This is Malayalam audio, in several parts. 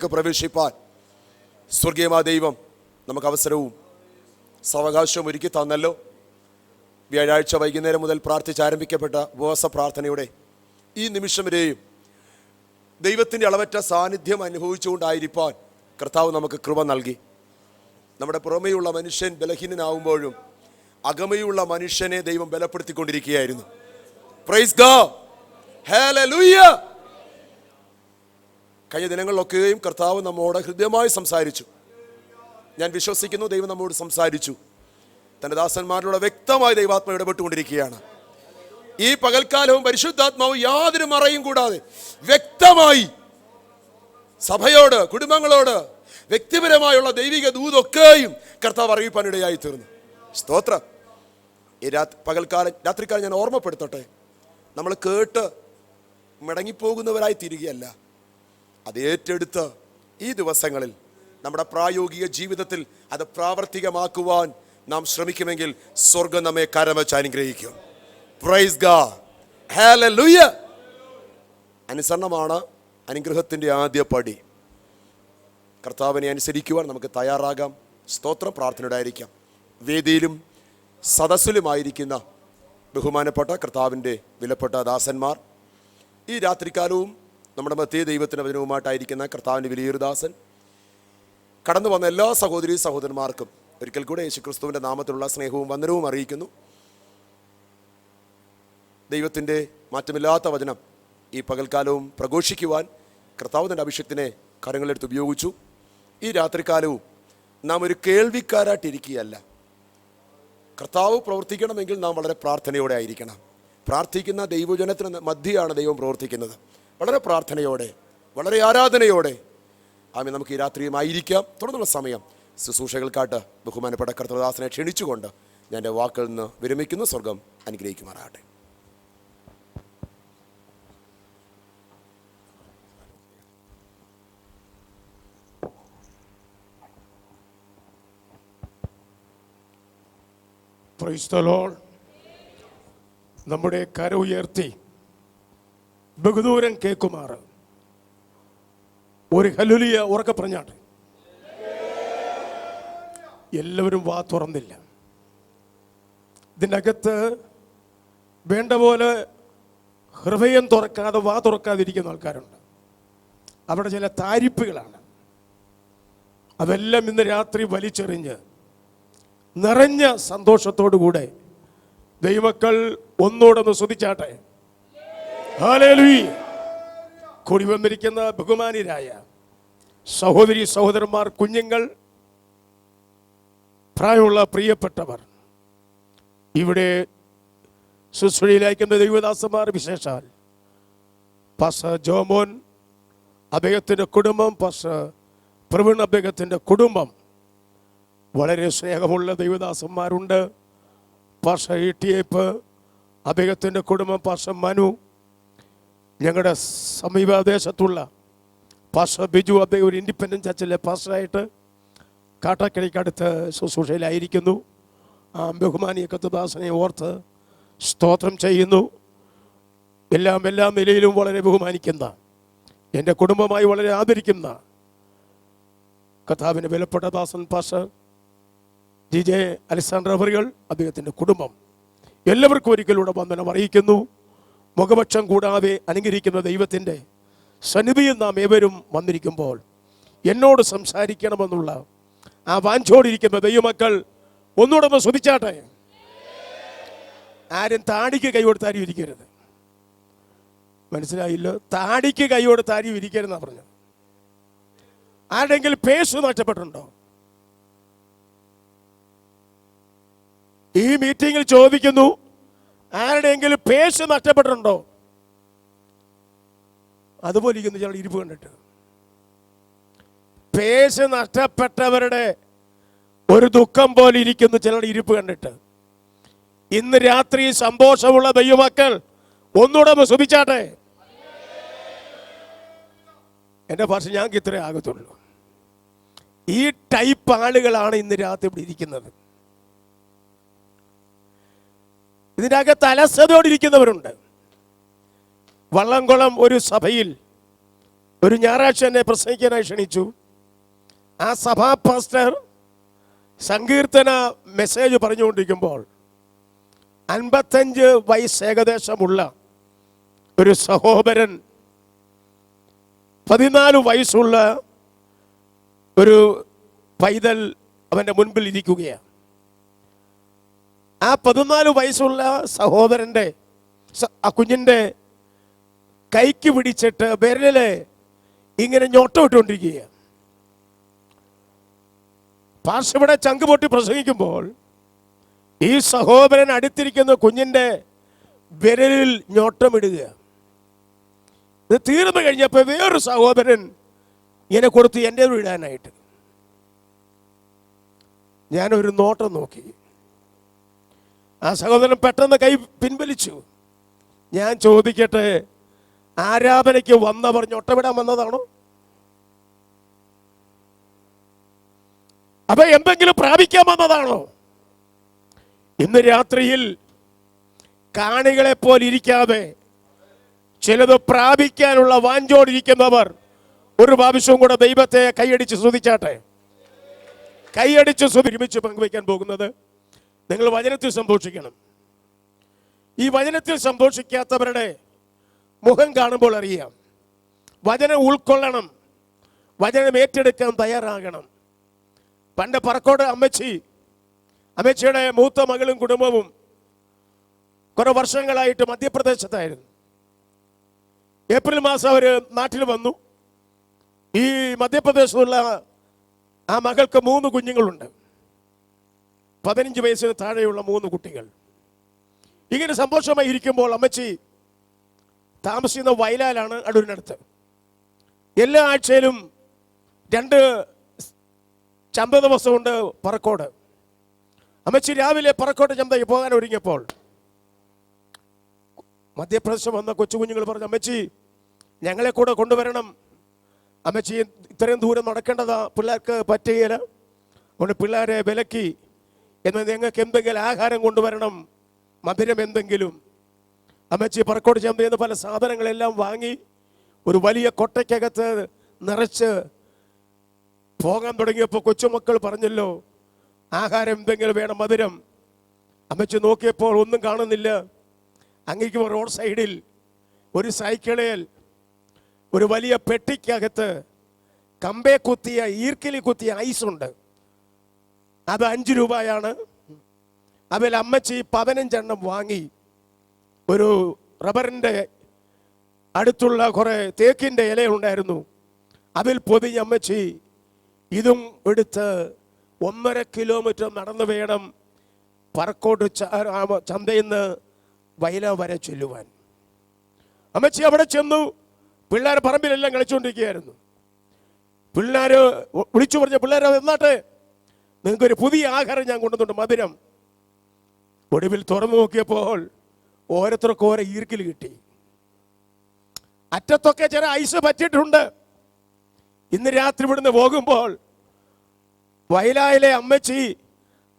മഹത്വത്തിലേക്ക് പ്രവേശിപ്പാൻ സ്വർഗീയമായ ദൈവം നമുക്ക് അവസരവും സാവകാശവും ഒരുക്കി തന്നല്ലോ. വ്യാഴാഴ്ച വൈകുന്നേരം മുതൽ പ്രാർത്ഥിച്ചാരംഭിക്കപ്പെട്ട ഉപവാസ പ്രാർത്ഥനയുടെ ഈ നിമിഷം വരെയും ദൈവത്തിൻ്റെ അളവറ്റ സാന്നിധ്യം അനുഭവിച്ചുകൊണ്ടായിരിക്കാൻ കർത്താവ് നമുക്ക് കൃപ നൽകി. നമ്മുടെ പുറമേയുള്ള മനുഷ്യൻ ബലഹീനനാവുമ്പോഴും അകമയുള്ള മനുഷ്യനെ ദൈവം ബലപ്പെടുത്തിക്കൊണ്ടിരിക്കുകയായിരുന്നു. Praise God, hallelujah. കഴിഞ്ഞ ദിനങ്ങളിലൊക്കെയും കർത്താവ് നമ്മോട് ഹൃദ്യമായി സംസാരിച്ചു. ഞാൻ വിശ്വസിക്കുന്നു ദൈവം നമ്മോട് സംസാരിച്ചു. തൻ്റെ ദാസന്മാരിലൂടെ വ്യക്തമായി ദൈവാത്മാവ് ഇടപെട്ടുകൊണ്ടിരിക്കുകയാണ്. ഈ പകൽക്കാലവും പരിശുദ്ധാത്മാവ് യാതൊരു മറയും കൂടാതെ വ്യക്തമായി സഭയോട്, കുടുംബങ്ങളോട് വ്യക്തിപരമായുള്ള ദൈവിക ദൂതൊക്കെയും കർത്താവ് അറിയിപ്പാനിടയായി തീർന്നു. സ്തോത്രം. ഈ രാത്രിക്കാലം ഞാൻ ഓർമ്മപ്പെടുത്തട്ടെ, നമ്മൾ കേട്ട് മടങ്ങിപ്പോകുന്നവരായി തീരുകയല്ല, അത് ഏറ്റെടുത്ത് ഈ ദിവസങ്ങളിൽ നമ്മുടെ പ്രായോഗിക ജീവിതത്തിൽ അത് പ്രാവർത്തികമാക്കുവാൻ നാം ശ്രമിക്കുമെങ്കിൽ സ്വർഗം നമ്മെ കരമച്ച് അനുഗ്രഹിക്കും. Praise God, hallelujah. അനുസരണമാണ് അനുഗ്രഹത്തിൻ്റെ ആദ്യ പടി. കർത്താവിനെ അനുസരിക്കുവാൻ നമുക്ക് തയ്യാറാകാം. സ്തോത്രം. പ്രാർത്ഥനയുടെ ആയിരിക്കാം. വേദിയിലും സദസ്സിലുമായിരിക്കുന്ന ബഹുമാനപ്പെട്ട കർത്താവിൻ്റെ വിലപ്പെട്ട ദാസന്മാർ, ഈ രാത്രികാലവും നമ്മുടെ മധ്യേ ദൈവത്തിൻ്റെ വചനവുമായിട്ടായിരിക്കുന്ന കർത്താവിൻ്റെ വലിയൊരു ദാസൻ, കടന്നു വന്ന എല്ലാ സഹോദരീ സഹോദരന്മാർക്കും ഒരിക്കൽ കൂടെ യേശുക്രിസ്തുവിൻ്റെ നാമത്തിലുള്ള സ്നേഹവും വന്ദനവും അറിയിക്കുന്നു. ദൈവത്തിൻ്റെ മാറ്റമില്ലാത്ത വചനം ഈ പകൽക്കാലവും പ്രഘോഷിക്കുവാൻ കർത്താവ് തൻ്റെ അഭിഷേകത്തിനെ കരങ്ങളെടുത്ത് ഉപയോഗിച്ചു. ഈ രാത്രികാലവും നാം ഒരു കേൾവിക്കാരായിട്ടിരിക്കുകയല്ല. കർത്താവ് പ്രവർത്തിക്കണമെങ്കിൽ നാം വളരെ പ്രാർത്ഥനയോടെ ആയിരിക്കണം. പ്രാർത്ഥിക്കുന്ന ദൈവജനത്തിന് മധ്യയാണ് ദൈവം പ്രവർത്തിക്കുന്നത്. വളരെ പ്രാർത്ഥനയോടെ, വളരെ ആരാധനയോടെ ആമേ നമുക്ക് ഈ രാത്രിയുമായിരിക്കാം. തുടർന്നുള്ള സമയം ശുശ്രൂഷകൾക്കായിട്ട് ബഹുമാനപ്പെട്ട കർത്തൃദാസനെ ക്ഷണിച്ചുകൊണ്ട് ഞാൻ എൻ്റെ വാക്കുകളിൽ നിന്ന് വിരമിക്കുന്നു. സ്വർഗം അനുഗ്രഹിക്കുമാറാകട്ടെ. Price the Lord. നമ്മുടെ കര ഉയർത്തി ബഹുദൂരം കേൾക്കുമാറ് ഒരു ഹല്ലേലൂയ ഉറക്കെ പറഞ്ഞാട്ടെ. എല്ലാവരും വാ തുറന്നില്ല. ഇതിൻ്റെ അകത്ത് വേണ്ട പോലെ ഹൃദയം തുറക്കാതെ വാ തുറക്കാതിരിക്കുന്ന ആൾക്കാരുണ്ട്. അവിടെ ചില താരിപ്പുകളാണ്. അതെല്ലാം ഇന്ന് രാത്രി വലിച്ചെറിഞ്ഞ് നിറഞ്ഞ സന്തോഷത്തോടു കൂടെ ദൈവമക്കൾ ഒന്നോടൊന്ന് സ്തുതിച്ചാട്ടെ. ഹല്ലേലൂയ. കൂടി വന്നിരിക്കുന്ന ബഹുമാനീയരായ സഹോദരി സഹോദരന്മാർ, കുഞ്ഞുങ്ങൾ, പ്രായമുള്ള പ്രിയപ്പെട്ടവർ, ഇവിടെ ശുശ്രൂഷയിലയക്കുന്ന ദൈവദാസന്മാർ, വിശേഷാൽ പാസ്റ്റർ ജോമോൻ അദ്ദേഹത്തിൻ്റെ കുടുംബം, പാസ്റ്റർ പ്രവീൺ അദ്ദേഹത്തിൻ്റെ കുടുംബം, വളരെ സ്നേഹമുള്ള ദൈവദാസന്മാരുണ്ട്. പാസ്റ്റർ ഇട്ടിയേപ്പ് അദ്ദേഹത്തിൻ്റെ കുടുംബം, പാസ്റ്റർ മനു, ഞങ്ങളുടെ സമീപദേശത്തുള്ള പാസ്റ്റർ ബിജു, അദ്ദേഹം ഒരു ഇൻഡിപെൻഡൻറ്റ് ചർച്ചിലെ പാസ്റ്ററായിട്ട് കാട്ടാക്കടയ്ക്കടുത്ത് ശുശ്രൂഷയിലായിരിക്കുന്നു. ആ ബഹുമാനിയ കർത്തൃദാസനെ ഓർത്ത് സ്തോത്രം ചെയ്യുന്നു. എല്ലാ നിലയിലും വളരെ ബഹുമാനിക്കുന്ന, എൻ്റെ കുടുംബമായി വളരെ ആദരിക്കുന്ന കർത്താവിൻ്റെ വിലപ്പെട്ട ദാസൻ പാസ്റ്റർ DJ അലക്സാണ്ടർ അവറുകൾ, അദ്ദേഹത്തിൻ്റെ കുടുംബം, എല്ലാവർക്കും ഒരിക്കലൂടെ വന്ദനം അറിയിക്കുന്നു. മുഖപക്ഷം കൂടാതെ അനുഗ്രഹിക്കുന്ന ദൈവത്തിൻ്റെ സന്നിധിയിൽ നാം ഏവരും വന്നിരിക്കുമ്പോൾ എന്നോട് സംസാരിക്കണമെന്നുള്ള ആ വാഞ്ചോടിരിക്കുന്ന ദൈവമക്കൾ ഒന്നുകൂടെ സ്തുതിച്ചാട്ടെ. ആരും താടിക്ക് കൈകൊടുത്താരും ഇരിക്കരുത്. മനസ്സിലായില്ലോ? താടിക്ക് കൈകൊടുത്താരും ഇരിക്കരുതെന്നാണ് പറഞ്ഞത്. ആരുടെങ്കിലും പേസ് നഷ്ടപ്പെട്ടിട്ടുണ്ടോ? ഈ മീറ്റിങ്ങിൽ ചോദിക്കുന്നു, ആരുടെയെങ്കിലും പേസ് നഷ്ടപ്പെട്ടിട്ടുണ്ടോ? അതുപോലെ ഇരിക്കുന്നു ചില ഇരിപ്പ് കണ്ടിട്ട്. പേസ് നഷ്ടപ്പെട്ടവരുടെ ഒരു ദുഃഖം പോലെ ഇരിക്കുന്നു ചിലരുടെ ഇരിപ്പ് കണ്ടിട്ട്. ഇന്ന് രാത്രി സന്തോഷമുള്ള ദൈവമക്കൾ ഒന്നുകൂടെ സ്തുതിച്ചാട്ടെ. എൻ്റെ ഭാഷ ഞങ്ങൾക്ക് ഇത്രേ ആകത്തുള്ളൂ. ഈ ടൈപ്പ് ആളുകളാണ് ഇന്ന് രാത്രി ഇവിടെ ഇരിക്കുന്നത്. ഇതിനകത്ത് അലസതയോടിരിക്കുന്നവരുണ്ട്. വള്ളംകുളം ഒരു സഭയിൽ ഒരു ഞായറാഴ്ച എന്നെ പ്രസംഗിക്കാനായി ക്ഷണിച്ചു. ആ സഭാ പാസ്റ്റർ സങ്കീർത്തന മെസ്സേജ് പറഞ്ഞുകൊണ്ടിരിക്കുമ്പോൾ 55 വയസ്സ് ഏകദേശമുള്ള ഒരു സഹോദരൻ 14 വയസ്സുള്ള ഒരു പൈതൽ അവൻ്റെ മുൻപിൽ ഇരിക്കുകയാണ്. ആ 14 വയസ്സുള്ള സഹോദരൻ്റെ ആ കുഞ്ഞിൻ്റെ കൈക്ക് പിടിച്ചിട്ട് വിരലില് ഇങ്ങനെ ഞൊട്ടമിട്ടുകൊണ്ടിരിക്കുകയാണ്. പാസ്റ്റർ ഇവിടെ ചങ്ക് പൊട്ടി പ്രസംഗിക്കുമ്പോൾ ഈ സഹോദരൻ അടുത്തിരിക്കുന്ന കുഞ്ഞിൻ്റെ വിരലിൽ ഞൊട്ടമിടുക. ഇത് തീർന്നു കഴിഞ്ഞപ്പോൾ വേറൊരു സഹോദരൻ ഇങ്ങനെ കൊടുത്ത് എൻ്റെ ഇടാനായിട്ട് ഞാനൊരു നോട്ടം നോക്കി. ആ സഹോദരൻ പെട്ടെന്ന് കൈ പിൻവലിച്ചു. ഞാൻ ചോദിക്കട്ടെ, ആരാധനയ്ക്ക് വന്നവർ ഞൊട്ടമിടാൻ വന്നതാണോ? അപ്പൊ എന്തെങ്കിലും പ്രാപിക്കാൻ വന്നതാണോ? ഇന്ന് രാത്രിയിൽ കാണികളെ പോലെ ഇരിക്കാതെ ചിലത് പ്രാപിക്കാനുള്ള വാഞ്ചോടിരിക്കുന്നവർ ഒരു പ്രാവശ്യവും കൂടെ ദൈവത്തെ കൈയടിച്ച് സ്തുതിച്ചാട്ടെ. കൈയടിച്ച് ഒരുമിച്ച് പങ്കുവയ്ക്കാൻ പോകുന്നത് നിങ്ങൾ വചനത്തിൽ സന്തോഷിക്കണം. ഈ വചനത്തിൽ സന്തോഷിക്കാത്തവരുടെ മുഖം കാണുമ്പോൾ അറിയാം. വചനം ഉൾക്കൊള്ളണം, വചനം ഏറ്റെടുക്കാൻ തയ്യാറാകണം. പണ്ട് പറക്കോട് അമ്മച്ചിയുടെ മൂത്ത മകളും കുടുംബവും കുറെ വർഷങ്ങളായിട്ട് മധ്യപ്രദേശത്തായിരുന്നു. ഏപ്രിൽ മാസം അവർ നാട്ടിൽ വന്നു. ഈ മധ്യപ്രദേശത്തുള്ള ആ മകൾക്ക് 3 കുഞ്ഞുങ്ങളുണ്ട്. 15 വയസ്സിന് താഴെയുള്ള 3 കുട്ടികൾ. ഇങ്ങനെ സന്തോഷമായി ഇരിക്കുമ്പോൾ അമ്മച്ചി താമസിക്കുന്ന വയലാലാണ്, അടൂരിനടുത്ത്. എല്ലാ ആഴ്ചയിലും 2 ചന്ത ദിവസമുണ്ട് പറക്കോട്. അമ്മച്ചി രാവിലെ പറക്കോട് ചന്തയ്ക്ക് പോകാൻ ഒരുങ്ങിയപ്പോൾ മധ്യപ്രദേശം വന്ന കൊച്ചു കുഞ്ഞുങ്ങൾ പറഞ്ഞു, അമ്മച്ചി ഞങ്ങളെ കൂടെ കൊണ്ടുവരണം, അമ്മച്ചി ഇത്രയും ദൂരം നടക്കേണ്ടതാ, പിള്ളേർക്ക് പറ്റുകയില്ല, അതുകൊണ്ട് പിള്ളേരെ വിലക്കി എന്നാൽ ഞങ്ങൾക്ക് എന്തെങ്കിലും ആഹാരം കൊണ്ടുവരണം, മധുരം എന്തെങ്കിലും. അമ്മച്ചി പറക്കോട് ചന്തയിൽ നിന്ന് പല സാധനങ്ങളെല്ലാം വാങ്ങി ഒരു വലിയ കൊട്ടയ്ക്കകത്ത് നിറച്ച് പോകാൻ തുടങ്ങിയപ്പോൾ കൊച്ചുമക്കൾ പറഞ്ഞല്ലോ, ആഹാരം എന്തെങ്കിലും വേണം, മധുരം. അമ്മച്ചി നോക്കിയപ്പോൾ ഒന്നും കാണുന്നില്ല. അങ്ങേക്ക് റോഡ് സൈഡിൽ ഒരു സൈക്കിളിൽ ഒരു വലിയ പെട്ടിക്കകത്ത് കമ്പേ കുത്തിയ ഈർക്കിലി കുത്തിയ ഐസുണ്ട്. അത് 5 രൂപയാണ്. അതിൽ അമ്മച്ചി 15 എണ്ണം വാങ്ങി ഒരു റബ്ബറിൻ്റെ അടുത്തുള്ള കുറേ തേക്കിൻ്റെ ഇല ഉണ്ടായിരുന്നു, അതിൽ പൊതിഞ്ഞ് അമ്മച്ചി ഇതും എടുത്ത് 1.5 കിലോമീറ്റർ നടന്നു വേണം പറക്കോട്ട് ചന്തയിൽ നിന്ന് വയല വരെ ചെല്ലുവാൻ. അമ്മച്ചി അവിടെ ചെന്നു. പിള്ളേർ പറമ്പിലെല്ലാം കളിച്ചുകൊണ്ടിരിക്കുകയായിരുന്നു. പിള്ളേർ വിളിച്ചു പറഞ്ഞ, പിള്ളേർ എന്നാട്ടെ, നിങ്ങൾക്കൊരു പുതിയ ആഹാരം ഞാൻ കൊണ്ടുവന്നിട്ടുണ്ട്, മധുരം. ഒടുവിൽ തുറന്നു നോക്കിയപ്പോൾ ഓരോരുത്തർക്കും ഓരോ ഈർക്കിൽ കിട്ടി. അറ്റത്തൊക്കെ ചില ഐസ് പറ്റിയിട്ടുണ്ട്. ഇന്ന് രാത്രി ഇവിടുന്ന് പോകുമ്പോൾ വയലായിലെ അമ്മച്ചി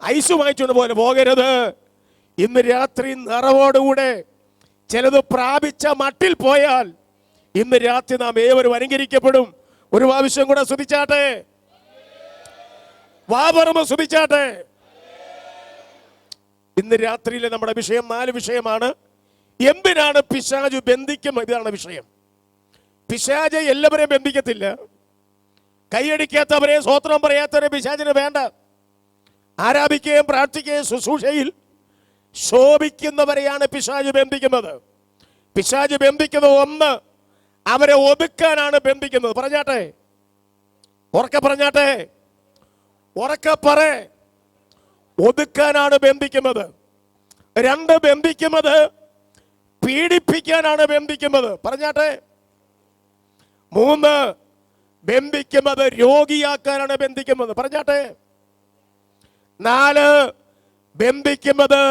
ഐസ് വാങ്ങിച്ചുകൊണ്ട് പോലെ പോകരുത്. ഇന്ന് രാത്രി നിറവോടുകൂടെ ചിലത് പ്രാപിച്ച മട്ടിൽ പോയാൽ ഇന്ന് രാത്രി നാം ഏവരും അനുകരിക്കപ്പെടും. ഒരു ആവശ്യം കൂടെ സ്തുതിച്ചാട്ടെ, വാപറമ സ്തുതിച്ചാട്ടെ. ഇന്ന് രാത്രിയിലെ നമ്മുടെ വിഷയം 4 വിഷയമാണ്. എന്തിനാണ് പിശാചു ബന്ധിക്കും? ഇതാണ് വിഷയം. പിശാച് എല്ലാവരെയും ബന്ധിക്കത്തില്ല. കൈയടിക്കാത്തവരെ, സ്വോത്രം പറയാത്തവരെ പിശാചിന് വേണ്ട. ആരാധിക്കുകയും പ്രാർത്ഥിക്കുകയും ശുശ്രൂഷയിൽ ശോഭിക്കുന്നവരെയാണ് പിശാച് ബന്ധിക്കുന്നത്. പിശാച് ബന്ധിക്കുന്നത് ഒന്ന്, അവരെ ഒതുക്കാനാണ് ബന്ധിക്കുന്നത്. പറഞ്ഞാട്ടെ, ഉറക്കെ പറഞ്ഞാട്ടെ, ഉറക്കെ പറ. ഒതുക്കാനാണ് ബന്ധിക്കുന്നത്. 2, ബന്ധിക്കുന്നത് പീഡിപ്പിക്കാനാണ് ബന്ധിക്കുന്നത്. പറഞ്ഞാട്ടെ. 3, ബന്ധിക്കുന്നത് രോഗിയാക്കാനാണ് ബന്ധിക്കുന്നത്. പറഞ്ഞാട്ടെ. 4, ബന്ധിക്കുന്നത്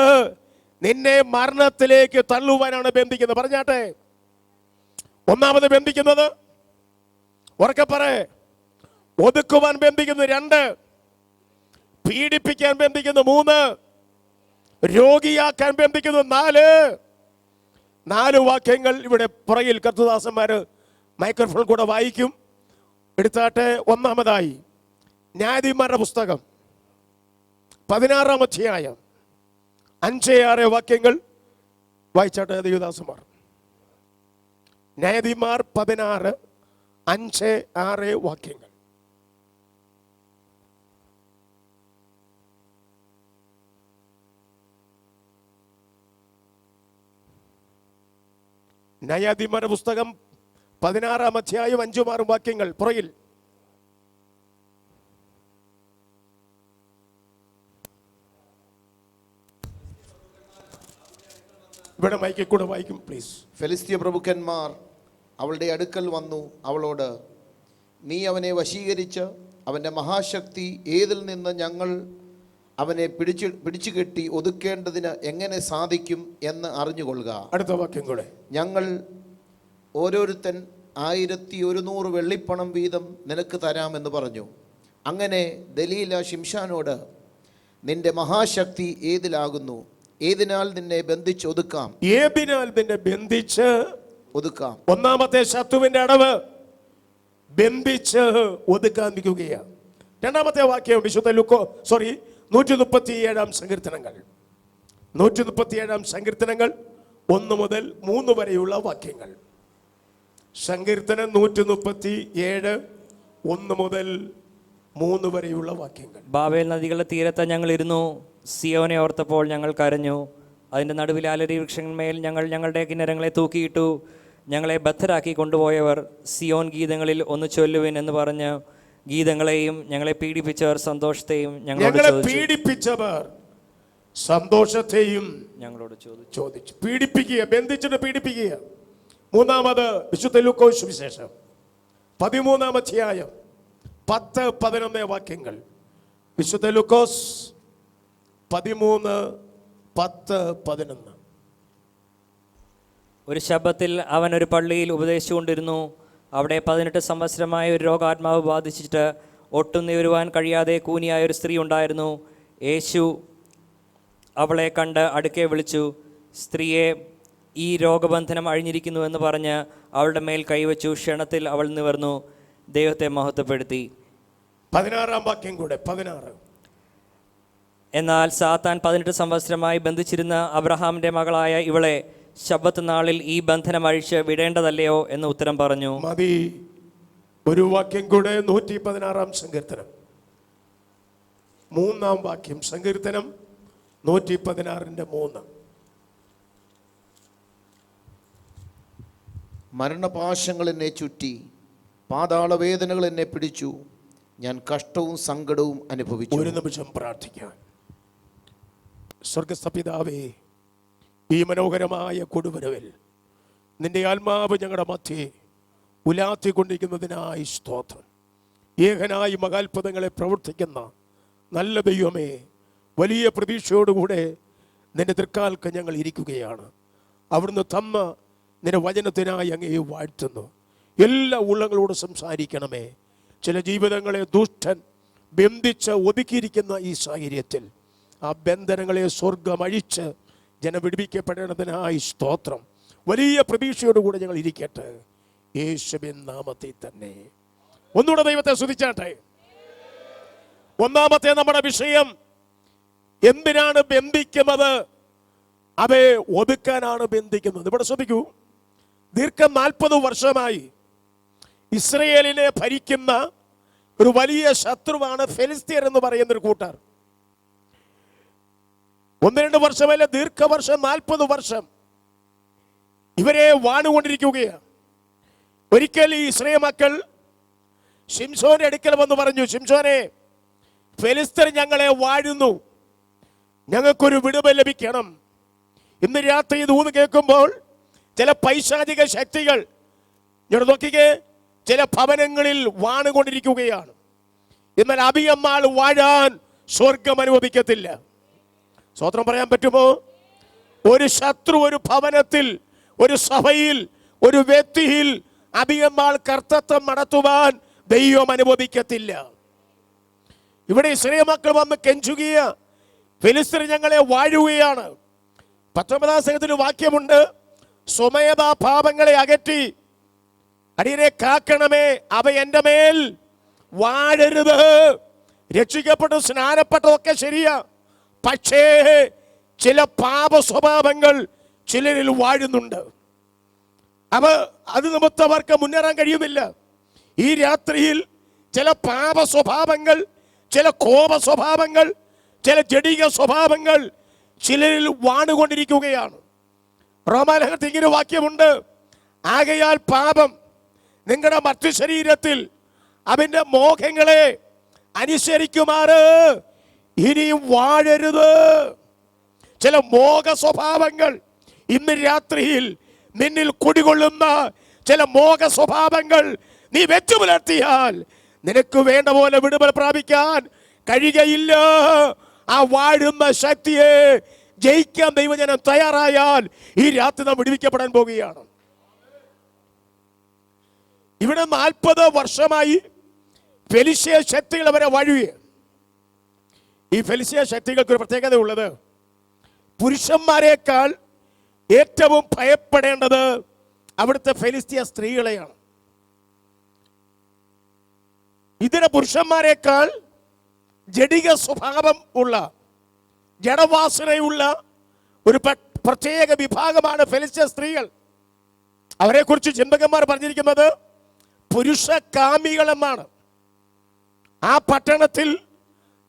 നിന്നെ മരണത്തിലേക്ക് തള്ളുവാനാണ് ബന്ധിക്കുന്നത്. പറഞ്ഞാട്ടെ. 1 ബന്ധിക്കുന്നത്, ഉറക്കെ പറ, ഒതുക്കുവാൻ ബന്ധിക്കുന്നു. 2, പീഡിപ്പിക്കാൻ ബന്ധിക്കുന്നു. 3, രോഗിയാക്കാൻ ബന്ധിക്കുന്നു. 4 വാക്യങ്ങൾ ഇവിടെ പുറകിൽ കർത്തദാസന്മാര് മൈക്രോഫോൺ കൂടെ വായിക്കും. എടുത്താട്ടെ. ഒന്നാമതായി ന്യായാധിപന്മാരുടെ പുസ്തകം 16-ാം അധ്യായം 5-6 വാക്യങ്ങൾ വായിച്ചാട്ടെ ദേവദാസന്മാർ. ന്യായാധിപന്മാർ 16, 5-6 വാക്യങ്ങൾ. ന്യായാധിപന്മാരുടെ പുസ്തകം 16-ാം അധ്യായം 5-6 വാക്യങ്ങൾ. പുറകിൽ ഇവിടെ മൈക്കിൽ കൂടെ വായിക്കും പ്ലീസ്. ഫെലിസ്ത്യ പ്രഭുക്കന്മാർ അവളുടെ അടുക്കൽ വന്നു അവളോട്, നീ അവനെ വശീകരിച്ച് അവൻ്റെ മഹാശക്തി ഏതിൽ നിന്ന് ഞങ്ങൾ അവനെ പിടിച്ചു കെട്ടി ഒതുക്കേണ്ടതിന് എങ്ങനെ സാധിക്കും എന്ന് അറിഞ്ഞുകൊള്ളുക. അടുത്ത വാക്യം കൂടെ. ഞങ്ങൾ ഓരോരുത്തൻ 1100 വെള്ളിപ്പണം വീതം നിനക്ക് തരാമെന്ന് പറഞ്ഞു. അങ്ങനെ ദലീല ശിംശാനോട്, നിന്റെ മഹാശക്തി ഏതിലാകുന്നു? ഏതിനാൽ നിന്നെ ബന്ധിച്ച് ഒതുക്കാം? ഏതിനാൽ നിന്നെ ബന്ധിച്ച് ഒതുക്കാം? ഒന്നാമത്തെ ശത്രുവിന്റെ അടവ് ബന്ധിച്ച് ഒതുക്കാതിരിക്കുകയാണ്. രണ്ടാമത്തെ വാക്യം വിശുദ്ധ 137-ാം സങ്കീർത്തനങ്ങൾ 137-ാം സങ്കീർത്തനങ്ങൾ 1 മുതൽ 3 വരെയുള്ള വാക്യങ്ങൾ. സങ്കീർത്തനം 137, 1 മുതൽ 3 വരെയുള്ള വാക്യങ്ങൾ. ബാബേൽ നദികളുടെ തീരത്ത് ഞങ്ങൾ ഇരുന്നു, സിയോനെ ഓർത്തപ്പോൾ ഞങ്ങൾ കരഞ്ഞു. അതിൻ്റെ നടുവിൽ ആലരി വൃക്ഷന്മേൽ ഞങ്ങൾ ഞങ്ങളുടെ കിന്നരങ്ങളെ തൂക്കിയിട്ടു. ഞങ്ങളെ ബദ്ധരാക്കി കൊണ്ടുപോയവർ സിയോൻ ഗീതങ്ങളിൽ ഒന്ന് ചൊല്ലുവിൻ എന്ന് പറഞ്ഞ് ഗീതങ്ങളെയും ഞങ്ങളെ പീഡിപ്പിച്ചവർ സന്തോഷത്തെയും പീഡിപ്പിച്ചവർ സന്തോഷത്തെയും ഞങ്ങളോട് ചോദിച്ചു. പീഡിപ്പിക്കുക, ബന്ധിച്ചിട്ട് പീഡിപ്പിക്കുക. മൂന്നാമത് വിശുദ്ധ ലൂക്കോസ് സുവിശേഷം 13-ാം അധ്യായം 10-11 വാക്യങ്ങൾ. വിശുദ്ധ ലൂക്കോസ് 13, 10, 11. ഒരു ശബ്ബത്തിൽ അവൻ ഒരു പള്ളിയിൽ ഉപദേശിച്ചുകൊണ്ടിരുന്നു. അവിടെ 18 സംവത്സരമായ ഒരു രോഗാത്മാവ് ബാധിച്ചിട്ട് ഒട്ടും നിവരുവാൻ കഴിയാതെ കൂനിയായ ഒരു സ്ത്രീ ഉണ്ടായിരുന്നു. യേശു അവളെ കണ്ട് അടുക്കെ വിളിച്ചു, സ്ത്രീയെ, ഈ രോഗബന്ധനം അഴിഞ്ഞിരിക്കുന്നു എന്ന് പറഞ്ഞ് അവളുടെ മേൽ കൈവച്ചു. ക്ഷണത്തിൽ അവൾ നിവർന്നു, ദൈവത്തെ മഹത്വപ്പെടുത്തി. 16-ാം വാക്യം കൂടെ. 16. എന്നാൽ സാത്താൻ 18 സംവത്സരമായി ബന്ധിച്ചിരുന്ന അബ്രഹാമിന്റെ മകളായ ഇവളെ ശബ്ബത്ത് നാളിൽ ഈ ബന്ധനം അഴിച്ച് വിടേണ്ടതല്ലയോ എന്ന് ഉത്തരം പറഞ്ഞു. മതി. ഒരു വാക്യം കൂടെ. 116-ാം സങ്കീർത്തനം 3-ാം വാക്യം. സങ്കീർത്തനം 116-ന്റെ 3. മരണപാശങ്ങൾ എന്നെ ചുറ്റി, പാതാളവേദനകൾ എന്നെ പിടിച്ചു, ഞാൻ കഷ്ടവും സങ്കടവും അനുഭവിച്ചു. ഒരു നിമിഷം പ്രാർത്ഥിക്കാൻ. സ്വർഗസ്ഥ പിതാവേ, ഈ മനോഹരമായ കൊടുവരവിൽ നിന്റെ ആത്മാവ് ഞങ്ങളുടെ മധ്യേ ഉലാത്തിക്കൊണ്ടിരിക്കുന്നതിനായി സ്തോത്രം. ഏകനായി മഹാത്ഭുതങ്ങളെ പ്രവർത്തിക്കുന്ന നല്ല ദൈവമേ, വലിയ പ്രതീക്ഷയോടുകൂടെ നിന്റെ തൃക്കാൽക്ക് ഞങ്ങൾ ഇരിക്കുകയാണ്. അവിടുന്ന് തന്ന നിന്റെ വചനത്തിനായി അങ്ങയെ വാഴ്ത്തുന്നു. എല്ലാ ഉള്ളങ്ങളോട് സംസാരിക്കണമേ. ചില ജീവിതങ്ങളെ ദുഷ്ടൻ ബന്ധിച്ച് ഒതുക്കിയിരിക്കുന്ന ഈ സാഹചര്യത്തിൽ ആ ബന്ധനങ്ങളെ സ്വർഗം അഴിച്ച് ജനം വിടുവിക്കപ്പെടേണ്ടതിനായി സ്തോത്രം. വലിയ പ്രതീക്ഷയോടുകൂടെ ഞങ്ങൾ ഇരിക്കട്ടെ, യേശുവിൻ നാമത്തിൽ തന്നെ. ഒന്നുകൂടെ ദൈവത്തെ സ്തുതിച്ചാട്ടെ. ഒന്നാമത്തെ നമ്മുടെ വിഷയം, എന്തിനാണ് ബന്ധിക്കുന്നത്? അവയെ ഒതുക്കാനാണ് ബന്ധിക്കുന്നത്. ഇവിടെ ശ്രദ്ധിക്കൂ, ദീർഘം 40 വർഷമായി ഇസ്രയേലിനെ ഭരിക്കുന്ന ഒരു വലിയ ശത്രുവാണ് ഫെലിസ്ത്യർ എന്ന് പറയുന്ന ഒരു കൂട്ടർ. 1-2 വർഷമല്ല, ദീർഘവർഷം 40 വർഷം ഇവരെ വാണുകൊണ്ടിരിക്കുകയാണ്. ഒരിക്കൽ ഈ ഇസ്രായേൽ മക്കൾ ശിംശോന്റെ അടുക്കൽ വന്ന് പറഞ്ഞു, ശിംശോനെ, ഫെലിസ്ത്യർ ഞങ്ങളെ വാഴുന്നു, ഞങ്ങൾക്കൊരു വിടുതൽ ലഭിക്കണം. ഇന്ന് രാത്രി ഇത് ഊന്ന് കേൾക്കുമ്പോൾ ചില പൈശാചിക ശക്തികൾ ഇങ്ങോട്ട് നോക്കിക്കേ, ചില ഭവനങ്ങളിൽ വാണുകൊണ്ടിരിക്കുകയാണ്. എന്നാൽ അബിയമ്മാൾ വാഴാൻ സ്വർഗം അനുവദിക്കത്തില്ല. സ്വത്രം പറയാൻ പറ്റുമോ? ഒരു ശത്രു ഒരു ഭവനത്തിൽ, ഒരു സഭയിൽ, ഒരു വ്യക്തിയിൽ അബിയമ്മാൾ കർത്തൃത്വം നടത്തുവാൻ ദൈവം അനുവദിക്കത്തില്ല. ഇവിടെ ഇസ്രായേൽ മക്കൾ വന്ന് കെഞ്ചുകയ, ഫെലിസ്ത്യർ ഞങ്ങളെ വാഴുകയാണ്. 19-ാം സംഘത്തിൽ വാക്യമുണ്ട്, സ്വമേധാ പാപങ്ങളെ അകറ്റി അടിയനെ കാക്കണമേ, അവ എൻ്റെ മേൽ വാഴരുത്. രക്ഷിക്കപ്പെട്ടു സ്നാനപ്പെട്ടതൊക്കെ ശരിയാ, പക്ഷേ ചില പാപ സ്വഭാവങ്ങൾ ചിലരിൽ വാഴുന്നുണ്ട്. അത് നിമിത്തം അവർക്ക് മുന്നേറാൻ കഴിയുന്നില്ല. ഈ രാത്രിയിൽ ചില പാപ സ്വഭാവങ്ങൾ, ചില കോപ സ്വഭാവങ്ങൾ, ചില ജഡിക സ്വഭാവങ്ങൾ ചിലരിൽ വാണുകൊണ്ടിരിക്കുകയാണ്. റോമാലേഖനത്തിൽ ഇങ്ങനെ വാക്യമുണ്ട്, ആകയാൽ പാപം നിങ്ങളുടെ മറ്റു ശരീരത്തിൽ അവന്റെ മോഹങ്ങളെ അനുസരിക്കുമാറ് ഇനിയും വാഴരുത്. ചില മോഹ സ്വഭാവങ്ങൾ ഇന്ന് രാത്രിയിൽ നിന്നിൽ കുടികൊള്ളുന്ന ചില മോഹ സ്വഭാവങ്ങൾ നീ വെച്ചു പുലർത്തിയാൽ നിനക്ക് വേണ്ട പോലെ വിടുതൽ പ്രാപിക്കാൻ കഴിയുകയില്ല. ആ വാഴുന്ന ശക്തിയെ ജയിക്കാൻ ദൈവജനം തയ്യാറായാൽ ഈ രാത്രി നാം വിടുവിക്കപ്പെടാൻ പോകുകയാണ്. ഇവിടെ 40 വർഷമായി ഫെലിസ്ത്യ ശക്തികൾ അവരെ വഴുകി. ഈ ഫെലിസ്ത്യ ശക്തികൾക്ക് ഒരു പ്രത്യേകത ഉള്ളത്, പുരുഷന്മാരെക്കാൾ ഏറ്റവും ഭയപ്പെടേണ്ടത് അവിടുത്തെ ഫെലിസ്ത്യ സ്ത്രീകളെയാണ്. ഇതിന് പുരുഷന്മാരെക്കാൾ ജഡിക സ്വഭാവം ഉള്ള, ജഡവാസനയുള്ള ഒരു പ്രത്യേക വിഭാഗമാണ് ഫെലിസ്ത്യ സ്ത്രീകൾ. അവരെ കുറിച്ച് ചിന്തകന്മാർ പറഞ്ഞിരിക്കുന്നത് പുരുഷകാമികൾ എന്നാണ്. ആ പട്ടണത്തിൽ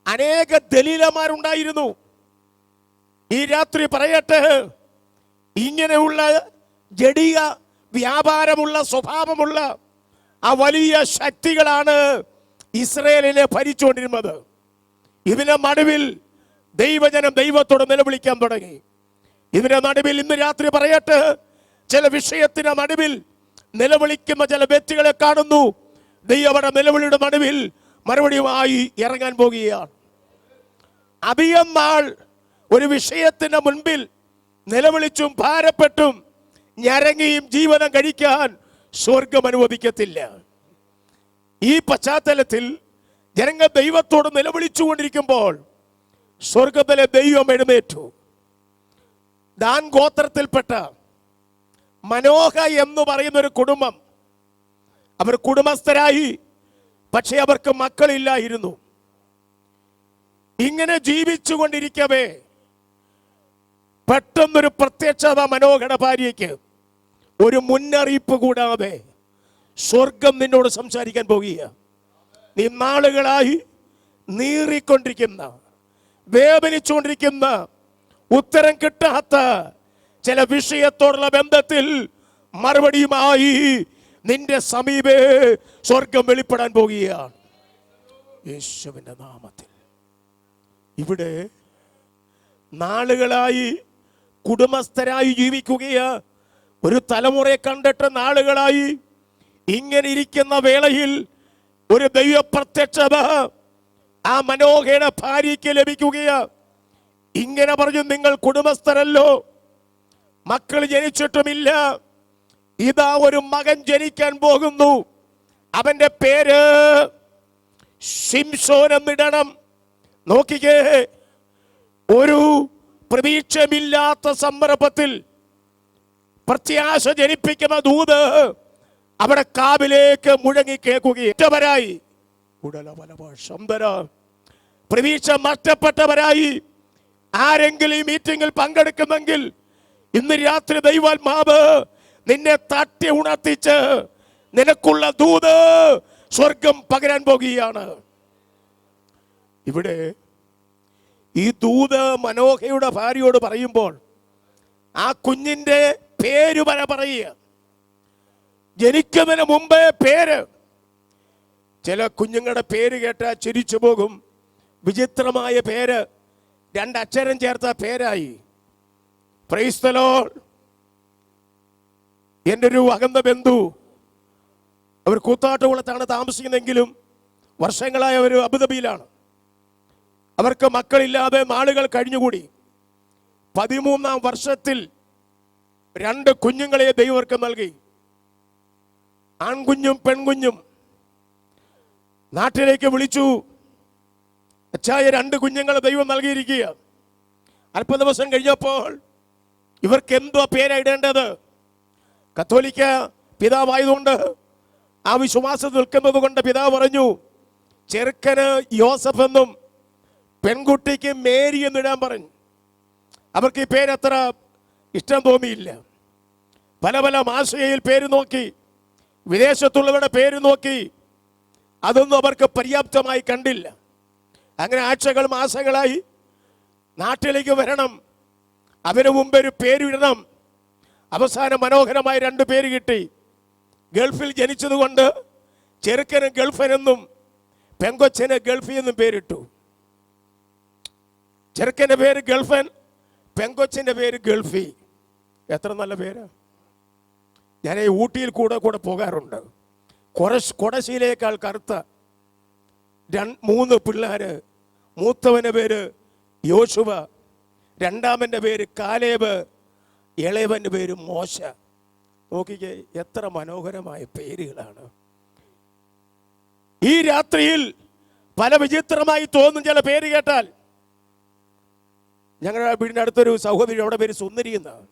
അനേക ദലീലമാരുണ്ടായിരുന്നു. ഈ രാത്രി പറയട്ടെ, ഇങ്ങനെയുള്ള ജഡിക വ്യാപാരമുള്ള സ്വഭാവമുള്ള ആ വലിയ ശക്തികളാണ് ഇസ്രയേലിനെ ഭരിച്ചുകൊണ്ടിരുന്നത്. ഇതിന്റെ നടുവിൽ ദൈവജനം ദൈവത്തോട് നിലവിളിക്കാൻ തുടങ്ങി. ഇതിന്റെ നടുവിൽ ഇന്ന് രാത്രി പറയട്ടെ, ചില വിഷയത്തിന് നടുവിൽ നിലവിളിക്കുന്ന ചില വ്യക്തികളെ കാണുന്നു. ദൈവയുടെ നിലവിളിയുടെ നടുവിൽ മറുപടിയുമായി ഇറങ്ങാൻ പോകുകയാണ്. അധികം നാൾ ഒരു വിഷയത്തിന് മുൻപിൽ നിലവിളിച്ചും ഭാരപ്പെട്ടും ഞരങ്ങിയും ജീവിതം കഴിക്കാൻ സ്വർഗം അനുവദിക്കത്തില്ല. ഈ പശ്ചാത്തലത്തിൽ ജനങ്ങൾ ദൈവത്തോട് നിലവിളിച്ചുകൊണ്ടിരിക്കുമ്പോൾ സ്വർഗത്തിലെ ദൈവം എഴുന്നേറ്റു. ദാൻ ഗോത്രത്തിൽപ്പെട്ട മനോഹ എന്ന് പറയുന്ന ഒരു കുടുംബം, അവർ കുടുംബസ്ഥരായി, പക്ഷേ അവർക്ക് മക്കളില്ലായിരുന്നു. ഇങ്ങനെ ജീവിച്ചു കൊണ്ടിരിക്കവേ പെട്ടെന്നൊരു പ്രത്യക്ഷത മനോഹയുടെ ഭാര്യയ്ക്ക്. ഒരു മുന്നറിയിപ്പ് കൂടാതെ സ്വർഗം നിന്നോട് സംസാരിക്കാൻ പോകുക. നീ നാളുകളായി നീറിക്കൊണ്ടിരിക്കുന്ന, വേദനിച്ചുകൊണ്ടിരിക്കുന്ന, ഉത്തരം കിട്ടാത്ത ചില വിഷയത്തോടുള്ള ബന്ധത്തിൽ മറുപടിയുമായി നിന്റെ സമീപേ സ്വർഗം വെളിപ്പെടാൻ പോകുകയാണ് യേശുവിന്റെ നാമത്തിൽ. ഇവിടെ നാളുകളായി കുടുംബസ്ഥരായി ജീവിക്കുകയാ, ഒരു തലമുറയെ കണ്ടിട്ട് നാളുകളായി. ഇങ്ങനെ ഇരിക്കുന്ന വേളയിൽ ഒരു ദൈവപ്രത്യക്ഷത ആ മനോഹയുടെ ഭാര്യയ്ക്ക് ലഭിക്കുകയാ. ഇങ്ങനെ പറഞ്ഞു, നിങ്ങൾ കുടുംബസ്ഥരല്ലോ, മക്കൾ ജനിച്ചിട്ടുമില്ല, ഇതാ ഒരു മകൻ ജനിക്കാൻ പോകുന്നു, അവന്റെ പേര് ശിംശോൻ എന്നിടണം. നോക്കിക്കേ, ഒരു പ്രതീക്ഷമില്ലാത്ത സന്ദർഭത്തിൽ പ്രത്യാശ ജനിപ്പിക്കുന്ന ദൂത് അവിടെ കാവിലേക്ക് മുഴങ്ങി കേൾക്കുകയായി. പ്രതീക്ഷ നഷ്ടപ്പെട്ടവരായി ആരെങ്കിലും ഈ മീറ്റിംഗിൽ പങ്കെടുക്കുന്നെങ്കിൽ ഇന്ന് രാത്രി ദൈവാത്മാവ് നിന്നെ തട്ടി ഉണർത്തിച്ച് നിനക്കുള്ള ദൂത് സ്വർഗം പകരാൻ പോകുകയാണ്. ഇവിടെ ഈ ദൂത് മനോഹയുടെ ഭാര്യയോട് പറയുമ്പോൾ ആ കുഞ്ഞിന്റെ പേര് വരെ പറയുക. ജനിക്കുന്നതിന് മുമ്പേ പേര്. ചില കുഞ്ഞുങ്ങളുടെ പേര് കേട്ടാൽ ചിരിച്ചു പോകും. വിചിത്രമായ പേര്, 2 അക്ഷരം ചേർത്ത പേരായി. Price the Lord. എൻ്റെ ഒരു അകന്ന ബന്ധു, അവർ കൂത്താട്ടുകുളത്താണ് താമസിക്കുന്നതെങ്കിലും വർഷങ്ങളായ ഒരു അബുദാബിയിലാണ്. അവർക്ക് മക്കളില്ലാതെ നാളുകൾ കഴിഞ്ഞുകൂടി. 13ാം വർഷത്തിൽ 2 കുഞ്ഞുങ്ങളെ ദൈവർക്ക് നൽകി, ആൺകുഞ്ഞും പെൺകുഞ്ഞും. നാട്ടിലേക്ക് വിളിച്ചു, അച്ചായ 2 കുഞ്ഞുങ്ങളെ ദൈവം നൽകിയിരിക്കുക. അല്പ ദിവസം കഴിഞ്ഞപ്പോൾ ഇവർക്ക് എന്തോ പേരിടേണ്ടത്. കത്തോലിക്ക പിതാവായതുകൊണ്ട് ആ വിശ്വാസം നിൽക്കുന്നത് കൊണ്ട് പിതാവ് പറഞ്ഞു, ചെറുക്കന് യോസഫ് എന്നും പെൺകുട്ടിക്ക് മേരി എന്നിടാൻ പറഞ്ഞു. അവർക്ക് ഈ പേരത്ര ഇഷ്ടം തോന്നിയില്ല. പല പല ഭാഷയിൽ പേര് നോക്കി, വിദേശത്തുള്ളവരുടെ പേര് നോക്കി, അതൊന്നും അവർക്ക് പര്യാപ്തമായി കണ്ടില്ല. അങ്ങനെ ആഴ്ചകൾ മാസങ്ങളായി. നാട്ടിലേക്ക് വരണം, അതിനു മുമ്പ് ഒരു പേരിടണം. അവസാനം മനോഹരമായ 2 പേര് കിട്ടി. ഗൾഫിൽ ജനിച്ചതുകൊണ്ട് ചെറുക്കന് ഗൾഫനെന്നും പെങ്കൊച്ചന് ഗൾഫി എന്നും പേരിട്ടു. ചെറുക്കൻ്റെ പേര് ഗൾഫൻ, പെങ്കൊച്ചിൻ്റെ പേര് ഗൾഫി. എത്ര നല്ല പേരാ. ഞാൻ ഈ ഊട്ടിയിൽ കൂടെ പോകാറുണ്ട്. കൊടശീലേക്കാൾ കറുത്ത 3 പിള്ളേര്. മൂത്തവൻ്റെ പേര് യോശുവ, രണ്ടാമൻ്റെ പേര് കാലേബ്, ഇളയവൻ്റെ പേര് മോശ. നോക്കിക്കേ, എത്ര മനോഹരമായ പേരുകളാണ്. ഈ രാത്രിയിൽ പല വിചിത്രമായി തോന്നും ചില പേര് കേട്ടാൽ. ഞങ്ങളുടെ വീടിൻ്റെ അടുത്തൊരു സഹോദരി, അവിടെ പേര് സുന്ദരി എന്നാണ്.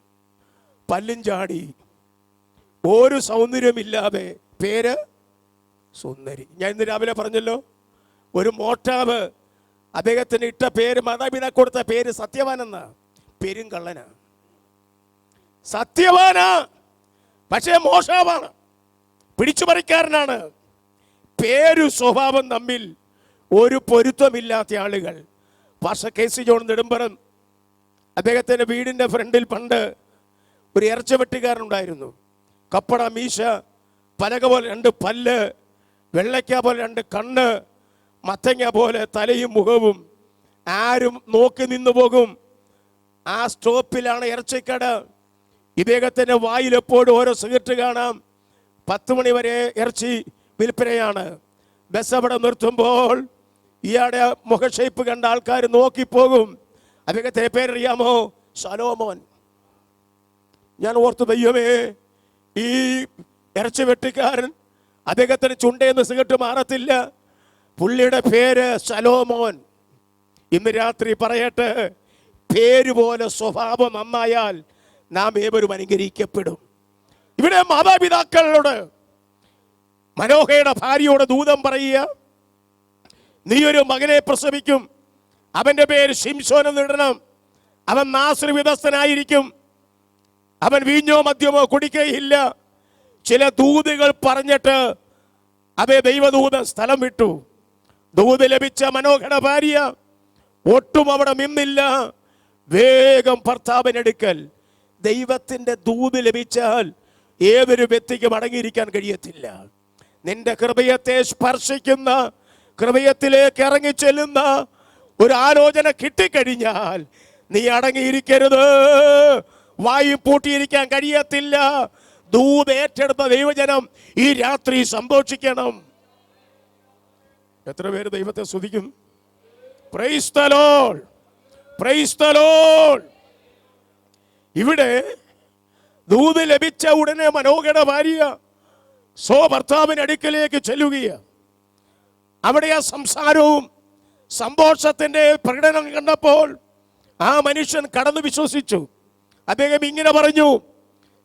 പല്ലും ചാടി, ഒരു സൗന്ദര്യമില്ലാതെ പേര് സുന്ദരി. ഞാൻ ഇന്ന് രാവിലെ പറഞ്ഞല്ലോ, ഒരു മോട്ടാവ് അദ്ദേഹത്തിന് ഇട്ട പേര്, മാതാപിതാക്കൾ കൊടുത്ത പേര് സത്യവാൻ എന്നാ. പേരും കള്ളനാ. സത്യവാനാ, പക്ഷേ മോശാവാണ്, പിടിച്ചുപറിക്കാരനാണ്. പേരു സ്വഭാവം തമ്മിൽ ഒരു പൊരുത്തമില്ലാത്ത ആളുകൾ. Pastor K C. ജോൺ നെടുമ്പറം, അദ്ദേഹത്തിൻ്റെ വീടിൻ്റെ ഫ്രണ്ടിൽ പണ്ട് ഒരു ഇറച്ചിവെട്ടുകാരനുണ്ടായിരുന്നു. കപ്പട മീശ, പലക പോലെ 2 പല്ല്, വെള്ളയ്ക്ക പോലെ 2 കണ്ണ്, മത്തങ്ങ പോലെ തലയും മുഖവും. ആരും നോക്കി നിന്നു പോകും. ആ സ്റ്റോപ്പിലാണ് ഇറച്ചിക്കട. ഇദ്ദേഹത്തിൻ്റെ വായിൽ എപ്പോഴും ഓരോ സിഗരറ്റ് കാണാം. 10 മണി വരെ ഇറച്ചി വിൽപ്പനയാണ്. ബസ് അവിടെ നിർത്തുമ്പോൾ ഇയാളുടെ മുഖഷേപ്പ് കണ്ട ആൾക്കാർ നോക്കിപ്പോകും. അദ്ദേഹത്തിൻ്റെ പേരറിയാമോ? ശലോമോൻ. ഞാൻ ഓർത്തു, ദൈവമേ, ഈ ഇറച്ചി വെട്ടിക്കാരൻ അദ്ദേഹത്തിന് ചുണ്ടേന്ന് സിഗരറ്റ് മാറത്തില്ല. പുള്ളിയുടെ പേര് ശലോമോൻ. ഇന്ന് രാത്രി പറയട്ടെ, പേര് പോലെ സ്വഭാവം നന്നായാൽ നാം ഏവരും അനുകരിക്കപ്പെടും. ഇവിടെ മാതാപിതാക്കളോട്, മനോഹയുടെ ഭാര്യയോട് ദൂതം പറയുക, നീ ഒരു മകനെ പ്രസവിക്കും, അവന്റെ പേര് ശിംശോൻ എന്നിടണം. അവൻ നാസ്രിവിധസ്ഥനായിരിക്കും, അവൻ വീഞ്ഞോ മദ്യമോ കുടിക്കുകയില്ല. ചില ദൂതുകൾ പറഞ്ഞിട്ട് അതേ ദൈവദൂതൻ സ്ഥലം വിട്ടു. ദൂത് ലഭിച്ച മനോഹര ഭാര്യ ഒട്ടും അവിടെ നിന്നില്ല. വേഗം ഭർത്താവിനെടുക്കൽ. ദൈവത്തിൻ്റെ ദൂത് ലഭിച്ചാൽ ഏതൊരു വ്യക്തിക്കും അടങ്ങിയിരിക്കാൻ കഴിയത്തില്ല. നിന്റെ ഹൃദയത്തെ സ്പർശിക്കുന്ന, ഹൃദയത്തിലേക്ക് ഇറങ്ങി ചെല്ലുന്ന ഒരു ആലോചന കിട്ടിക്കഴിഞ്ഞാൽ നീ അടങ്ങിയിരിക്കരുത്. വായും പൂട്ടിയിരിക്കാൻ കഴിയത്തില്ല. ദൂത് ഏറ്റെടുത്ത ദൈവജനം ഈ രാത്രി സന്തോഷിക്കണം. എത്ര പേര് ദൈവത്തെ സ്തുതിക്കും? Praise the Lord, price the Lord. ഇവിടെ ദൂത് ലഭിച്ച ഉടനെ മനോഹര ഭാര്യ ഭർത്താവിന്റെ അടുക്കലേക്ക് ചെല്ലുകയാണ്. അവിടെ ആ സംസാരവും സന്തോഷത്തിന്റെ പ്രകടനം കണ്ടപ്പോൾ ആ മനുഷ്യൻ കടന്നു വിശ്വസിച്ചു. അദ്ദേഹം ഇങ്ങനെ പറഞ്ഞു,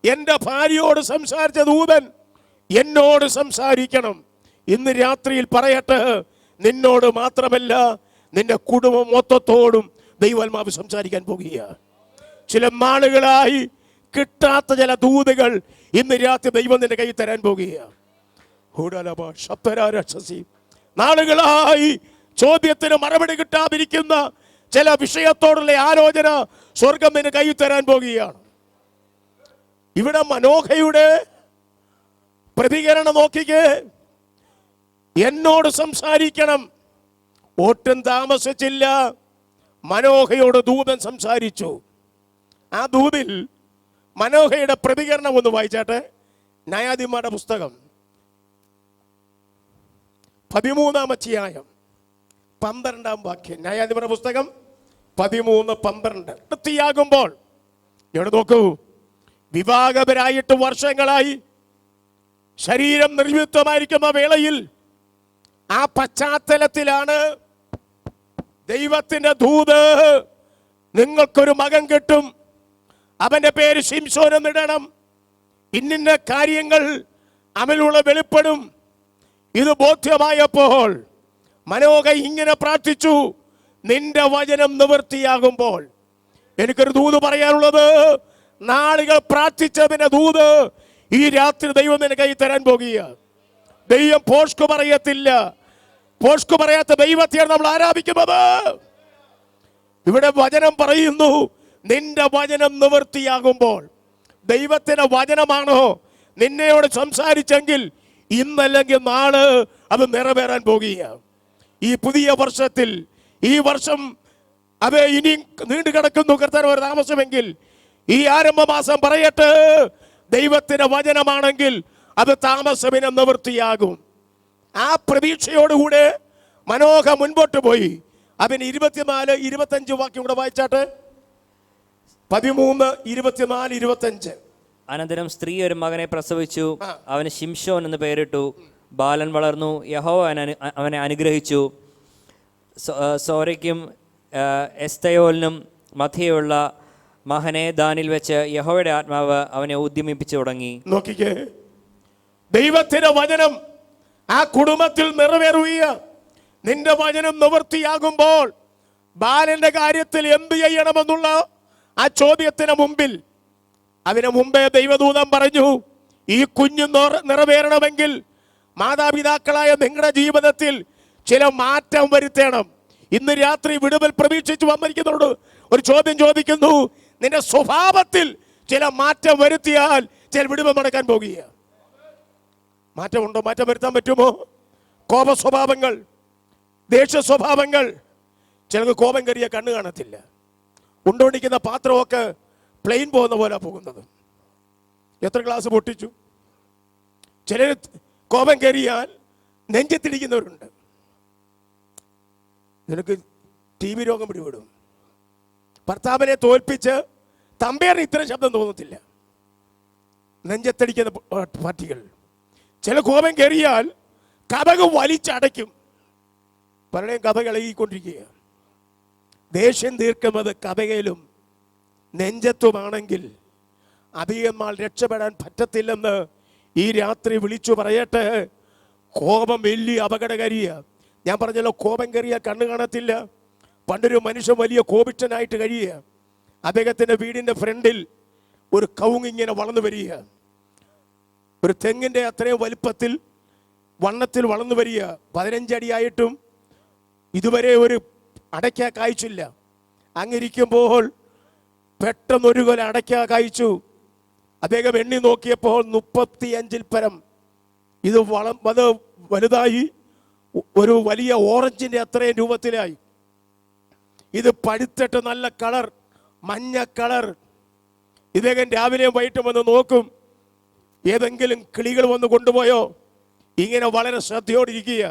എൻ്റെ ഭാര്യയോട് സംസാരിച്ച ദൂതൻ എന്നോട് സംസാരിക്കണം. ഇന്ന് രാത്രിയിൽ പറയട്ടെ, നിന്നോട് മാത്രമല്ല, നിന്റെ കുടുംബം മൊത്തത്തോടും ദൈവാത്മാവ് സംസാരിക്കാൻ പോകുകയാണ്. ചില നാളുകളായി കിട്ടാത്ത ചില ദൂതുകൾ ഇന്ന് രാത്രി ദൈവം നിന്റെ കയ്യിൽ തരാൻ പോകുകയാണ്. നാളുകളായി ചോദ്യത്തിന് മറുപടി കിട്ടാതിരിക്കുന്ന ചില വിഷയത്തോടുള്ള ആലോചന സ്വർഗം നിന്റെ കയ്യിൽ തരാൻ പോകുകയാണ്. ഇവിടെ മനോഹയുടെ പ്രതികരണം നോക്കിക്കേ. എന്നോട് സംസാരിക്കണം. ഒട്ടും താമസിച്ചില്ല, മനോഹയോട് ദൂതൻ സംസാരിച്ചു. ആ ദൂതിൽ മനോഹയുടെ പ്രതികരണം ഒന്ന് വായിച്ചാട്ടെ. ന്യായാധിപന്മാരുടെ പുസ്തകം 13-ാം അധ്യായം 12-ാം വാക്യം. ന്യായാധിപന്മാരുടെ പുസ്തകം 13:12. വൃത്തിയാകുമ്പോൾ, ഇവിടെ നോക്കൂ, വിവാഹപരായിട്ട് വർഷങ്ങളായി, ശരീരം നിർമ്മിതമായിരിക്കുന്ന വേളയിൽ, ആ പശ്ചാത്തലത്തിലാണ് ദൈവത്തിന്റെ ദൂത്, നിങ്ങൾക്കൊരു മകൻ കിട്ടും, അവന്റെ പേര് ശിംശോൻ എന്നിടണം, ഇന്നിന്ന കാര്യങ്ങൾ അവനുള്ള വെളിപ്പെടും, ഇത് ബോധ്യമായപ്പോൾ മനോഹ ഇങ്ങനെ പ്രാർത്ഥിച്ചു, നിന്റെ വചനം നിവൃത്തിയാകുമ്പോൾ. എനിക്കൊരു ദൂത് പറയാനുള്ളത്, നാളുകൾ പ്രാർത്ഥിച്ചതിന്റെ ദൂത് ഈ രാത്രി ദൈവം നിന്റെ കൈ തരാൻ പോകുക. ദൈവം പോഷ്കു പറയത്തില്ല. പോഷ്കു പറയാത്ത ദൈവത്തെയാണ് നമ്മൾ ആരാധിക്കുന്നത്. ഇവിടെ വചനം പറയുന്നു, നിന്റെ വചനം നിവൃത്തിയാകുമ്പോൾ. ദൈവത്തിന്റെ വചനമാണോ നിന്നെയോട് സംസാരിച്ചെങ്കിൽ ഇന്നല്ലെങ്കിൽ നാളെ അത് നിറവേറാൻ പോകുക. ഈ പുതിയ വർഷത്തിൽ, ഈ വർഷം അത് ഇനി നീണ്ടു കിടക്കുന്നു കർത്താവ് ഒരു താമസമെങ്കിൽ, ഈ ആരംഭ മാസം പറയട്ടെ, ദൈവത്തിന്റെ വചനമാണെങ്കിൽ അത് താമസമിന് നിവൃത്തിയാകും. ആ പ്രതീക്ഷയോടുകൂടെ മനോഹ മുൻപോട്ട് പോയി. അവന് 24, 25 വാക്യം കൂടെ വായിച്ചാട്ടെ. 13, 24, 25. അനന്തരം സ്ത്രീ ഒരു മകനെ പ്രസവിച്ചു, അവന് ശിംശോൻ എന്ന് പേരിട്ടു. ബാലൻ വളർന്നു, യഹോവ അവനെ അനുഗ്രഹിച്ചു. സോരയ്ക്കും എസ്തയോലിനും മധ്യയുള്ള മഹനെ ദാനിൽ വെച്ച് യഹോവയുടെ ആത്മാവ് അവനെ ഉദ്യമിപ്പിച്ചു തുടങ്ങി. നോക്കിക്കേ, ദൈവത്തിന്റെ വചനം ആ കുടുംബത്തിൽ നിറവേറുക. നിന്റെ വചനം നിവൃത്തിയാകുമ്പോൾ ബാലന്റെ കാര്യത്തിൽ എന്ത് ചെയ്യണമെന്നുള്ള ആ ചോദ്യത്തിന് മുമ്പിൽ, അതിനു മുമ്പേ ദൈവദൂതൻ പറഞ്ഞു, ഈ കുഞ്ഞു നിറവേറണമെങ്കിൽ മാതാപിതാക്കളായ നിങ്ങളുടെ ജീവിതത്തിൽ ചില മാറ്റം വരുത്തണം. ഇന്ന് രാത്രി വിടുതൽ പ്രതീക്ഷിച്ച് വന്നിരിക്കുന്നുണ്ട്. ഒരു ചോദ്യം ചോദിക്കുന്നു, നിന്റെ സ്വഭാവത്തിൽ ചില മാറ്റം വരുത്തിയാൽ ചില വിടുതൽ നടക്കാൻ പോകുക. മാറ്റമുണ്ടോ? മാറ്റം വരുത്താൻ പറ്റുമോ? കോപ സ്വഭാവങ്ങൾ, ദേഷ്യ സ്വഭാവങ്ങൾ. ചിലർക്ക് കോപം കയറിയ കണ്ണ് കാണത്തില്ല. ഉണ്ടോണ്ടിക്കുന്ന പാത്രമൊക്കെ പ്ലെയിൻ പോകുന്ന പോലെ പോകുന്നത്. എത്ര ഗ്ലാസ് പൊട്ടിച്ചു. ചിലർ കോപം കയറിയാൽ നെഞ്ചത്തിരിക്കുന്നവരുണ്ട്. നിനക്ക് ടി ബി രോഗം പിടിപെടും. ഭർത്താവിനെ തോൽപ്പിച്ച് തമ്പേറിന് ഇത്ര ശബ്ദം തോന്നത്തില്ല. നെഞ്ചത്തടിക്കുന്ന പാർട്ടികൾ. ചില കോപം കയറിയാൽ കഥക് വലിച്ചടയ്ക്കും. പലരുടെയും കഥ ഇളകിക്കൊണ്ടിരിക്കുക. ദേഷ്യം തീർക്കുന്നത് കഥകയിലും നെഞ്ചത്തുമാണെങ്കിൽ അധികം നാൾ രക്ഷപ്പെടാൻ പറ്റത്തില്ലെന്ന് ഈ രാത്രി വിളിച്ചു പറയട്ടെ. കോപം വലിയ അപകടകാരിയാണ്. ഞാൻ പറഞ്ഞല്ലോ, കോപം കയറിയ കണ്ണ് കാണത്തില്ല. പണ്ടൊരു മനുഷ്യൻ വലിയ കോപിഷ്ഠനായിട്ട് കഴിയുക. അദ്ദേഹത്തിൻ്റെ വീടിൻ്റെ ഫ്രണ്ടിൽ ഒരു കവുങ്ങിങ്ങനെ വളർന്നു വരിക. ഒരു തെങ്ങിൻ്റെ അത്രയും വലുപ്പത്തിൽ വണ്ണത്തിൽ വളർന്നു വരിക. 15 അടിയായിട്ടും ഇതുവരെ ഒരു അടയ്ക്ക കായ്ച്ചില്ല. അങ്ങിരിക്കുമ്പോൾ പെട്ടെന്നൊരു കൊല അടയ്ക്ക കായ്ച്ചു. അദ്ദേഹം എണ്ണി നോക്കിയപ്പോൾ 35 പരം. ഇത് വലുതായി ഒരു വലിയ ഓറഞ്ചിൻ്റെ അത്രയും രൂപത്തിലായി. ഇത് പഴുത്തിട്ട് നല്ല കളർ, മഞ്ഞ കളർ. ഇദ്ദേഹം രാവിലെയും വൈകിട്ടും വന്ന് നോക്കും, ഏതെങ്കിലും കിളികൾ വന്ന് കൊണ്ടുപോയോ. ഇങ്ങനെ വളരെ ശ്രദ്ധയോടിരിക്കുക.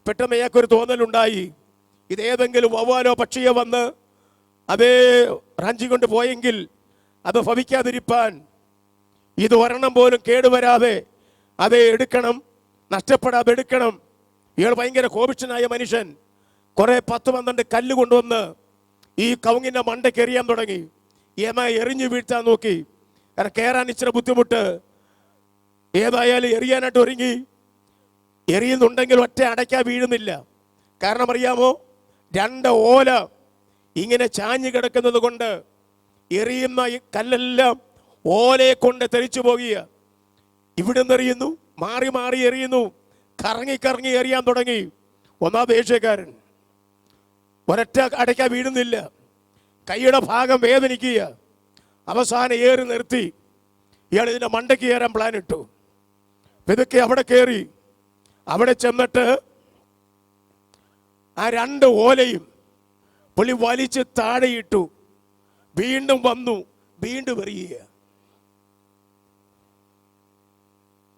പെട്ടെന്ന് അയാൾക്കൊരു തോന്നലുണ്ടായി, ഇതേതെങ്കിലും വവ്വാലോ പക്ഷിയോ വന്ന് അതേ റാഞ്ചി കൊണ്ട് പോയെങ്കിൽ അത് ഭവിക്കാതിരിപ്പാൻ ഇത് ഒരെണ്ണം പോലും കേടുവരാതെ അതേ എടുക്കണം, നഷ്ടപ്പെടാതെ എടുക്കണം. ഇയാൾ ഭയങ്കര കോപിഷ്ഠനായ മനുഷ്യൻ. കുറെ 10-12 കല്ല് കൊണ്ടുവന്ന് ഈ കവുങ്ങിൻ്റെ മണ്ടയ്ക്ക് എറിയാൻ തുടങ്ങി. എറിഞ്ഞു വീഴ്ത്താൻ നോക്കി. കാരണം കയറാൻ ഇച്ചിരി ബുദ്ധിമുട്ട്. ഏതായാലും എറിയാനായിട്ട് ഒരുങ്ങി. എറിയുന്നുണ്ടെങ്കിൽ ഒറ്റ അടയ്ക്കാൻ വീഴുന്നില്ല. കാരണം അറിയാമോ, 2 ഓല ഇങ്ങനെ ചാഞ്ഞു കിടക്കുന്നത് കൊണ്ട് എറിയുന്ന ഈ കല്ലെല്ലാം ഓലയെ കൊണ്ട് തെറിച്ചു പോകുക. ഇവിടുന്ന് എറിയുന്നു, മാറി മാറി എറിയുന്നു, കറങ്ങി കറങ്ങി എറിയാൻ തുടങ്ങി. ഒന്നാം ദേഷ്യക്കാരൻ. ഒരൊറ്റ അടയ്ക്കാൻ വീഴുന്നില്ല. കൈയുടെ ഭാഗം വേദനിക്കുക. അവസാനം ഏറി നിർത്തി. ഇയാൾ ഇതിൻ്റെ മണ്ടയ്ക്ക് കയറാൻ പ്ലാൻ ഇട്ടു. ഇതൊക്കെ അവിടെ കയറി. അവിടെ ചെന്നിട്ട് ആ 2 ഓലയും പുള്ളി വലിച്ച് താഴെയിട്ടു. വീണ്ടും വന്നു, വീണ്ടും എറിയുക.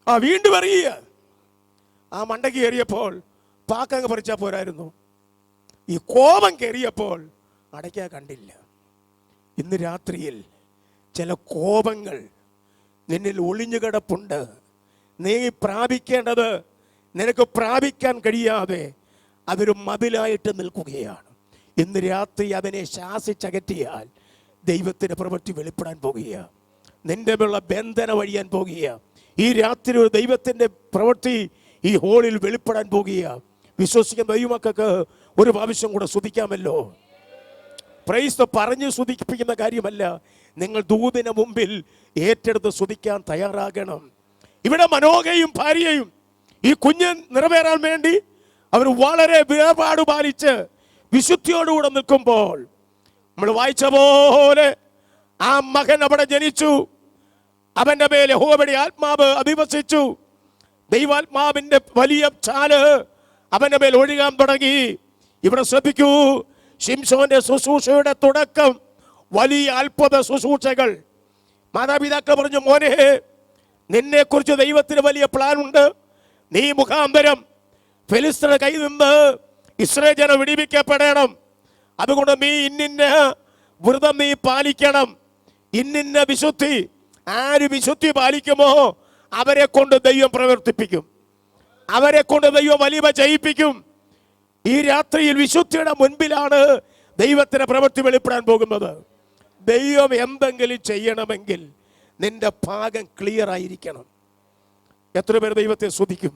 വീണ്ടും എറിയുക. ആ മണ്ടയ്ക്ക് കയറിയപ്പോൾ പാക്കങ്ങ് പറിച്ചാൽ പോരായിരുന്നു. ഈ കോപം കയറിയപ്പോൾ അടയ്ക്കാൻ കണ്ടില്ല. ഇന്ന് രാത്രിയിൽ ചില കോപങ്ങൾ നിന്നിൽ ഒളിഞ്ഞു കിടപ്പുണ്ട്. നീ പ്രാപിക്കേണ്ടത് നിനക്ക് പ്രാപിക്കാൻ കഴിയാതെ അതൊരു മതിലായിട്ട് നിൽക്കുകയാണ്. ഇന്ന് രാത്രി അതിനെ ശാസിച്ചകറ്റിയാൽ ദൈവത്തിൻ്റെ പ്രവൃത്തി വെളിപ്പെടാൻ പോകുക. നിന്റെ മേലുള്ള ബന്ധന വഴിയാൻ പോകുക. ഈ രാത്രി ഒരു ദൈവത്തിൻ്റെ പ്രവൃത്തി ഈ ഹോളിൽ വെളിപ്പെടാൻ പോകുക. വിശ്വസിക്കുന്ന ദൈവമക്കൾക്ക് ഒരു പ്രാവശ്യം കൂടെ സ്തുതിക്കാമല്ലോ. പ്രൈസ് പറഞ്ഞ് സ്തുതിപ്പിക്കുന്ന കാര്യമല്ല, നിങ്ങൾ ദൂതിന് മുമ്പിൽ ഏറ്റെടുത്ത് സ്തുതിക്കാൻ തയ്യാറാകണം. ഇവിടെ മനോഹയും ഭാര്യയും ഈ കുഞ്ഞ് നിറവേറാൻ വേണ്ടി അവർ വളരെ വേർപാട് പാലിച്ച് വിശുദ്ധിയോടുകൂടെ നിൽക്കുമ്പോൾ നമ്മൾ വായിച്ച പോലെ ആ മകൻ അവിടെ ജനിച്ചു. അവന്റെ മേൽ യഹോവയുടെ ആത്മാവ് അധിവസിച്ചു. ദൈവാത്മാവിന്റെ വലിയ ചാല് അവന്റെ മേൽ ഒഴുകാൻ തുടങ്ങി. ഇവിടെ ശ്രദ്ധിക്കൂ, ശിംശോന്റെ ശുശ്രൂഷയുടെ തുടക്കം വലിയ അത്ഭുത ശുശ്രൂഷകൾ. മാതാപിതാക്കൾ പറഞ്ഞു, മോനെ, നിന്നെ കുറിച്ച് ദൈവത്തിന് വലിയ പ്ലാൻ ഉണ്ട്. നീ മുഖാന്തരം ഫെലിസ്തീന്റെ കയ്യിൽ നിന്ന് ഇസ്രായേൽ ജനം വിടിവിക്കപ്പെടണം. അതുകൊണ്ട് നീ ഇന്നിന്ന വ്രതം നീ പാലിക്കണം, ഇന്നിന്ന വിശുദ്ധി. ആര് വിശുദ്ധി പാലിക്കുമോ അവരെ കൊണ്ട് ദൈവം പ്രവർത്തിപ്പിക്കും, അവരെ കൊണ്ട് ദൈവം വലിയ ജയിപ്പിക്കും. ഈ രാത്രിയിൽ വിശുദ്ധിയുടെ മുൻപിലാണ് ദൈവത്തിന്റെ പ്രവൃത്തി വെളിപ്പെടാൻ പോകുന്നത്. ദൈവം എന്തെങ്കിലും ചെയ്യണമെങ്കിൽ നിന്റെ ഭാഗം ക്ലിയർ ആയിരിക്കണം. എത്ര പേര് ദൈവത്തെ സ്തുതിക്കും?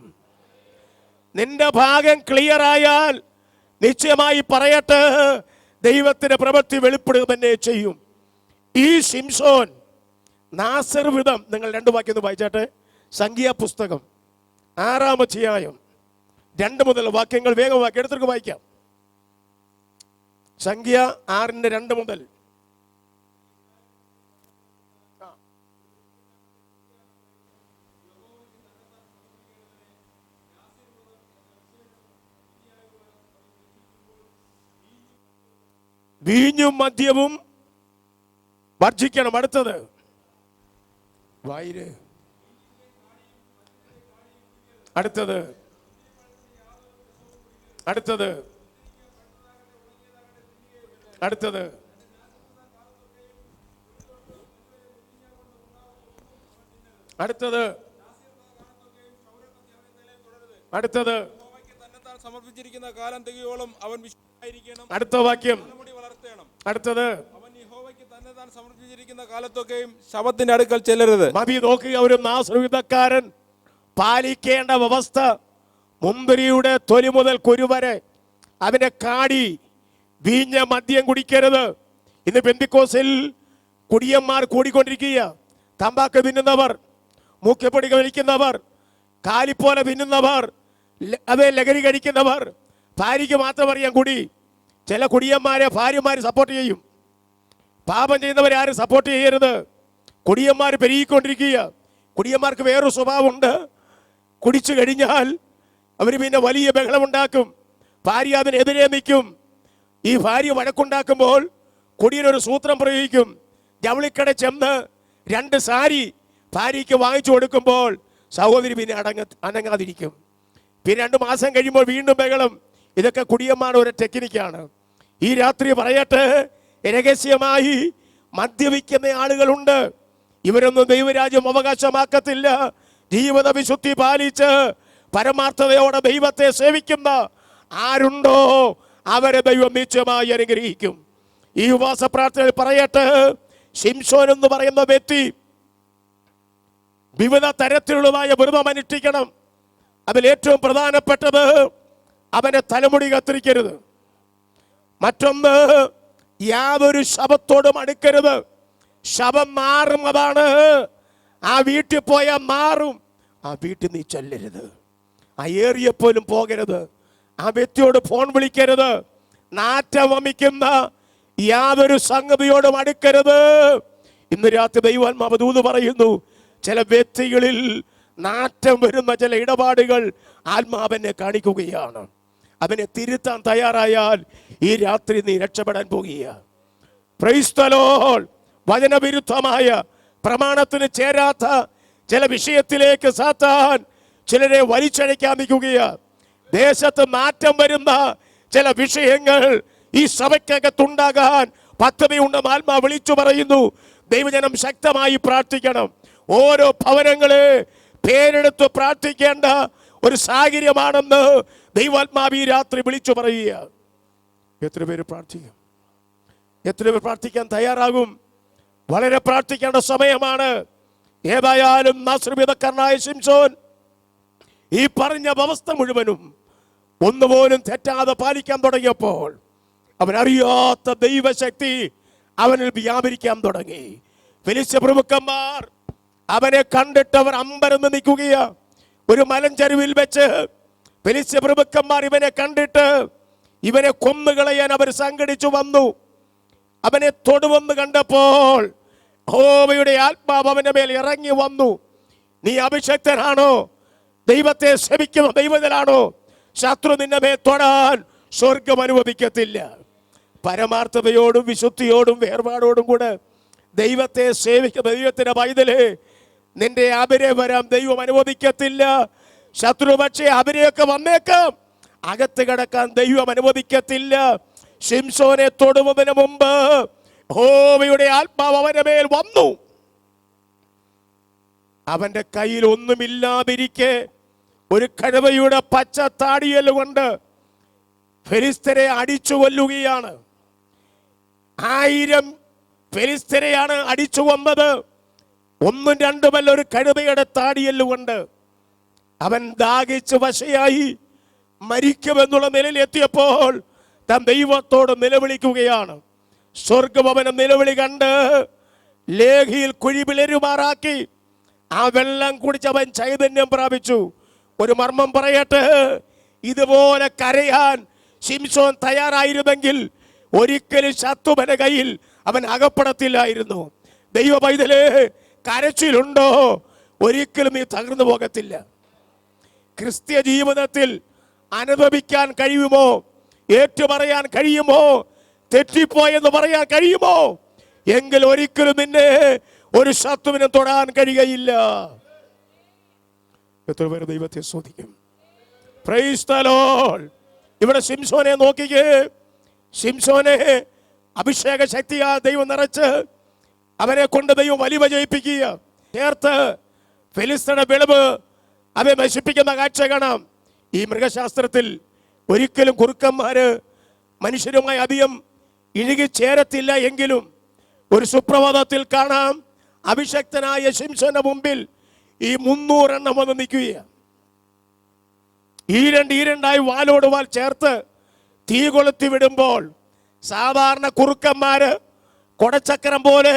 നിന്റെ ഭാഗം ക്ലിയർ ആയാൽ നിശ്ചയമായി പറയട്ടെ, ദൈവത്തിന്റെ പ്രവൃത്തി വെളിപ്പെടുക തന്നെ ചെയ്യും. ഈ ശിംശോൻ നാസർ വിധം, നിങ്ങൾ 2 വാക്യം ഒന്ന് വായിച്ചാട്ടെ. സംഖ്യാപുസ്തകം 6-ാം അധ്യായം 2 മുതൽ വാക്യങ്ങൾ വേഗം എടുത്തിട്ട് വായിക്കാം. സംഖ്യ 6:2 മുതൽ. വീഞ്ഞും മദ്യവും വർജിക്കണം. അടുത്തത് വൈര്. അടുത്തത് അടുത്തത് അടുത്തത് അടുത്തത് അടുത്തത് സമർപ്പിച്ചിരിക്കുന്ന കാലം തികയോളം അവൻ വിശുദ്ധനായിരിക്കണം. അടുത്ത വാക്യം. വളർത്തണം. അടുത്തത്, അവൻ യഹോവയ്ക്ക് തന്നെത്താൻ സമർപ്പിച്ചിരിക്കുന്ന കാലത്തൊക്കെയും ശബത്തിന്റെ അടുക്കൽ ചെല്ലരുത്. മതി. നോക്കുക, ഒരു നാസറുവിധക്കാരൻ പാലിക്കേണ്ട വ്യവസ്ഥ. മുന്തിരിയുടെ തൊലി മുതൽ കുരു വരെ അവന്റെ കാടി വീഞ്ഞ മദ്യം കുടിക്കരുത്. ഇന്ന് പെന്തിക്കോസിൽ കുടിയന്മാർ കൂടിക്കൊണ്ടിരിക്കുക. തമ്പാക്ക് തിന്നുന്നവർ, മൂക്കപ്പൊടി വലിക്കുന്നവർ, കാലിപ്പോലെ തിന്നുന്നവർ, അതേ ലഹരി കഴിക്കുന്നവർ. ഭാര്യയ്ക്ക് മാത്രം അറിയാം കുടി. ചില കുടിയന്മാരെ ഭാര്യമാർ സപ്പോർട്ട് ചെയ്യും. പാപം ചെയ്യുന്നവരെ ആരും സപ്പോർട്ട് ചെയ്യരുത്. കുടിയന്മാർ പെരുകിക്കൊണ്ടിരിക്കുക. കുടിയന്മാർക്ക് വേറൊരു സ്വഭാവമുണ്ട്. കുടിച്ചു കഴിഞ്ഞാൽ അവർ പിന്നെ വലിയ ബഹളമുണ്ടാക്കും. ഭാര്യ അതിനെതിരെ നിൽക്കും. ഈ ഭാര്യ വഴക്കുണ്ടാക്കുമ്പോൾ കുടിയനൊരു സൂത്രം പ്രയോഗിക്കും. ജവളിക്കട ചെന്ന് 2 സാരി ഭാര്യയ്ക്ക് വാങ്ങിച്ചു കൊടുക്കുമ്പോൾ സഹോദരി പിന്നെ അനങ്ങാതിരിക്കും. പിന്നെ 2 മാസം കഴിയുമ്പോൾ വീണ്ടും ബഹളം. ഇതൊക്കെ കുടിയന്മാരുടെ ഒരു ടെക്നിക്കാണ്. ഈ രാത്രി പറയട്ടെ, രഹസ്യമായി മദ്യപിക്കുന്ന ആളുകളുണ്ട്. ഇവരൊന്നും ദൈവരാജ്യം അവകാശമാക്കത്തില്ല. ജീവിത വിശുദ്ധി പാലിച്ച് പരമാർത്ഥതയോടെ ദൈവത്തെ സേവിക്കുന്ന ആരുണ്ടോ അവരെ ദൈവം നിശ്ചയമായി അനുഗ്രഹിക്കും. ഈ ഉപവാസ പ്രാർത്ഥനയിൽ പറയട്ടെ, ശിംശോൻ എന്ന് പറയുന്ന വ്യക്തി വിവിധ തരത്തിലുള്ളതായ വ്രതം അനുഷ്ഠിക്കണം. അതിൽ ഏറ്റവും പ്രധാനപ്പെട്ടത് അവന്റെ തലമുടി കത്തിരിക്കരുത്. മറ്റൊന്ന്, യാതൊരു ശബത്തോടും അടുക്കരുത്. ശബം മാറും. അതാണ്, ആ വീട്ടിൽ പോയാൽ മാറും. ആ വീട്ടിൽ നീ ചെല്ലരുത്. ആ ഏറിയ പോലും പോകരുത്. ആ വ്യക്തിയോട് ഫോൺ വിളിക്കരുത്. നാറ്റം വമിക്കുന്ന യാതൊരു സംഗതിയോടും അടുക്കരുത്. ഇന്ന് രാത്രി ദൈവാത്മാവ് ദൂത് പറയുന്നു, ചില വ്യക്തികളിൽ നാറ്റം വരുന്ന ചില ഇടപാടുകൾ ആത്മാവനെ കാണിക്കുകയാണ്. അവനെ തിരുത്താൻ തയ്യാറായാൽ ഈ രാത്രി നീ രക്ഷപ്പെടാൻ പോകുക. Praise the Lord. വചനവിരുദ്ധമായ പ്രമാണത്തിന് ചേരാത്ത ചില വിഷയത്തിലേക്ക് സാത്താൻ ചിലരെ വലിച്ചഴയ്ക്കാൻ നിൽക്കുകയാണ്. ദേശത്ത് മാറ്റം വരുന്ന ചില വിഷയങ്ങൾ ഈ സഭയ്ക്കകത്തുണ്ടാകാൻ പദ്ധതിയുണ്ടെന്ന് ആത്മാവ് വിളിച്ചു പറയുന്നു. ദൈവജനം ശക്തമായി പ്രാർത്ഥിക്കണം. ഓരോ ഭവനങ്ങളെ പേരെടുത്ത് പ്രാർത്ഥിക്കേണ്ട ഒരു സാഹചര്യമാണെന്ന് ദൈവാത്മാവ് ഈ രാത്രി വിളിച്ചു പറയുക. എത്ര പേര് പ്രാർത്ഥിക്കും? എത്ര പേർ പ്രാർത്ഥിക്കാൻ തയ്യാറാകും? വളരെ പ്രാർത്ഥിക്കേണ്ട സമയമാണ്. ഏതായാലും നാസറുവിധക്കാരനായ ശിംശോൻ ഈ പറഞ്ഞ വ്യവസ്ഥ മുഴുവനും ഒന്നുപോലും തെറ്റാതെ പാലിക്കാൻ തുടങ്ങിയപ്പോൾ അവൻ അറിയാത്ത ദൈവശക്തി അവനിൽ വ്യാപരിക്കാൻ തുടങ്ങി. ഫെലിസ്ത്യ പ്രഭുക്കന്മാർ അവനെ കണ്ടിട്ട് അവർ അമ്പരന്ന് നിൽക്കുകയാ. ഒരു മലഞ്ചരുവിൽ വെച്ച് ഫെലിസ്ത്യ പ്രഭുക്കന്മാർ ഇവനെ കണ്ടിട്ട് ഇവനെ കൊന്നുകളയാൻ അവർ സംഘടിച്ചു വന്നു. അവനെ തൊടുവെന്ന് കണ്ടപ്പോൾ യഹോവയുടെ ആത്മാവ് അവന്റെ മേൽ ഇറങ്ങി വന്നു. നീ അഭിഷക്തനാണോ? ദൈവത്തെ സേവിക്കുന്ന ദൈവത്തിലാണോ? ശത്രു നിന്നെ മേൽ തൊടാൻ സ്വർഗം അനുവദിക്കത്തില്ല. പരമാർത്ഥതയോടും വിശുദ്ധിയോടും വേർപാടോടും കൂടെ ദൈവത്തെ സേവിക്കുന്ന ദൈവത്തിന്റെ പൈതലേ, നിന്റെ അഭിനയം വരാൻ ദൈവം അനുവദിക്കത്തില്ല. ശത്രു പക്ഷേ അഭിനയൊക്കെ വന്നേക്കാം, അകത്ത് കിടക്കാൻ ദൈവം അനുവദിക്കത്തില്ല. ശിംശോനെ തൊടുന്നതിന് മുമ്പ് യഹോവയുടെ ആത്മാവ് അവന്റെ മേൽ വന്നു. അവന്റെ കയ്യിൽ ഒന്നുമില്ലാതിരിക്കെ ഒരു കഴുതയുടെ പച്ച താടിയല് കൊണ്ട് ഫെലിസ്ത്യരെ അടിച്ചു കൊല്ലുകയാണ്. 1000 ഫെലിസ്ത്യരെയാണ് അടിച്ചു കൊന്നത്. 1-2 ഒരു കഴുതയുടെ താടിയല് കൊണ്ട്. അവൻ ദാഹിച്ച് വശയായി മരിക്കുമെന്നുള്ള നിലയിൽ എത്തിയപ്പോൾ താൻ ദൈവത്തോട് നിലവിളിക്കുകയാണ്. സ്വർഗം അവനെ നിലവിളി കണ്ട് ലേഹിയിൽ കുഴി പിളരുമാറാക്കി. ആ വെള്ളം കുടിച്ച് അവൻ ചൈതന്യം പ്രാപിച്ചു. ഒരു മർമ്മം പറയട്ടെ, ഇതുപോലെ കരയാൻ ശിംശോൻ തയ്യാറായിരുന്നെങ്കിൽ ഒരിക്കലും ശത്രുവിന്റെ കയ്യിൽ അവൻ അകപ്പെടത്തില്ലായിരുന്നു. ദൈവ പൈതലേ, കരച്ചിലുണ്ടോ? ഒരിക്കലും നീ തകർന്നു പോകത്തില്ല. ക്രിസ്ത്യ ജീവിതത്തിൽ അനുഭവിക്കാൻ കഴിയുമോ? ഏറ്റുപറയാൻ കഴിയുമോ? തെറ്റിപ്പോയെന്ന് പറയാൻ കഴിയുമോ? എങ്കിൽ ഒരിക്കലും നിന്നെ ഒരു ശത്രുവിനെ തൊടാൻ കഴിയുകയില്ല. എത്ര പേര് ദൈവത്തെ സ്തുതിക്കും? Praise the Lord. ഇവിടെ ശിംശോനെ നോക്കിക്കേ. ശിംശോനെ അഭിഷേക ശക്തിയാ ദൈവം നിറച്ച് അവനെ കൊണ്ട് ദൈവം വലിയ ജയിപ്പിക്കുക. ചേർത്ത് ഫെലിസ്ത്യരുടെ വിളവ് അവയെ നശിപ്പിക്കുന്ന കാഴ്ച കാണാം. ഈ മൃഗശാസ്ത്രത്തിൽ ഒരിക്കലും കുറുക്കന്മാര് മനുഷ്യരുമായി അധികം ഇഴുകിച്ചേരത്തില്ല. എങ്കിലും ഒരു സുപ്രഭാതത്തിൽ കാണാം, അഭിഷക്തനായ ശിംശോന്റെ മുമ്പിൽ ഈ 300 എണ്ണം വന്ന് നിൽക്കുകയാണ്. ഈരണ്ടായി വാലോട് വാൽ ചേർത്ത് തീ കൊളുത്തി വിടുമ്പോൾ സാധാരണ കുറുക്കന്മാര് കൊടച്ചക്രം പോലെ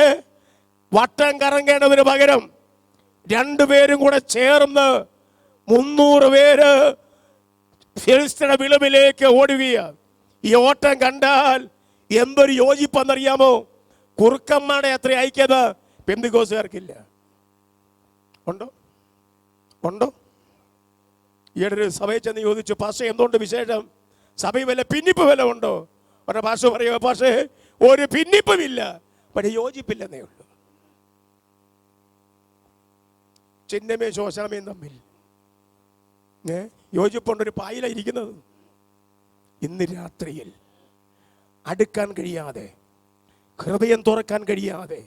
വട്ടം കറങ്ങേണ്ടതിന് പകരം 2 പേരും കൂടെ ചേർന്ന് 300 പേര് ഫിലിസ്ത്യരുടെ വിളവിലേക്ക് ഓടുകയാണ്. ഈ ഓട്ടം കണ്ടാൽ എന്തൊരു യോജിപ്പെന്നറിയാമോ? കുറുക്കന്മാരുടെ അത്ര ഐക്യത പെന്തിക്കോസുകാർക്കില്ല. ഉണ്ടോ? ഉണ്ടോ? ഈയിടെ ഒരു സഭയിൽ ചെന്ന് ചോദിച്ചു, പാസ്റ്റർ എന്തുകൊണ്ട് വിശേഷം? സഭയിൽ വല്ല ഭിന്നിപ്പ് വല്ല ഉണ്ടോ? പറഞ്ഞ പാസ്റ്റർ പറയുക, പക്ഷേ ഒരു ഭിന്നിപ്പുമില്ല, പക്ഷേ യോജിപ്പില്ലെന്നേ ഉള്ളൂ. ചിഹ്നമേ ശോശാമയും തമ്മിൽ യോജിപ്പുണ്ടൊരു പായിലായിരിക്കുന്നത്. ഇന്ന് രാത്രിയിൽ അടുക്കാൻ കഴിയാതെ, ഹൃദയം തുറക്കാൻ കഴിയാതെ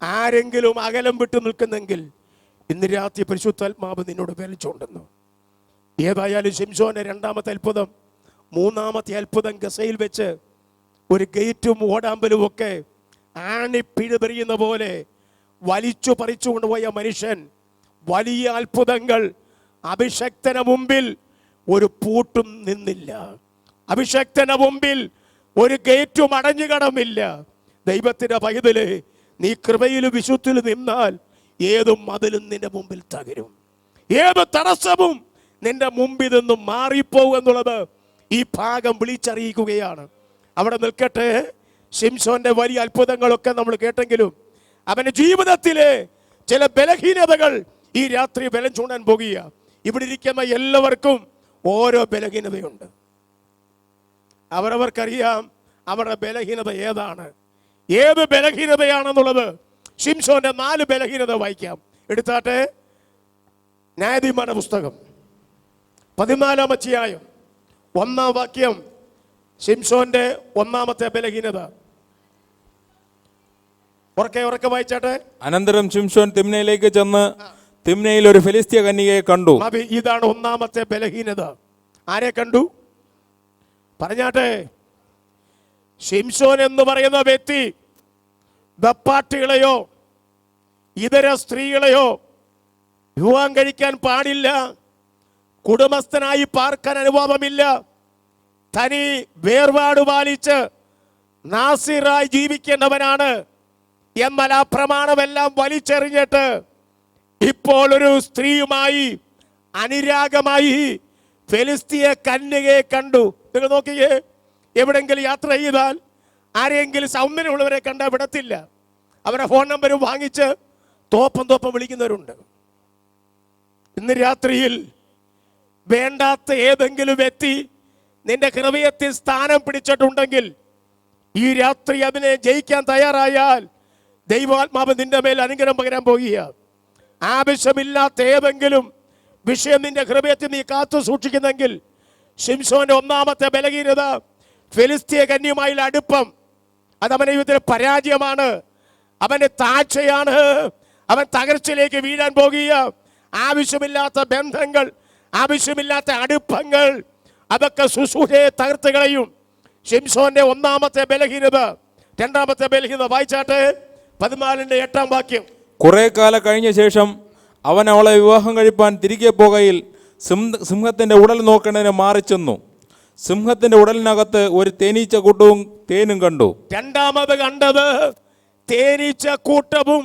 ആരെങ്കിലും അകലം വിട്ടു നിൽക്കുന്നെങ്കിൽ ഇന്ന് രാത്രി പരിശുദ്ധാത്മാവ് നിന്നോട് വലിച്ചുകൊണ്ടെന്നു. ഏതായാലും ശിംശോന്റെ 2ാമത്തെ അത്ഭുതം, 3ാമത്തെ അത്ഭുതം ഗസയിൽ വെച്ച് ഒരു ഗേറ്റും ഓടാമ്പലും ഒക്കെ ആണിപ്പിഴുതെറിയുന്ന പോലെ വലിച്ചു പറിച്ചു കൊണ്ടുപോയ മനുഷ്യൻ. വലിയ അത്ഭുതങ്ങൾ. അഭിഷക്തന് മുമ്പിൽ ഒരു പൂട്ടും നിന്നില്ല. അഭിഷക്തന് മുമ്പിൽ ഒരു ഗേറ്റും അടഞ്ഞു കടമില്ല. ദൈവത്തിന്റെ പൈതലേ, നീ കൃപയിലും വിശുദ്ധിയിലും നിന്നാൽ ഏത് മതിലും നിന്റെ മുമ്പിൽ തകരും. ഏത് തടസ്സവും നിന്റെ മുമ്പിൽ നിന്നും മാറിപ്പോകും എന്നുള്ളത് ഈ ഭാഗം വിളിച്ചറിയിക്കുകയാണ്. അവിടെ നിൽക്കട്ടെ. ശിംശോന്റെ വലിയ അത്ഭുതങ്ങളൊക്കെ നമ്മൾ കേട്ടെങ്കിലും അവന്റെ ജീവിതത്തിലെ ചില ബലഹീനതകൾ ഈ രാത്രി ബലം ചൂണ്ടാൻ പോകുക. ഇവിടെ ഇരിക്കുന്ന എല്ലാവർക്കും ഓരോ ബലഹീനതയുണ്ട്. അവരവർക്കറിയാം അവരുടെ ബലഹീനത ഏതാണ്, ഏത് ബലഹീനതയാണെന്നുള്ളത്. ശിംശോന്റെ 4 ബലഹീനത വായിക്കാം. എടുത്താട്ടെ. ന്യായാധിപന്മാരുടെ പുസ്തകം 14-ാം അധ്യായം 1-ാം വാക്യം. ശിംശോന്റെ 1-ാമത്തെ ബലഹീനത ഉറക്കെ വായിച്ചാട്ടെ. അനന്തരം ശിംശോൻ തിമ്നയിലേക്ക് ചെന്ന് തിമ്നയിൽ ഒരു ഫെലിസ്ത്യ കന്യകയെ കണ്ടു. ഇതാണ് 1-ാമത്തെ ബലഹീനത. ആരെ കണ്ടു? പറഞ്ഞാട്ടെ. ശിംശോൻ എന്ന് പറയുന്ന വ്യക്തി വെപ്പാട്ടികളെയോ ഇതര സ്ത്രീകളെയോ വിവാഹം കഴിക്കാൻ പാടില്ല, കുടുംബസ്ഥനായി പാർക്കാൻ അനുവാദമില്ല. തനി വേർപാട് പാലിച്ച് നാസിറായി ജീവിക്കേണ്ടവനാണ്. എന്നാൽ ആ പ്രമാണമെല്ലാം വലിച്ചെറിഞ്ഞിട്ട് ഇപ്പോൾ ഒരു സ്ത്രീയുമായി അനുരാഗമായി ഫെലിസ്തീയ കന്യകയെ കണ്ടു. നിങ്ങൾ നോക്കിയേ, എവിടെങ്കിലും യാത്ര ചെയ്താൽ ആരെങ്കിലും സൗന്ദര്യമുള്ളവരെ കണ്ടാൽ വിടത്തില്ല. അവരുടെ ഫോൺ നമ്പർ വാങ്ങിച്ച് തോപ്പം വിളിക്കുന്നവരുണ്ട്. ഇന്ന് രാത്രിയിൽ വേണ്ടാത്ത ഏതെങ്കിലും വ്യക്തി നിന്റെ ഹൃദയത്തിൽ സ്ഥാനം പിടിച്ചിട്ടുണ്ടെങ്കിൽ, ഈ രാത്രി അതിനെ ജയിക്കാൻ തയ്യാറായാൽ ദൈവാത്മാവ് നിന്റെ മേൽ അനുഗ്രഹം പകരാൻ പോകുക. ആവശ്യമില്ലാത്ത ഏതെങ്കിലും വിഷയം നിന്റെ ഹൃദയത്തിൽ നീ കാത്തു സൂക്ഷിക്കുന്നെങ്കിൽ, ശിംശോന്റെ ഒന്നാമത്തെ ബലഹീനത ഫെലിസ്തീയ കന്യയുമായുള്ള അടുപ്പം, അത് അവന്റെ ജീവിതത്തിലെ പരാജയമാണ്, അവന്റെ താഴ്ചയാണ്. അവൻ തകർച്ചയിലേക്ക് വീഴാൻ പോകുക. ആവശ്യമില്ലാത്ത ബന്ധങ്ങൾ, ആവശ്യമില്ലാത്ത അടുപ്പങ്ങൾ, അതൊക്കെ ശുശ്രൂഷയെ തകർത്ത് കളയും. ശിംശോന്റെ ഒന്നാമത്തെ ബലഹീനത. രണ്ടാമത്തെ ബലഹീനത വായിച്ചാട്ടെ, 14:8 വാക്യം. കുറെ കാലം കഴിഞ്ഞ ശേഷം അവൻ അവളെ വിവാഹം കഴിപ്പാൻ തിരികെ പോകയിൽ സിംഹത്തിന്റെ ഉടൽ നോക്കേണ്ടതിന് മാറിച്ചെന്നു. സിംഹത്തിന്റെ ഉടലിനകത്ത് ഒരു തേനീച്ച കൂട്ടവും തേനും കണ്ടു. രണ്ടാമത് കണ്ടത് തേനീച്ച കൂട്ടവും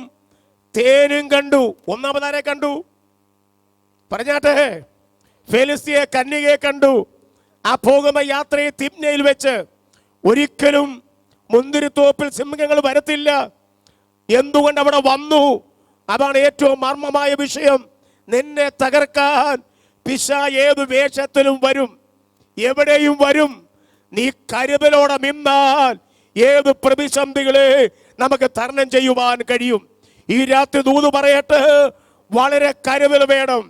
തേനും കണ്ടു. ഒന്നാമതാരെ കണ്ടു? പറഞ്ഞാട്ടെ, ഫെലിസ്തീയ കന്യകയെ കണ്ടു. ആ പോകുന്ന യാത്രയെ തിബ്നയിൽ വെച്ച് ഒരിക്കലും മുന്തിരിത്തോപ്പിൽ സിംഹങ്ങൾ വരത്തില്ല. എന്തുകൊണ്ട് അവിടെ വന്നു? അതാണ് ഏറ്റവും മർമ്മമായ വിഷയം. നിന്നെ തകർക്കാൻ പിശാച് ഏത് വേഷത്തിലും വരും, എവിടെയും വരും. നീ കരുതലോടെ നിന്നാൽ ഏത് പ്രതിസന്ധികളെ നമുക്ക് തരണം ചെയ്യുവാൻ കഴിയും. ഈ രാത്രി ദൂത് പറയട്ടെ, വളരെ കരുതൽ വേണം.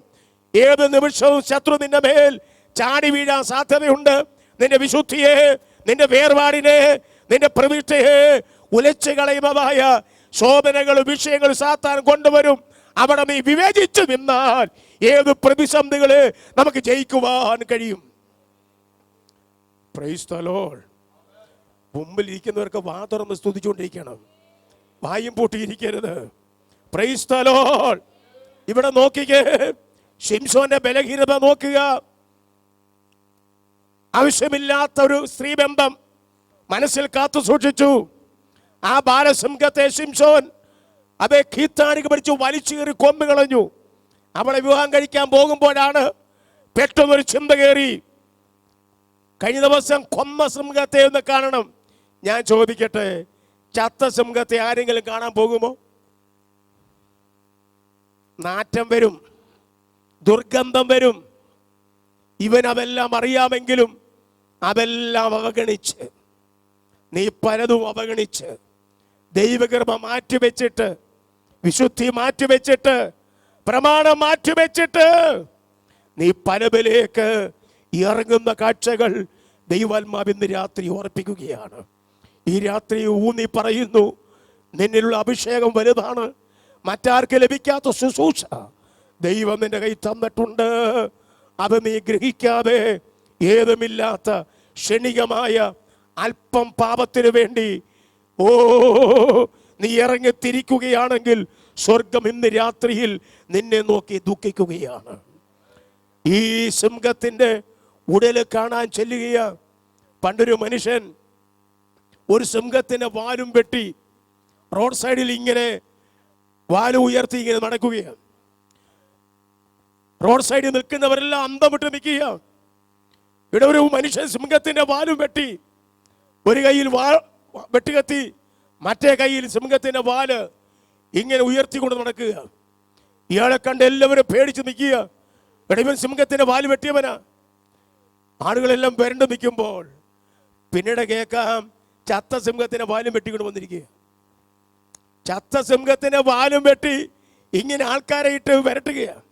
ഏത് നിമിഷവും ശത്രു നിന്റെ മേൽ ചാടി വീഴാൻ സാധ്യതയുണ്ട്. നിന്റെ വിശുദ്ധിയെ, നിന്റെ വേർപാടിനെ, നിന്റെ പ്രതിഷ്ഠയെ ഉലച്ചു കളയുന്നതായ ശോധനകൾ, വിഷയങ്ങൾ സാത്താൻ കൊണ്ടുവരും. അവിടെ നീ വിവേചിച്ചു നിന്നാൽ ഏത് പ്രതിസന്ധികളെ നമുക്ക് ജയിക്കുവാൻ കഴിയും. Price the Lord. മുമ്പിൽ ഇരിക്കുന്നവർക്ക് വാ തുറന്ന് സ്തുതിച്ചുകൊണ്ടിരിക്കണം, വായും പൂട്ടിയിരിക്കരുത്. Price the Lord. ഇവിടെ നോക്കിക്കേ, ശിംശോന്റെ ബലഹീനത നോക്കുക. ആവശ്യമില്ലാത്ത ഒരു സ്ത്രീബന്ധം മനസ്സിൽ കാത്തു സൂക്ഷിച്ചു. ആ ബാലസിംഹത്തെ ശിംശോൻ അതെ കീത്താണിക്ക് പിടിച്ചു വലിച്ചേറി കൊമ്പ് കളഞ്ഞു. അവളെ വിവാഹം കഴിക്കാൻ പോകുമ്പോഴാണ് പെട്ടെന്നൊരു ചിന്ത കയറി, കഴിഞ്ഞ ദിവസം കൊന്ന സിംഹത്തെ ഒന്ന് കാണണം. ഞാൻ ചോദിക്കട്ടെ, ചത്ത സിംഹത്തെ ആരെങ്കിലും കാണാൻ പോകുമോ? നാറ്റം വരും, ദുർഗന്ധം വരും. ഇവൻ അതെല്ലാം അറിയാമെങ്കിലും അതെല്ലാം അവഗണിച്ച്, നീ പലതും അവഗണിച്ച്, ദൈവകൃപ മാറ്റിവെച്ചിട്ട്, വിശുദ്ധി മാറ്റിവെച്ചിട്ട്, പ്രമാണം മാറ്റിവെച്ചിട്ട് നീ പലതിലേക്ക് ഇറങ്ങുന്ന കാഴ്ചകൾ ദൈവാത്മാവ് ഇന്ന് രാത്രി ഓർപ്പിക്കുകയാണ്. ഈ രാത്രി ഊന്നി പറയുന്നു, നിന്നിലുള്ള അഭിഷേകം വലുതാണ്. മറ്റാർക്ക് ലഭിക്കാത്ത ശുശ്രൂഷ ദൈവം നിന്റെ കൈ തന്നിട്ടുണ്ട്. അത് നീ ഗ്രഹിക്കാതെ ഏതുമില്ലാത്ത ക്ഷണികമായ അല്പം പാപത്തിനു വേണ്ടി നീ ഇറങ്ങിത്തിരിക്കുകയാണെങ്കിൽ സ്വർഗം ഇന്ന് രാത്രിയിൽ നിന്നെ നോക്കി ദുഃഖിക്കുകയാണ്. ഈ സിംഹത്തിന്റെ ഉടല് കാണാൻ ചെല്ലുകയ. പണ്ടൊരു മനുഷ്യൻ ഒരു സിംഹത്തിന്റെ വാലും വെട്ടി റോഡ് സൈഡിൽ ഇങ്ങനെ വാല് ഉയർത്തി ഇങ്ങനെ നടക്കുകയാണ്. റോഡ് സൈഡിൽ നിൽക്കുന്നവരെല്ലാം അന്തം വിട്ട് നിൽക്കുക. ഇവിടെ ഒരു മനുഷ്യൻ സിംഹത്തിന്റെ വാലും വെട്ടി, ഒരു കയ്യിൽ വെട്ടുകത്തി, മറ്റേ കയ്യിൽ സിംഹത്തിന്റെ വാല് ഇങ്ങനെ ഉയർത്തിക്കൊണ്ട് നടക്കുക. ഇയാളെ കണ്ട് എല്ലാവരും പേടിച്ച് നിൽക്കുക. ഇവൻ സിംഹത്തിന്റെ വാല് വെട്ടിയവനാ. ആളുകളെല്ലാം വരണ്ടു നിൽക്കുമ്പോൾ പിന്നീട് കേൾക്കാം, ചത്ത സിംഹത്തിന്റെ വാലും വെട്ടിക്കൊണ്ട് വന്നിരിക്കുക. ചത്ത സിംഹത്തിന്റെ വാലും വെട്ടി ഇങ്ങനെ ആൾക്കാരെ ഇട്ട് വരട്ടുകയാണ്.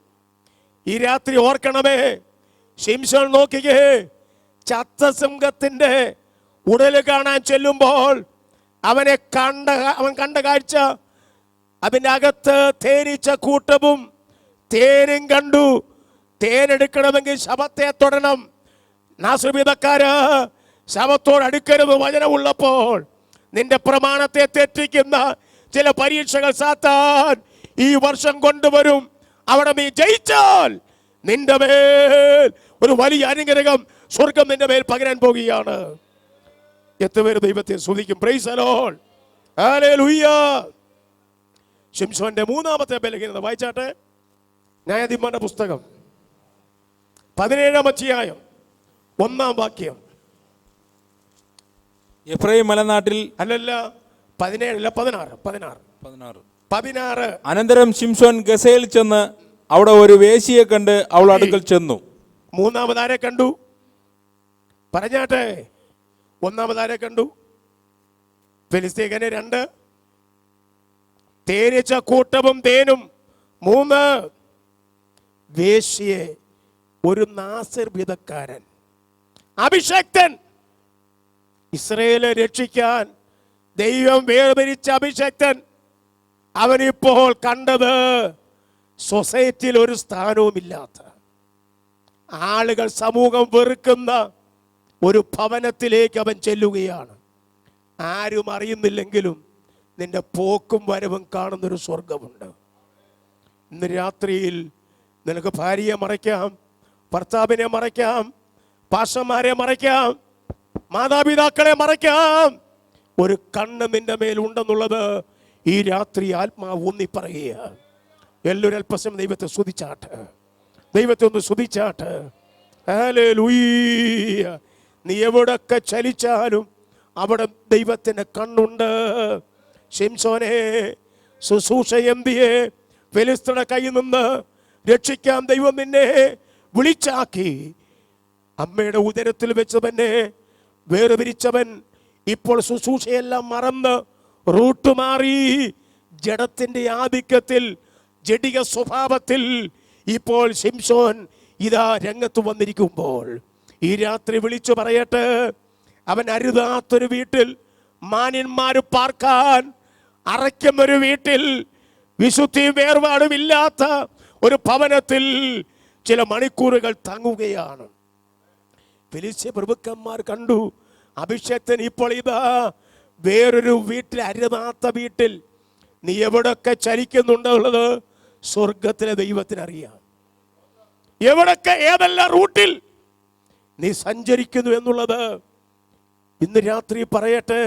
ഈ രാത്രി ഓർക്കണമേ, ശിംശോൻ നോക്കിക്കേ, ചത്ത സിംഹത്തിന്റെ ഉടല് കാണാൻ ചെല്ലുമ്പോൾ അവൻ കണ്ട കാഴ്ച, അതിൻ്റെ അകത്ത് തേനീച്ച കൂട്ടവും തേനും കണ്ടു. തേനെടുക്കണമെങ്കിൽ ശവത്തെ തൊടണം. നാസ്രബീതക്കാര് ശവത്തോട് അടുക്കരുത് വചനമുള്ളപ്പോൾ നിന്റെ പ്രമാണത്തെ തെറ്റിക്കുന്ന ചില പരീക്ഷകൾ സാത്താൻ ഈ വർഷം കൊണ്ടുവരും. അവിടെ നീ ജയിച്ചാൽ നിന്റെ മേൽ ഒരു വലിയ അനുഗ്രഹം സ്വർഗം നിന്റെ മേൽ പകരാൻ പോകുകയാണ്. എത്രപേര് ദൈവത്തെ സ്തുതിക്കും? Praise the Lord, hallelujah. ശിംശോന്റെ മൂന്നാമത്തെ ബലഹീനത വായിച്ചാട്ടെ. ന്യായാധിപന്മാരുടെ പുസ്തകം 17-ാം അധ്യായം 1-ാം വാക്യം. എഫ്രൈം മലനാട്ടിൽ അല്ലല്ല 17 16. അനന്തരം ശിംശോൻ ഗസയിൽ ചെന്ന് അവിടെ ഒരു വേശ്യയെ കണ്ട് അവൾ അടുക്കൽ ചെന്നു. മൂന്നാമതാരെ കണ്ടു? പറഞ്ഞാട്ടെ. ഒന്നാമതാരെ കണ്ടു? ഫെലിസ്തീയനെ 2, തേനീച്ച കൂട്ടവും തേനും 3, വേശ്യയെ, ഒരു നാസിർ വിധക്കാരൻ, അഭിഷക്തൻ. ഇസ്രയേലെ രക്ഷിക്കാൻ ദൈവം വേർതിരിച്ച അഭിഷക്തൻ. അവനിപ്പോൾ കണ്ടത് സൊസൈറ്റിയിൽ ഒരു സ്ഥാനവുമില്ലാത്ത, ആളുകൾ സമൂഹം വെറുക്കുന്ന ഒരു ഭവനത്തിലേക്ക് അവൻ ചെല്ലുകയാണ്. ആരും അറിയുന്നില്ലെങ്കിലും നിന്റെ പോക്കും വരവും കാണുന്നൊരു സ്വർഗമുണ്ട്. ഇന്ന് രാത്രിയിൽ നിനക്ക് ഭാര്യയെ മറയ്ക്കാം, ഭർത്താവിനെ മറയ്ക്കാം, പാസ്റ്റർമാരെ മറയ്ക്കാം, മാതാപിതാക്കളെ മറയ്ക്കാം. ഒരു കണ്ണ് നിന്റെ മേലുണ്ടെന്നുള്ളത് ഈ രാത്രി ആത്മാവ് ഊന്നി പറയുകയാണ്. എല്ലാവരും അല്പസം ദൈവത്തെ സ്തുതിച്ചാട്ട്, ദൈവത്തെ ഒന്ന് സ്തുതിച്ചാട്ട്. ഹല്ലേലൂയ. നീ എവിടൊക്കെ ചലിച്ചാലും അവിടെ ദൈവത്തിന് കണ്ണുണ്ട്. ശിംശോനെ, ശുശ്രൂഷ എന്തിയെ ഫെലിസ്ത്യരുടെ കയ്യിൽ നിന്ന് രക്ഷിക്കാൻ ദൈവം നിന്നെ വിളിച്ചാക്കി. അമ്മയുടെ ഉദരത്തിൽ വെച്ച് തന്നെ വേർതിരിച്ചവൻ ഇപ്പോൾ ശുശ്രൂഷയെല്ലാം മറന്ന് റൂട്ട് മാറി ജഡത്തിന്റെ ആധിക്യത്തിൽ, ജഡിക സ്വഭാവത്തിൽ ഇപ്പോൾ ശിംശോൻ ഇതാ രംഗത്ത് വന്നിരിക്കുമ്പോൾ ഈ രാത്രി വിളിച്ചു പറയട്ടെ, അവൻ അരുതാത്തൊരു വീട്ടിൽ, മാന്യന്മാര് പാർക്കാൻ അറയ്ക്കുന്നൊരു വീട്ടിൽ, വിശുദ്ധി വേർപാടുമില്ലാത്ത ഒരു ഭവനത്തിൽ ചില മണിക്കൂറുകൾ തങ്ങുകയാണ്. ഫെലിസ്ത്യ പ്രഭുക്കന്മാർ കണ്ടു, അഭിഷേക്തൻ ഇപ്പോൾ ഇതാ വേറൊരു വീട്ടിൽ, അരുതാത്ത വീട്ടിൽ. നീ എവിടൊക്കെ ചലിക്കുന്നുണ്ടുള്ളത് സ്വർഗത്തിലെ ദൈവത്തിനറിയാം. എവിടൊക്കെ ഏതെല്ലാം റൂട്ടിൽ നീ സഞ്ചരിക്കുന്നു എന്നുള്ളത് ഇന്ന് രാത്രി പറയട്ടെ.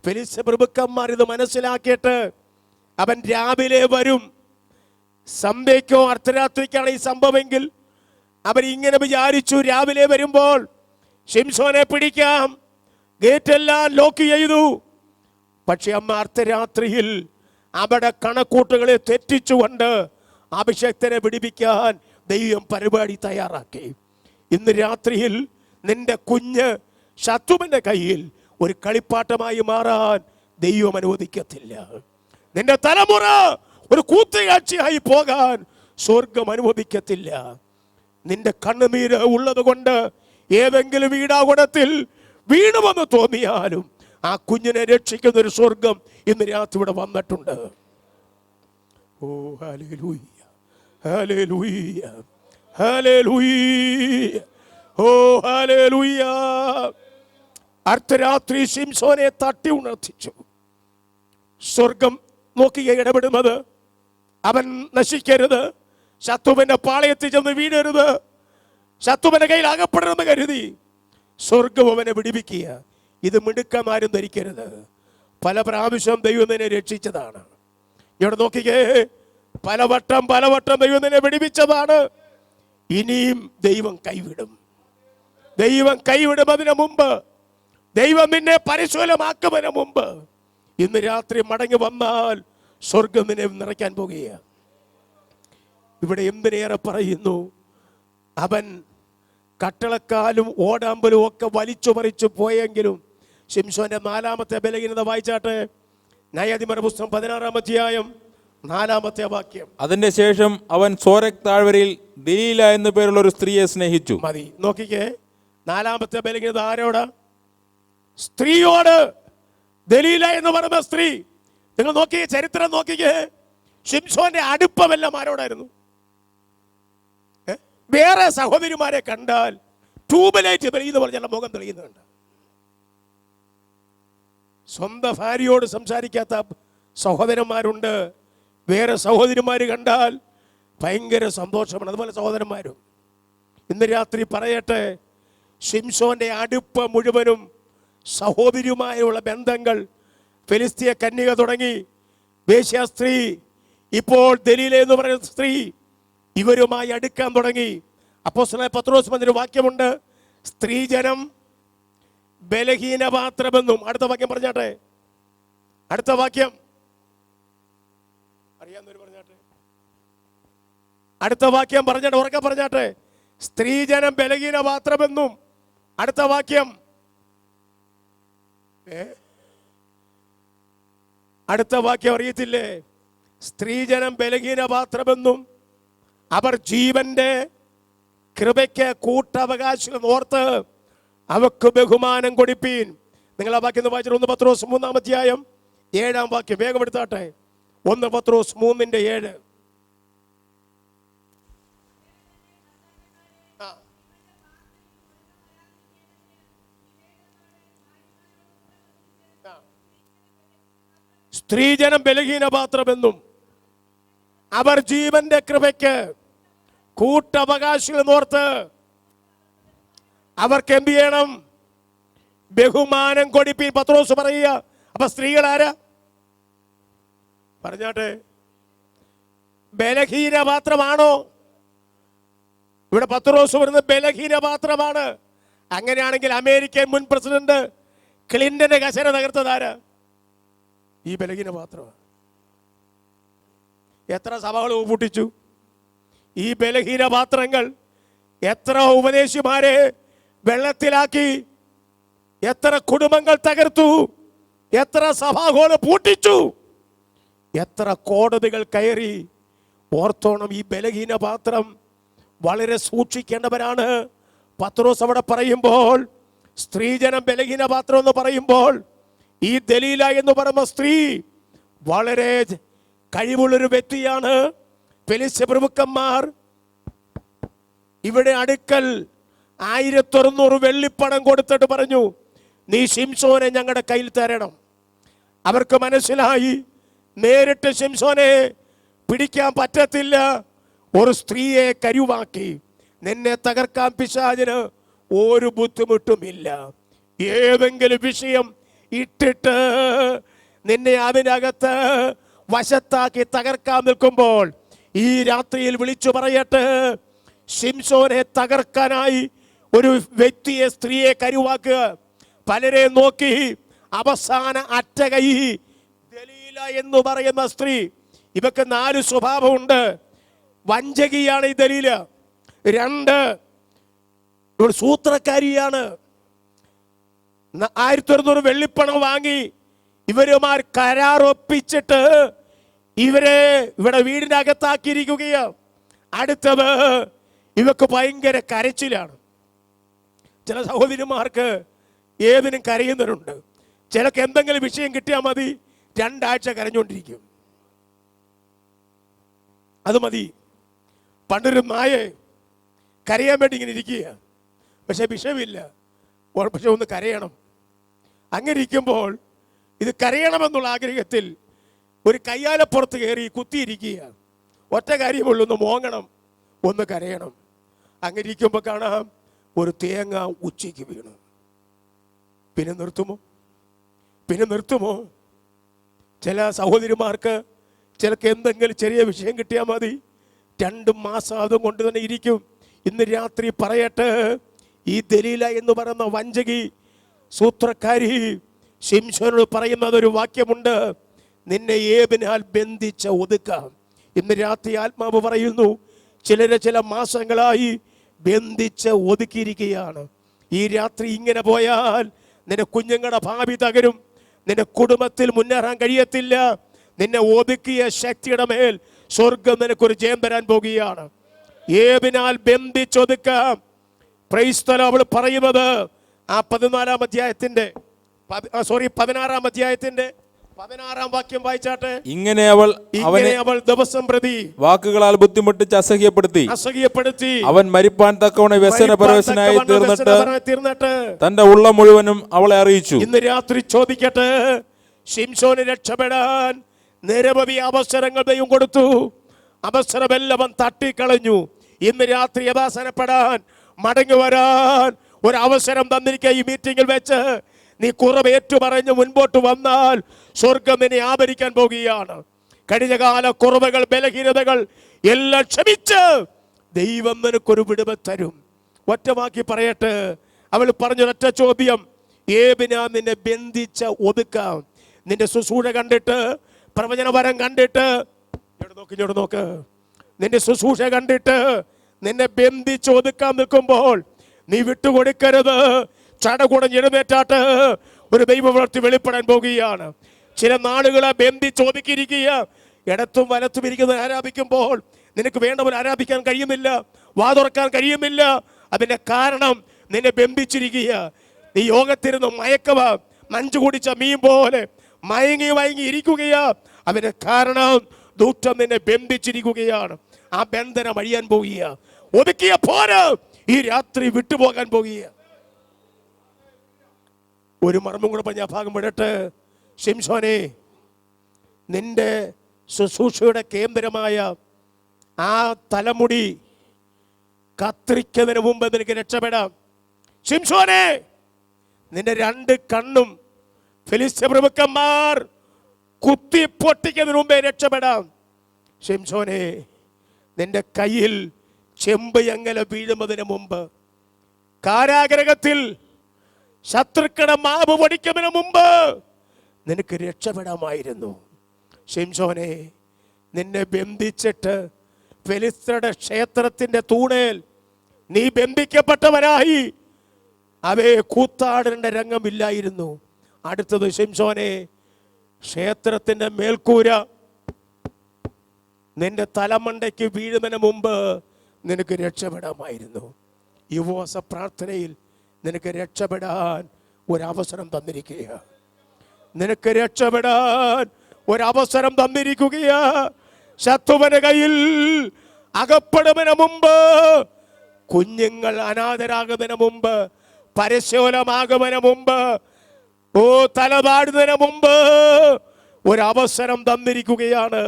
ഫെലിസ്ത്യ പ്രഭുക്കന്മാർ ഇത് മനസ്സിലാക്കിയിട്ട് അവൻ രാവിലെ വരും. സന്ധ്യയ്ക്കോ അർദ്ധരാത്രിക്കാണ് ഈ സംഭവമെങ്കിൽ അവർ ഇങ്ങനെ വിചാരിച്ചു, രാവിലെ വരുമ്പോൾ ശിംശോനെ പിടിക്കാം, ഗേറ്റെല്ലാം ലോക്ക് ചെയ്തു. പക്ഷെ അമ്മ അർദ്ധരാത്രിയിൽ അവിടെ കണക്കൂട്ടുകളെ തെറ്റിച്ചുകൊണ്ട് അഭിഷേക്തനെ പിടിപ്പിക്കാൻ ദൈവം പരിപാടി തയ്യാറാക്കി. ഇന്ന് രാത്രിയിൽ നിന്റെ കുഞ്ഞ് ശത്രുവിന്റെ കയ്യിൽ ഒരു കളിപ്പാട്ടമായി മാറാൻ ദൈവം അനുവദിക്കത്തില്ല. നിന്റെ തലമുറ ഒരു കൂത്തുകാഴ്ചയായി പോകാൻ സ്വർഗം അനുവദിക്കത്തില്ല. നിന്റെ കണ്ണുനീര് ഉള്ളത് കൊണ്ട് ഏതെങ്കിലും വീടാകുടത്തിൽ വീണുവെന്ന് തോന്നിയാലും ആ കുഞ്ഞിനെ രക്ഷിക്കുന്ന ഒരു സ്വർഗം ഇന്ന് രാത്രി ഇവിടെ വന്നിട്ടുണ്ട്. ഓ ഹല്ലേലൂയ, ഹല്ലേലൂയ, ഹല്ലേലൂയ, ഓ ഹല്ലേലൂയ. അർദ്ധരാത്രി ശിംശോനെ തട്ടി ഉണർത്തിച്ചു. സ്വർഗം നോക്കിയ ഇടപെടുന്നത്, അവൻ നശിക്കരുത്, ശത്രുവിന്റെ പാളയത്തിൽ ചെന്ന് വീഴരുത്, ശത്രുവിന്റെ കയ്യിൽ അകപ്പെടരുതെന്ന് കരുതി സ്വർഗം അവനെ വിടിപ്പിക്കുക. ഇത് മിടുക്കന്മാരും ധരിക്കരുത്. പല പ്രാവശ്യം ദൈവം നിന്നെ രക്ഷിച്ചതാണ്. ഇവിടെ നോക്കിക്കേ, പലവട്ടം ദൈവം നിന്നെ വിടിപ്പിച്ചതാണ്. ഇനിയും ദൈവം കൈവിടും. ദൈവം കൈവിടും. അതിനു മുമ്പ് ദൈവം നിന്നെ പരിശീലമാക്കുന്നതിന് മുമ്പ് ഇന്ന് രാത്രി മടങ്ങി വന്നാൽ സ്വർഗം നിന്നെ നിറയ്ക്കാൻ പോകുകയാണ്. ഇവിടെ എന്തിനേറെ പറയുന്നു, അവൻ കട്ടളക്കാലും ഓടാമ്പലും ഒക്കെ വലിച്ചു പറിച്ചു പോയെങ്കിലും ശിംശോന്റെ 4-ാമത്തെ ബലഹീനത വായിച്ചാട്ടെ. ന്യായാധിപന്മാരുടെ പുസ്തകം 16-ാം അധ്യായം 4-ാമത്തെ വാക്യം. അതിന്റെ ശേഷം അവൻ സോരക് താഴ്വരയിൽ ദലീല എന്നു പേരുള്ള ഒരു സ്ത്രീയെ സ്നേഹിച്ചു. മതി. നോക്കിക്കേ, 4-ാമത്തെ ബലഹീനത ആരോട്? സ്ത്രീയോട്. ദലീല എന്ന് പറയുന്ന സ്ത്രീ. നിങ്ങൾ നോക്കിയേ, ചരിത്രം നോക്കിക്കേ. ശിംശോന്റെ അടുപ്പമെല്ലാം ആരോടായിരുന്നു? വേറെ സഹോദരിമാരെ കണ്ടാൽ ട്യൂബലൈറ്റ് തെളിയുന്ന പറഞ്ഞാൽ മുഖം തെളിയുന്നുണ്ട്. സ്വന്തം ഭാര്യയോട് സംസാരിക്കാത്ത സഹോദരന്മാരുണ്ട്. വേറെ സഹോദരിമാര് കണ്ടാൽ ഭയങ്കര സന്തോഷമാണ്. അതുപോലെ സഹോദരന്മാരും ഇന്ന് രാത്രി പറയട്ടെ, ശിംശോന്റെ അടുപ്പ് മുഴുവനും സഹോദരിയുമായുള്ള ബന്ധങ്ങൾ, ഫെലിസ്തീയ കന്യക തുടങ്ങി വേശ്യ സ്ത്രീ, ഇപ്പോൾ ദലീല എന്ന് പറയുന്ന സ്ത്രീ, ഇവരുമായി അടുക്കാൻ തുടങ്ങി. അപ്പോസ്തലനായ പത്രോസ് പറഞ്ഞൊരു വാക്യമുണ്ട്, സ്ത്രീജനം ബലഹീനപാത്രമെന്നും. അടുത്ത വാക്യം പറഞ്ഞാട്ടെ, അടുത്ത വാക്യം അറിയാവുന്നവർ പറഞ്ഞാട്ടെ, അടുത്ത വാക്യം പറഞ്ഞാട്ടെ, ഉറക്കെ പറഞ്ഞാട്ടെ. സ്ത്രീജനം ബലഹീനപാത്രമെന്നും. അടുത്ത വാക്യം, അടുത്ത വാക്യം അറിയത്തില്ലേ? സ്ത്രീജനം ബലഹീനപാത്രമെന്നും അവർ ജീവന്റെ കൃപയ്ക്ക് കൂട്ടവകാശം ഓർത്ത് അവക്ക് ബഹുമാനം കൊടുപ്പീൻ. നിങ്ങൾ ആ വാക്യം വായിച്ചിട്ട് 1 പത്രോസ് 3-ാം അധ്യായം 7-ാം വാക്യം വേഗം എടുത്താട്ടെ. 1 പത്രോസ് 3:7. സ്ത്രീജനം ബലഹീനപാത്രമെന്നും അവർ ജീവന്റെ കൃപയ്ക്ക് കൂട്ടവകാശികൾ ഓർത്ത് അവർക്ക് എന്ത് ചെയ്യണം? ബഹുമാനം കൊടുപ്പീൻ. പത്രോസ് പറയുക. അപ്പൊ സ്ത്രീകൾ ആരാ പറഞ്ഞാട്ടെ? ബലഹീനപാത്രമാണോ? ഇവിടെ പത്രോസ് പറയുന്നത് ബലഹീനപാത്രമാണ്. അങ്ങനെയാണെങ്കിൽ അമേരിക്കൻ മുൻ പ്രസിഡന്റ് ക്ലിന്റന്റെ കസേര തകർത്തതാരാ? ഈ ബലഹീനപാത്രമാണ്. എത്ര സഭകൾ പൂട്ടിച്ചു ഈ ബലഹീനപാത്രങ്ങൾ, എത്ര ഉപദേശിമാരെ വെള്ളത്തിലാക്കി, എത്ര കുടുംബങ്ങൾ തകർത്തു, എത്ര സഭാഹോൾ പൂട്ടിച്ചു, എത്ര കോടതികൾ കയറി. ഓർത്തോണം, ഈ ബലഹീനപാത്രം വളരെ സൂക്ഷിക്കേണ്ടവരാണ്. പത്രോസ് അവിടെ പറയുമ്പോൾ സ്ത്രീജനം ബലഹീനപാത്രം എന്ന് പറയുമ്പോൾ, ഈ ദലീല എന്ന് പറയുന്ന സ്ത്രീ വളരെ കഴിവുള്ളൊരു വ്യക്തിയാണ്. ഫെലിസ്ത്യ പ്രഭുക്കന്മാർ ഇവിടെ അടുക്കൽ 1600 വെള്ളിപ്പണം കൊടുത്തിട്ട് പറഞ്ഞു, നീ ശിംശോനെ ഞങ്ങളുടെ കയ്യിൽ തരണം. അവർക്ക് മനസ്സിലായി നേരിട്ട് ശിംശോനെ പിടിക്കാൻ പറ്റത്തില്ല. ഒരു സ്ത്രീയെ കരുവാക്കി നിന്നെ തകർക്കാൻ പിശാചിന് ഒരു ബുദ്ധിമുട്ടുമില്ല. ഏതെങ്കിലും വിഷയം ഇട്ടിട്ട് നിന്നെ അതിനകത്ത് വശത്താക്കി തകർക്കാൻ നിൽക്കുമ്പോൾ ഈ രാത്രിയിൽ വിളിച്ചു പറയട്ടെ, ശിംശോനെ തകർക്കാനായി ഒരു വ്യക്തിയെ, സ്ത്രീയെ കരുവാക്കുക. പലരെ നോക്കി അവസാന അറ്റകൈ ദലീല എന്ന് പറയുന്ന സ്ത്രീ. ഇവക്ക് 4 സ്വഭാവമുണ്ട്. വഞ്ചകിയാണ് ഈ ദലീല. 2, ഇവൾ സൂത്രക്കാരിയാണ്. 1600 വെള്ളിപ്പണം വാങ്ങി ഇവരുമാർ കരാറൊപ്പിച്ചിട്ട് ഇവരെ ഇവിടെ വീടിന്റെ അകത്താക്കിയിരിക്കുകയാണ്. അടുത്തത്, ഇവക്ക് ഭയങ്കര കരച്ചിലാണ്. ചില സഹോദരിമാർക്ക് ഏതിനും കരയുന്നവരുണ്ട്. ചിലക്ക് എന്തെങ്കിലും വിഷയം കിട്ടിയാൽ മതി, 2 ആഴ്ച കരഞ്ഞുകൊണ്ടിരിക്കും. അത് മതി. പണ്ടൊരു നായെ കരയാൻ വേണ്ടി ഇങ്ങനെ ഇരിക്കുക, പക്ഷെ വിഷയമില്ല, പക്ഷെ ഒന്ന് കരയണം. അങ്ങനെ ഇരിക്കുമ്പോൾ ഇത് കരയണമെന്നുള്ള ആഗ്രഹത്തിൽ ഒരു കയ്യാലപ്പുറത്ത് കയറി കുത്തിയിരിക്കുക. ഒറ്റ കാര്യമുള്ളൂ, ഒന്ന് മോങ്ങണം, ഒന്ന് കരയണം. അങ്ങനെ ഇരിക്കുമ്പോൾ കാണാം ഒരു തേങ്ങ ഉച്ചയ്ക്ക് വീണു. പിന്നെ നിർത്തുമോ? ചില സഹോദരിമാർക്ക് ചിലക്ക് എന്തെങ്കിലും ചെറിയ വിഷയം കിട്ടിയാൽ മതി, 2 മാസം അതും കൊണ്ട് തന്നെ ഇരിക്കും. ഇന്ന് രാത്രി പറയട്ടെ, ഈ ദലീല എന്ന് പറയുന്ന വഞ്ചകി, സൂത്രക്കാരി ശിംശോനോട് പറയുന്നത് ഒരു വാക്യമുണ്ട്, നിന്നെ ഏതിനാൽ ബന്ധിച്ച് ഒതുക്കാം. ഇന്ന് രാത്രി ആത്മാവ് പറയുന്നു, ചില മാസങ്ങളായി ബന്ധിച്ച് ഒതുക്കിയിരിക്കുകയാണ്. ഈ രാത്രി ഇങ്ങനെ പോയാൽ നിന്റെ കുഞ്ഞുങ്ങളുടെ ഭാവി തകരും. നിന്റെ കുടുംബത്തിൽ മുന്നേറാൻ കഴിയത്തില്ല. നിന്നെ ഒതുക്കിയ ശക്തിയുടെ മേൽ സ്വർഗം നിനക്കൊരു ജയം തരാൻ പോകുകയാണ്. ഏതിനാൽ ബന്ധിച്ചൊതുക്കാം. Praise the Lord. അവൾ പറയുന്നത് ആ 16-ാം അധ്യായത്തിന്റെ 16-ാം വാക്യം വായിച്ചാട്ടെ. ഇങ്ങനെ അവൾ ദിവസം പ്രതി വാക്കുകളാൽ ബുദ്ധിമുട്ടിച്ച് അസഹ്യപ്പെടുത്തി അവൻ മരിപ്പാൻ തക്കവണ വ്യസനപരവശനായി തീർന്നിട്ട് തന്റെ ഉള്ളം മുഴുവനും അവളെ അറിയിച്ചു. ഇന്ന് രാത്രി ചോദിക്കട്ടെ, ശിംശോന് രക്ഷപ്പെടാൻ നിരവധി അവസരങ്ങൾ ദൈവം കൊടുത്തു. അവസരമെല്ലാം അവൻ തട്ടിക്കളഞ്ഞു. ഇന്ന് രാത്രി യഥാസനപ്പെടാൻ, മടങ്ങി വരാൻ ഒരു അവസരം തന്നിരിക്കുക. ഈ മീറ്റിംഗിൽ വെച്ച് നീ കുറവേറ്റു പറഞ്ഞ് മുൻപോട്ട് വന്നാൽ സ്വർഗം നിന്നെ ആദരിക്കാൻ പോകുകയാണ്. കഴിഞ്ഞകാല കുറവുകൾ, ബലഹീനതകൾ എല്ലാം ക്ഷമിച്ച് ദൈവം നിനക്കൊരു വിടുതൽ തരും. ഒറ്റവാക്കി പറയട്ടെ, അവൾ പറഞ്ഞൊരൊറ്റ ചോദ്യം, ഏതിനാ നിന്നെ ബന്ധിച്ച് ഒതുക്കാം? നിന്റെ ശുശ്രൂഷ കണ്ടിട്ട്, പ്രവചനവരം കണ്ടിട്ട്, ഇങ്ങോട്ട് നോക്ക്, നിന്റെ ശുശ്രൂഷ കണ്ടിട്ട് നിന്നെ ബന്ധിച്ച് ഒതുക്കാൻ നിൽക്കുമ്പോൾ നീ വിട്ടുകൊടുക്കരുത്. ചടകുടഞ്ഞ് എഴുന്നേറ്റാട്ട് ഒരു ദൈവവ്യക്തി വെളിപ്പെടാൻ പോകുകയാണ്. ചില നാളുകളെ ബന്ധിച്ച് ഒതുക്കിയിരിക്കുക. ഇടത്തും വലത്തും ഇരിക്കുന്നത് ആരാധിക്കുമ്പോൾ നിനക്ക് വേണ്ടവർ ആരാധിക്കാൻ കഴിയുന്നില്ല, വാതുറക്കാൻ കഴിയുന്നില്ല. അതിന്റെ കാരണം നിന്നെ ബന്ധിച്ചിരിക്കുക. നീ യോഗത്തിരുന്ന് മയക്കവ, നഞ്ചു കുടിച്ച മീൻ പോലെ മയങ്ങി ഇരിക്കുകയാ. അതിന്റെ കാരണം ദൂഷ്ടം നിന്നെ ബന്ധിച്ചിരിക്കുകയാണ്. ആ ബന്ധനം അഴിയാൻ പോകുക. ഒതുക്കിയ പോര് ഈ രാത്രി വിട്ടുപോകാൻ പോകുക. ഒരു മർമ്മം കൂടെ പറഞ്ഞ ഭാഗം വിടട്ടെ. ശിംശോനെ, നിന്റെ ശുശ്രൂഷയുടെ കേന്ദ്രമായ ആ തലമുടി കത്തിരിക്കുന്നതിന് മുമ്പ് നിനക്ക് രക്ഷപ്പെടാം. ശിംശോനെ, നിന്റെ രണ്ട് കണ്ണും ഫിലിസ്ത്യ പ്രഭുക്കന്മാർ കുത്തി പൊട്ടിക്കുന്നതിന് മുമ്പേ രക്ഷപ്പെടാം. ശിംശോനെ, നിന്റെ കയ്യിൽ ചെമ്പ് എങ്ങല വീഴുന്നതിന് മുമ്പ്, കാരാഗ്രഹത്തിൽ ശത്രുക്കളുടെ മാവ് പൊടിക്കുന്നതിന് മുമ്പ് നിനക്ക് രക്ഷപ്പെടാമായിരുന്നു. ശിംശോനെ, നിന്നെ ബന്ധിച്ചിട്ട് ഫെലിസ്ത്യരുടെ ക്ഷേത്രത്തിന്റെ തൂണേൽ നീ ബന്ധിക്കപ്പെട്ടവരായി. അവയെ കൂത്താടേണ്ട രംഗമില്ലായിരുന്നു. അടുത്തത്, ശിംശോനെ, ക്ഷേത്രത്തിന്റെ മേൽക്കൂര നിന്റെ തലമണ്ടയ്ക്ക് വീഴുന്നതിന് മുമ്പ് നിനക്ക് രക്ഷപ്പെടാമായിരുന്നു. യുവവാസ പ്രാർത്ഥനയിൽ നിനക്ക് രക്ഷപ്പെടാൻ ഒരവസരം തന്നിരിക്കുക. നിനക്ക് രക്ഷപ്പെടാൻ ഒരവസരം തന്നിരിക്കുകയാ. ശത്രുവിന്റെ കയ്യിൽ അകപ്പെടുന്നതിന് മുമ്പ്, കുഞ്ഞുങ്ങൾ അനാഥരാകുന്നതിന് മുമ്പ്, പരശോലമാകുന്നതിന് മുമ്പ്, തലപാടുന്നതിന് മുമ്പ് ഒരവസരം തന്നിരിക്കുകയാണ്.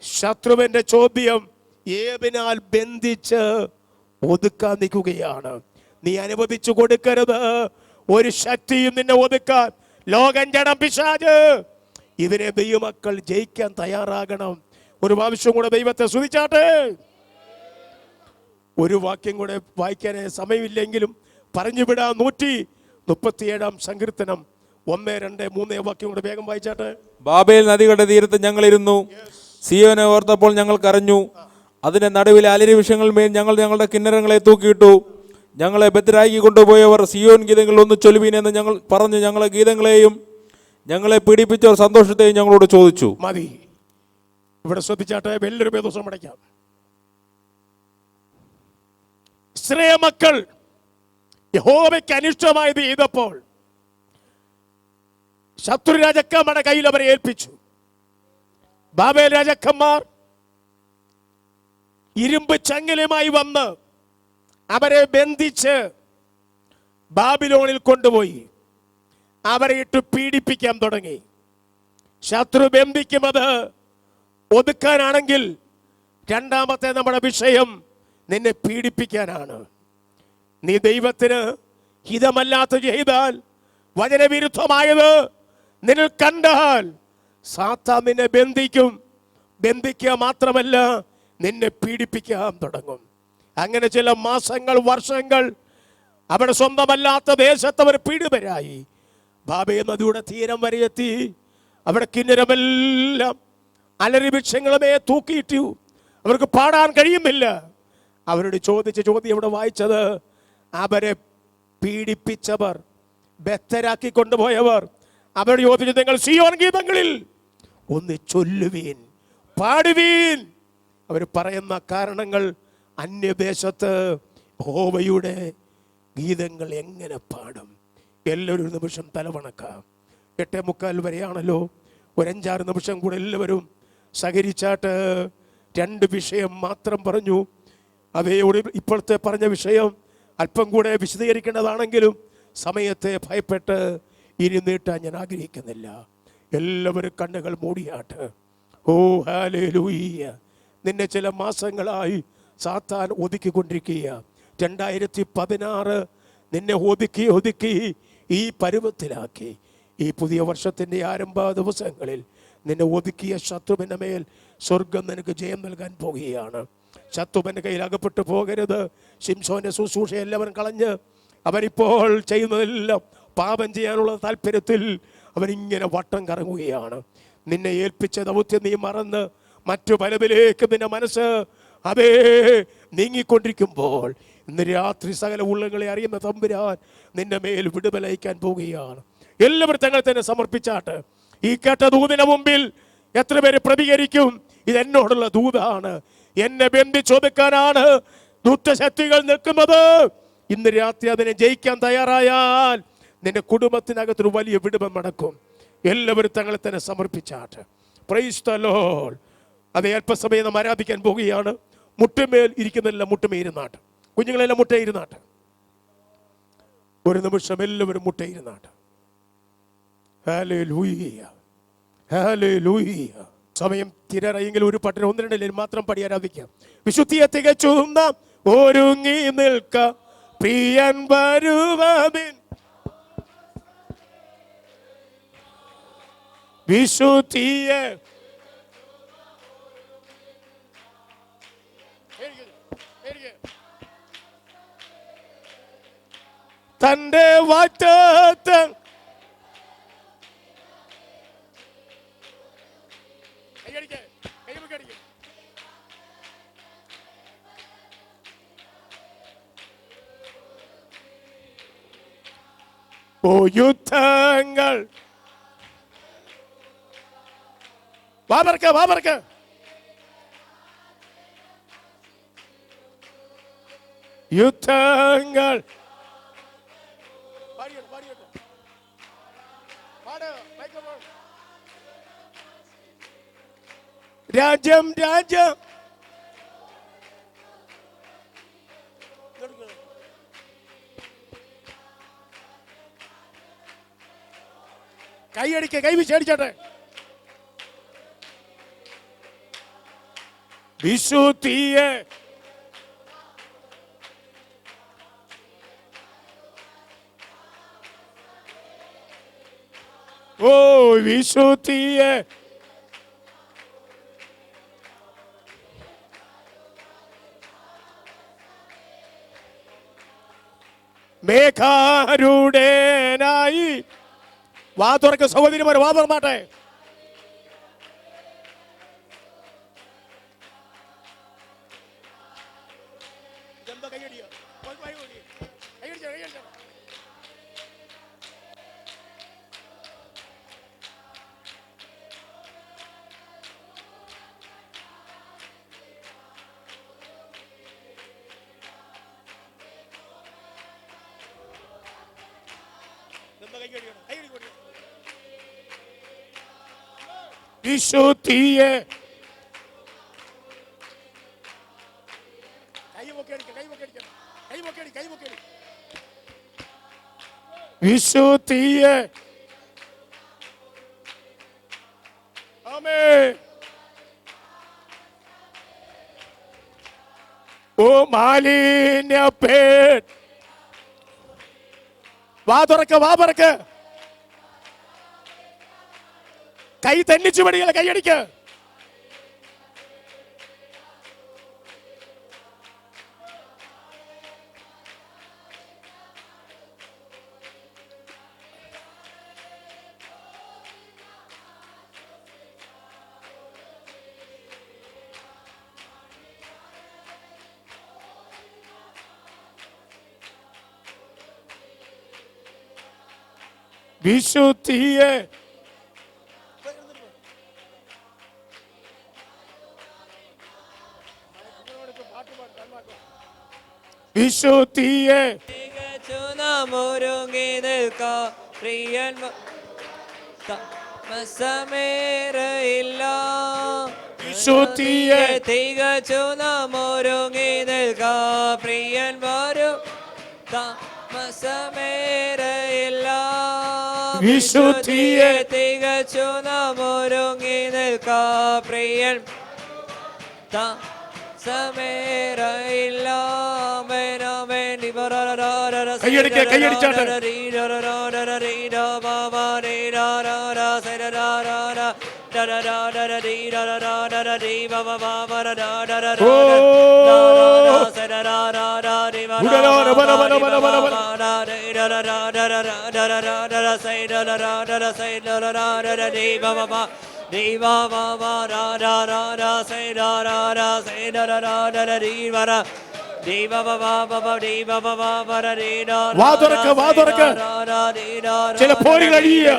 ശത്രുവിന്റെ ചോദ്യം, ഏതിനാൽ ബന്ധിച്ച് ഒതുക്കാൻ നിൽക്കുകയാണ്? നീ അനുവദിച്ചു കൊടുക്കരുത് ഒരു ശക്തിയും നിന്നെ ഒതുക്കാൻ. ലോകം, ജഡം, പിശാച്, ഇതിനെ ദൈവമക്കൾ ജയിക്കാൻ തയ്യാറാകണം. ഒരു പ്രാവശ്യം കൂടെ ദൈവത്തെ സ്തുതിച്ചാട്ടെ. ഒരു വാക്യം കൂടെ വായിക്കാൻ സമയമില്ലെങ്കിലും പറഞ്ഞു വിടാം. 137 സങ്കീർത്തനം 1, 2, 3 വാക്യം കൂടെ വേഗം വായിച്ചാട്ടെ. ബാബേൽ നദികളുടെ തീരത്ത് ഞങ്ങളിരുന്നു, സിയോനെ ഓർത്തപ്പോൾ ഞങ്ങൾ കരഞ്ഞു. അതിന്റെ നടുവിലെ അലരി വൃക്ഷങ്ങളിന്മേൽ ഞങ്ങൾ ഞങ്ങളുടെ കിന്നരങ്ങളെ തൂക്കിയിട്ടു. ഞങ്ങളെ ബദ്ധരാക്കി കൊണ്ടുപോയവർ സിയോൻ ഗീതങ്ങൾ ഒന്ന് ചൊല്ലുവീൻ എന്ന് ഞങ്ങൾ പറഞ്ഞു. ഞങ്ങളെ ഗീതങ്ങളെയും ഞങ്ങളെ പീഡിപ്പിച്ചവർ സന്തോഷത്തെയും ഞങ്ങളോട് ചോദിച്ചു. മതി, ഇവിടെ ശ്രദ്ധിച്ചാട്ടെ. വലിയൊരു ദിവസം അടയ്ക്കാം. ഇസ്രായേൽ മക്കൾ യഹോവയ്ക്ക് അനിഷ്ടമായത് ചെയ്തപ്പോൾ ശത്രു രാജാക്കന്മാരുടെ കയ്യിൽ അവരെ ഏൽപ്പിച്ചു. ബാബേൽ രാജാക്കന്മാർ ഇരുമ്പ് ചങ്ങലയുമായി വന്ന് അവരെ ബന്ധിച്ച് ബാബിലോണിൽ കൊണ്ടുപോയി അവരെ ഇട്ട് പീഡിപ്പിക്കാൻ തുടങ്ങി. ശത്രു ബന്ധിക്കുന്നത് ഒതുക്കാനാണെങ്കിൽ, രണ്ടാമത്തെ നമ്മുടെ വിഷയം നിന്നെ പീഡിപ്പിക്കാനാണ്. നീ ദൈവത്തിന് ഹിതമല്ലാത്ത ചെയ്താൽ, വചനവിരുദ്ധമായത് നിന്നിൽ കണ്ടാൽ, സാത്താൻ നിന്നെ ബന്ധിക്കും. ബന്ധിക്കുക മാത്രമല്ല, നിന്നെ പീഡിപ്പിക്കാൻ തുടങ്ങും. അങ്ങനെ ചില മാസങ്ങൾ, വർഷങ്ങൾ അവിടെ സ്വന്തമല്ലാത്ത ദേശത്ത് അവർ പീഡിതരായി. ബാബേ നദിയുടെ തീരം വരെ എത്തി. അവിടെ കിന്നരമെല്ലാം അലരി വൃക്ഷങ്ങളുമേ തൂക്കിയിട്ടു. അവർക്ക് പാടാൻ കഴിയുന്നില്ല. അവരോട് ചോദിച്ച ചോദ്യം ഇവിടെ വായിച്ചത്, അവരെ പീഡിപ്പിച്ചവർ, ബദ്ധരാക്കി കൊണ്ടുപോയവർ അവരോട് ചോദിച്ചു, നിങ്ങൾ സിയോൻ ഗീതങ്ങളിൽ ഒന്ന് ചൊല്ലുവീൻ, പാടുവീൻ. അവർ പറയുന്ന കാരണങ്ങൾ, അന്യദേശത്ത് യഹോവയുടെ ഗീതങ്ങൾ എങ്ങനെ പാടും? എല്ലാവരും ഒരു നിമിഷം തലവണക്കാം. 8:45 വരെയാണല്ലോ. ഒരു 5-6 നിമിഷം കൂടെ എല്ലാവരും സഹകരിച്ചാട്ട് 2 വിഷയം മാത്രം പറഞ്ഞു. അവയോട് ഇപ്പോഴത്തെ പറഞ്ഞ വിഷയം അല്പം കൂടെ വിശദീകരിക്കേണ്ടതാണെങ്കിലും സമയത്തെ ഭയപ്പെട്ട് ഇനി നീട്ടാൻ ഞാൻ ആഗ്രഹിക്കുന്നില്ല. എല്ലാവരും കണ്ണുകൾ മൂടിയാട്ട്. ഓ ഹല്ലേലൂയ. നിന്നെ ചില മാസങ്ങളായി സാത്താൻ ഒതുക്കിക്കൊണ്ടിരിക്കുക. 2016 നിന്നെ ഒതുക്കി ഈ പരുവത്തിലാക്കി. ഈ പുതിയ വർഷത്തിൻ്റെ ആരംഭ ദിവസങ്ങളിൽ നിന്നെ ഒതുക്കിയ ശത്രുവിൻ്റെ മേൽ സ്വർഗം നിനക്ക് ജയം നൽകാൻ പോകുകയാണ്. ശത്രുവിൻ്റെ കയ്യിൽ അകപ്പെട്ടു പോകരുത്. ശിംശോന്റെ ശുശ്രൂഷ എല്ലാവരും കളഞ്ഞ് അവനിപ്പോൾ ചെയ്യുന്നതെല്ലാം പാപം ചെയ്യാനുള്ള താല്പര്യത്തിൽ അവനിങ്ങനെ വട്ടം കറങ്ങുകയാണ്. നിന്നെ ഏൽപ്പിച്ച ദൗത്യം നീ മറന്ന് മറ്റു പലതിലേക്ക് നിന്റെ മനസ്സ് അതേ നീങ്ങിക്കൊണ്ടിരിക്കുമ്പോൾ ഇന്ന് രാത്രി സകല ഉള്ളങ്ങളെ അറിയുന്ന തമ്പുരാൻ നിന്റെ മേൽ വിടുതലയക്കാൻ പോവുകയാണ്. എല്ലാവരും തങ്ങൾ തന്നെ സമർപ്പിച്ചാട്ട്. ഈ കേട്ട ദൂതിന് മുമ്പിൽ എത്ര പേര് പ്രതികരിക്കും? ഇതെന്നോടുള്ള ദൂതാണ്, എന്നെ ബന്ധിച്ചൊതുക്കാനാണ് ദുഷ്ടശക്തികൾ നിൽക്കുന്നത്. ഇന്ന് രാത്രി അതിനെ ജയിക്കാൻ തയ്യാറായാൽ നിന്റെ കുടുംബത്തിനകത്തൊരു വലിയ വിടുതൽ നടക്കും. എല്ലാവരും തങ്ങളെ തന്നെ സമർപ്പിച്ചാട്ട്. Price the Lord. അത് അല്പസമയം നാം ആരാധിക്കാൻ പോവുകയാണ്. മുട്ടുമേൽ ഇരിക്കുന്നില്ല, മുട്ടുമേയിരുന്നാട്ട്. കുഞ്ഞുങ്ങളെല്ലാം മുട്ടയിരുന്നാട്ട്. ഒരു നിമിഷം എല്ലാവരും മുട്ടയിരുന്നാട്ട്. Hallelujah, hallelujah. സമയം തിരറയെങ്കിൽ ഒരു പാട്ടിന് 1-2 ലൈൻ മാത്രം പാടി ആരാധിക്കാം. വിശുദ്ധിയെ തികച്ചുന്ന ഒരുങ്ങി നിൽക്ക പ്രിയൻ വരുവതിൻ. വിശുദ്ധിയെ തന്റെ വാഗ്ദത്തം ഓ യുദ്ധങ്ങൾ വാബർക്ക് യുദ്ധങ്ങൾ രാജ്യം കൈയടിക്ക, കൈവിശേടിച്ചോട്ടെ. വിശുദ്ധിയെ ഓ വിശുദ്ധിയെ മേഘാരൂഢനായി. വാ തുറക്ക സഹോദരിമാർ, വാ തുറന്നാട്ടെ. വിശുദ്ധിയെ വിശുദ്ധിയെ ആമേൻ. ഓ മാലിന്യപ്പേൻ വാ തുറക്ക്. കൈ തന്നിച്ചു പടികളെ കൈയടിക്ക്. വിശുദ്ധിയെ വിശുദ്ധിയെ ഒരുങ്ങി നിൽക്ക പ്രിയൻ താമസമേറയില്ല. വിശുദ്ധിയെ തികച്ചു നാം ഒരുങ്ങി നിൽക്ക പ്രിയൻ വരും താമസമേറയില്ല. വിശുദ്ധിയെ തികച്ചു നാം ഒരുങ്ങി നിൽക്ക പ്രിയൻ കൈയടിക്ക്, കൈയടിച്ചാട്ടെ. വാതുറക്ക് ചില പോരുകൾ അഴിയുക.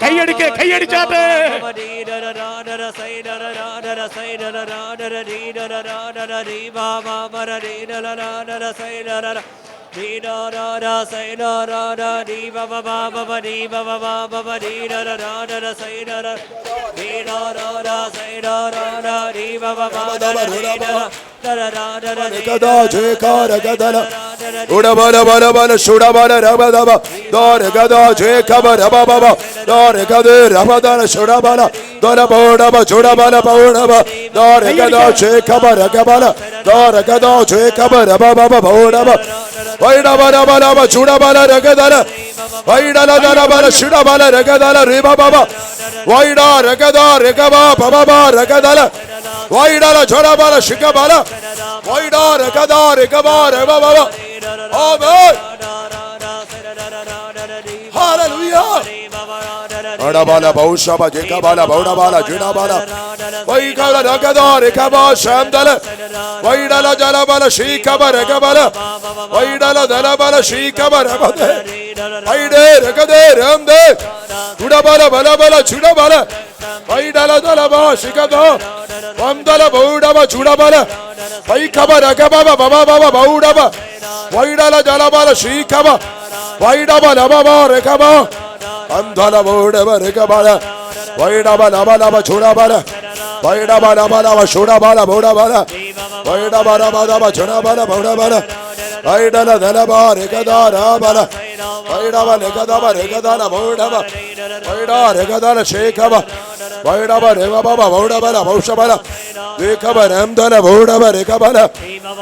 കൈയടിക്ക്, കൈയടിച്ചാട്ടെ. Adabala Baushaba Jekabala Baudabala Junabala Vaikala Ragada Rekaba Shamdala Vaidala Jalabala Shikaba Rekabala Vaidala Dalabala Shikaba Rabade Vaide Rekade Ramde Udabala Balabala Chudabala Vaidala Dalaba Shikado Vandala Baudaba Chudabala Vaikaba Rekaba Baba Baba Baudaba Vaidala Jalabala Shikaba Vaidaba Lababa Rekaba Andala Baudaba Rekabala Vaidaba Labalaba Chudabala Vaidaba Labalaba Chudabala Baudabala Vaidaba Lababa Chudabala Baudabala Vaidala Dalaba Rekada Rabala Vaidaba Rekadaba Rekadala Baudaba Vaida Rekadala Shekaba Vaidaba Rebaba Baudabala Baushabala Rekaba Ramdala Baudaba Rekabala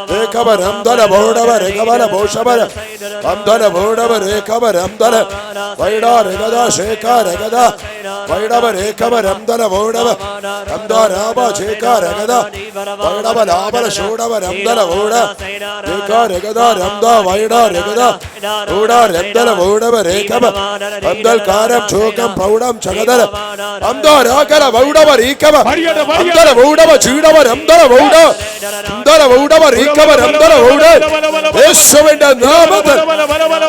Rekaba Ramdala Baudaba Rekabala Baushabala Ramdala Baudaba Rekaba Ramdala Vaida Rekada Sheka Rekada Vaidaba Rekaba Ramdala Baudaba Ramdala Raba Sheka Rekada Vaidaba Labala Shodaba Ramdala Bauda Reka Rekada Ramda Vaida Rekada Bauda Ramdala Baudaba Rekaba Ramdal Karam Chokam Paudam Chagadala Ramda Rakala Baudaba Rekaba Ramdala Baudaba Chidaba Ramdala Bauda Ramdala Baudaba Rekaba Ramdala Bauda Yeshuvenda Namata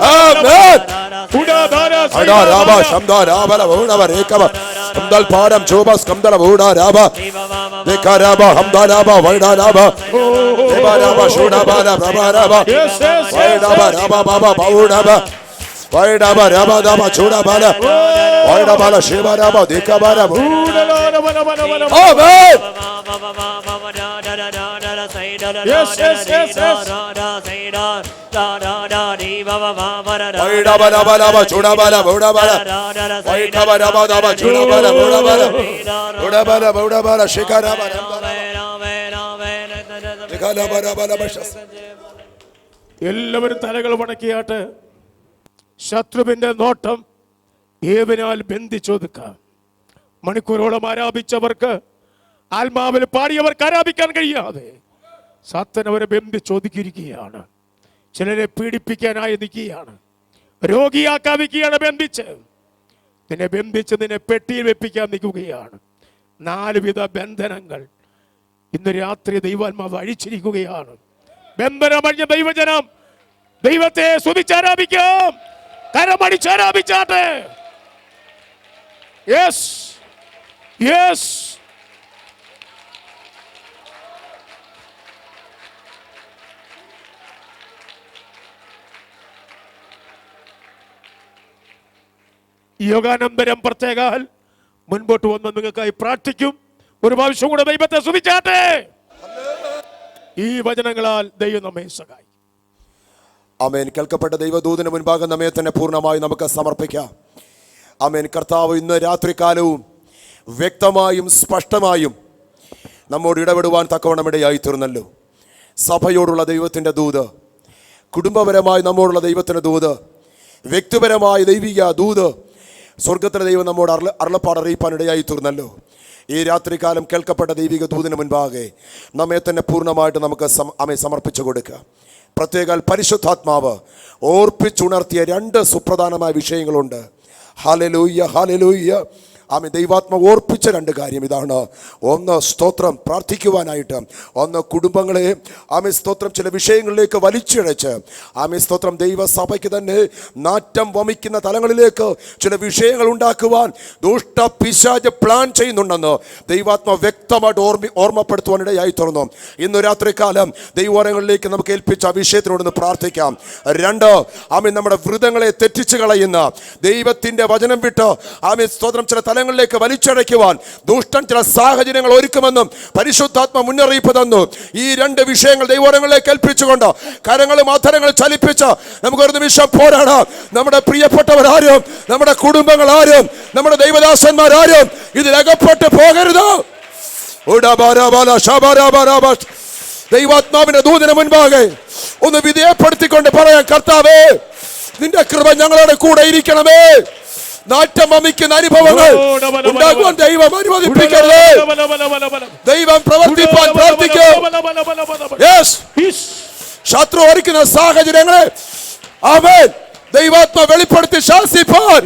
Amen Ada Raba Shamda Rabala Baudaba Rekaba Ramdal Param Chobas Kamdala Bauda Raba Reka Raba Hamda Raba Vaida Raba Reba Raba Shodabala Raba Raba Vaidaba Raba Baba Baudaba Vaidaba Raba Daba Chodabala Vaidabala Shiva Raba Dekabara Amen Yes Vaidaba Raba Raba Chodabala Baudabala Vaidaba Raba Daba Chodabala Baudabala Baudabala Baudabala Shikaraba Dekalaba Raba Raba എല്ലാവരും തലകൾ വണക്കിയാട്ട്. ശത്രുവിന്റെ നോട്ടം ഏവനാൽ ബന്ധിച്ചൊതുക്കാം. മണിക്കൂറോളം ആരാപിച്ചവർക്ക്, ആത്മാവിൽ പാടിയവർക്ക് ആരാപിക്കാൻ കഴിയാതെ സാത്താൻ അവരെ ബന്ധിച്ചൊതുക്കിയിരിക്കുകയാണ്. ചിലരെ പീഡിപ്പിക്കാനായി നിൽക്കുകയാണ്, രോഗിയാക്കാൻ നിൽക്കുകയാണ്. നിന്നെ ബന്ധിച്ച് നിന്നെ പെട്ടിയിൽ വെപ്പിക്കാൻ നിൽക്കുകയാണ്. 4 വിധ ബന്ധനങ്ങൾ ഇന്ന് രാത്രി ദൈവാത്മാവ് അഴിച്ചിരിക്കുകയാണ്. ബന്ധനമഴിഞ്ഞ ദൈവജനം ദൈവത്തെ സ്തുതിച്ചാരാധിക്കാം, കരമടിച്ചാരാധിച്ചാട്ടെ. യെസ് യെസ് യോഗാനന്തരം പ്രത്യേകാൽ മുൻപോട്ട് വന്ന് നിങ്ങൾക്കായി പ്രാർത്ഥിക്കും. ഒരു പ്രാവശ്യം കൂടെ ദൈവത്തെ സ്തുതിച്ചാട്ടെ. ഈ വചനങ്ങളാൽ ദൈവം നമ്മെ സഹായിക്കും. ആമേൻ. കേൾക്കപ്പെട്ട ദൈവദൂതന് മുൻപാകെ നമ്മെ തന്നെ പൂർണ്ണമായി നമുക്ക് സമർപ്പിക്കാം. ആമേൻ. കർത്താവ് ഇന്ന് രാത്രികാലവും വ്യക്തമായും സ്പഷ്ടമായും നമ്മോട് ഇടപെടുവാൻ തക്കവണ്ണം ഇടയായി തീർന്നല്ലോ. സഭയോടുള്ള ദൈവത്തിൻ്റെ ദൂത്, കുടുംബപരമായി നമ്മോടുള്ള ദൈവത്തിൻ്റെ ദൂത്, വ്യക്തിപരമായ ദൈവിക ദൂത് സ്വർഗത്തിലെ ദൈവം നമ്മോട് അരുളപ്പാട് അറിയിപ്പാൻ ഇടയായി തീർന്നല്ലോ. ഈ രാത്രികാലം കേൾക്കപ്പെട്ട ദൈവിക ദൂതിന് മുൻപാകെ നമ്മെ തന്നെ പൂർണ്ണമായിട്ട് നമുക്ക് സമർപ്പിച്ചു കൊടുക്കുക. പ്രത്യേക പരിശുദ്ധാത്മാവ് ഓർപ്പിച്ചുണർത്തിയ 2 സുപ്രധാനമായ വിഷയങ്ങളുണ്ട്. Hallelujah, hallelujah. ആമേൻ. ദൈവാത്മാവ് ഓർപ്പിച്ച 2 കാര്യം ഇതാണ്. ഒന്ന്, സ്തോത്രം പ്രാർത്ഥിക്കുവാനായിട്ട്. ഒന്ന്, കുടുംബങ്ങളെ ആമേൻ സ്തോത്രം ചില വിഷയങ്ങളിലേക്ക് വലിച്ചിഴച്ച് ആമേൻ സ്തോത്രം ദൈവസഭയ്ക്ക് തന്നെ നാറ്റം വമിക്കുന്ന തലങ്ങളിലേക്ക് ചില വിഷയങ്ങൾ ഉണ്ടാക്കുവാൻ ദുഷ്ട പിശാച് പ്ലാൻ ചെയ്യുന്നുണ്ടെന്ന് ദൈവാത്മാവ് വ്യക്തമായിട്ട് ഓർമ്മപ്പെടുത്തുവാനിടയായി തുറന്നു. ഇന്ന് രാത്രികാലം ദൈവവരങ്ങളിലേക്ക് നമുക്ക് ഏൽപ്പിച്ച ആ വിഷയത്തിനോടൊന്ന് പ്രാർത്ഥിക്കാം. 2, ആമേൻ നമ്മുടെ വ്രതങ്ങളെ തെറ്റിച്ച് കളയുന്ന ദൈവത്തിൻ്റെ വചനം വിട്ട് ആമേൻ സ്തോത്രം ചില ങ്ങളിലേക്ക് വലിച്ചടയ്ക്കുവാൻ ദുഷ്ടൻ ചില സാഹചര്യങ്ങൾ ഒരുക്കുമെന്നും പരിശുദ്ധാത്മ മുന്നറിയിപ്പ് തന്നു. ഈ 2 വിഷയങ്ങൾ ദൈവങ്ങളിലേക്ക് ഏൽപ്പിച്ചുകൊണ്ട് കരങ്ങളും അധരങ്ങളും ചലിപ്പിച്ച് നമുക്കൊരു നിമിഷം പോരാടാം. നമ്മുടെ പ്രിയപ്പെട്ടവരാരും നമ്മുടെ കുടുംബങ്ങൾ ആരും നമ്മുടെ ദൈവദാസന്മാരാരും ഇതിലകപ്പെട്ട് പോകരുത്. ദൈവാത്മാവിന്റെ ദൂതന് മുൻപാകെ ഒന്ന് വിധേയപ്പെടുത്തിക്കൊണ്ട് പറയാം, കർത്താവേ നിന്റെ കൃപ ഞങ്ങളുടെ കൂടെ ഇരിക്കണമേ. നാറ്റം വമിക്കുന്ന അനുഭവങ്ങൾ ഉണ്ടാകുവാൻ ദൈവം അനുവദിപ്പിക്കരുത്. ദൈവം പ്രവർത്തിപ്പാൻ പ്രാർത്ഥിക്കും. ശത്രു ഒരുക്കുന്ന സാഹചര്യങ്ങളെ ആമേൻ ദൈവാത്മ വെളിപ്പെടുത്തി ശാസിപ്പാൻ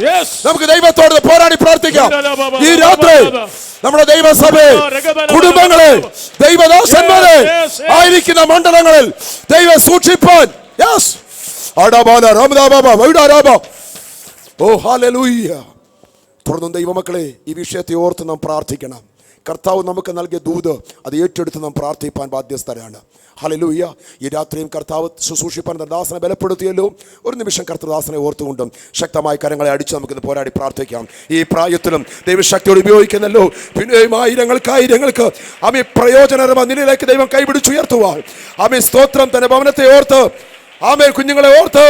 നമുക്ക് ദൈവത്തോട് പോരാടി പ്രാർത്ഥിക്കാം. ഈ രാത്രി നമ്മുടെ ദൈവസഭയെ, കുടുംബങ്ങളെ, ദൈവദാസന്മാരെ ആയിരിക്കുന്ന മണ്ഡലങ്ങളിൽ ദൈവം സൂക്ഷിപ്പാൻ. ഓ ഹല്ലേലൂയ. തുടർന്നും ദൈവമക്കളെ ഈ വിഷയത്തെ ഓർത്ത് നാം പ്രാർത്ഥിക്കണം. കർത്താവ് നമുക്ക് നൽകിയ ദൂത് അത് ഏറ്റെടുത്ത് നാം പ്രാർത്ഥിപ്പാൻ ബാധ്യസ്ഥരാണ്. ഹല്ലേലൂയ. ഈ രാത്രിയും കർത്താവ് ശുശ്രൂഷിപ്പാൻ ദാസനെ ബലപ്പെടുത്തിയല്ലോ. ഒരു നിമിഷം കർത്തദാസനെ ഓർത്തുകൊണ്ടും ശക്തമായ കരങ്ങളെ അടിച്ച് നമുക്കിന്ന് പോരാടി പ്രാർത്ഥിക്കാം. ഈ പ്രായത്തിലും ദൈവശക്തിയോട് ഉപയോഗിക്കുന്നല്ലോ. പിന്നെയും ആയിരങ്ങൾക്ക് ആമേ പ്രയോജനകരമായ നിലയിലേക്ക് ദൈവം കൈപിടിച്ചുയർത്തുവാൻ ആമേ സ്തോത്രം. തന്റെ ഭവനത്തെ ഓർത്ത് ആമേ കുഞ്ഞുങ്ങളെ ഓർത്ത്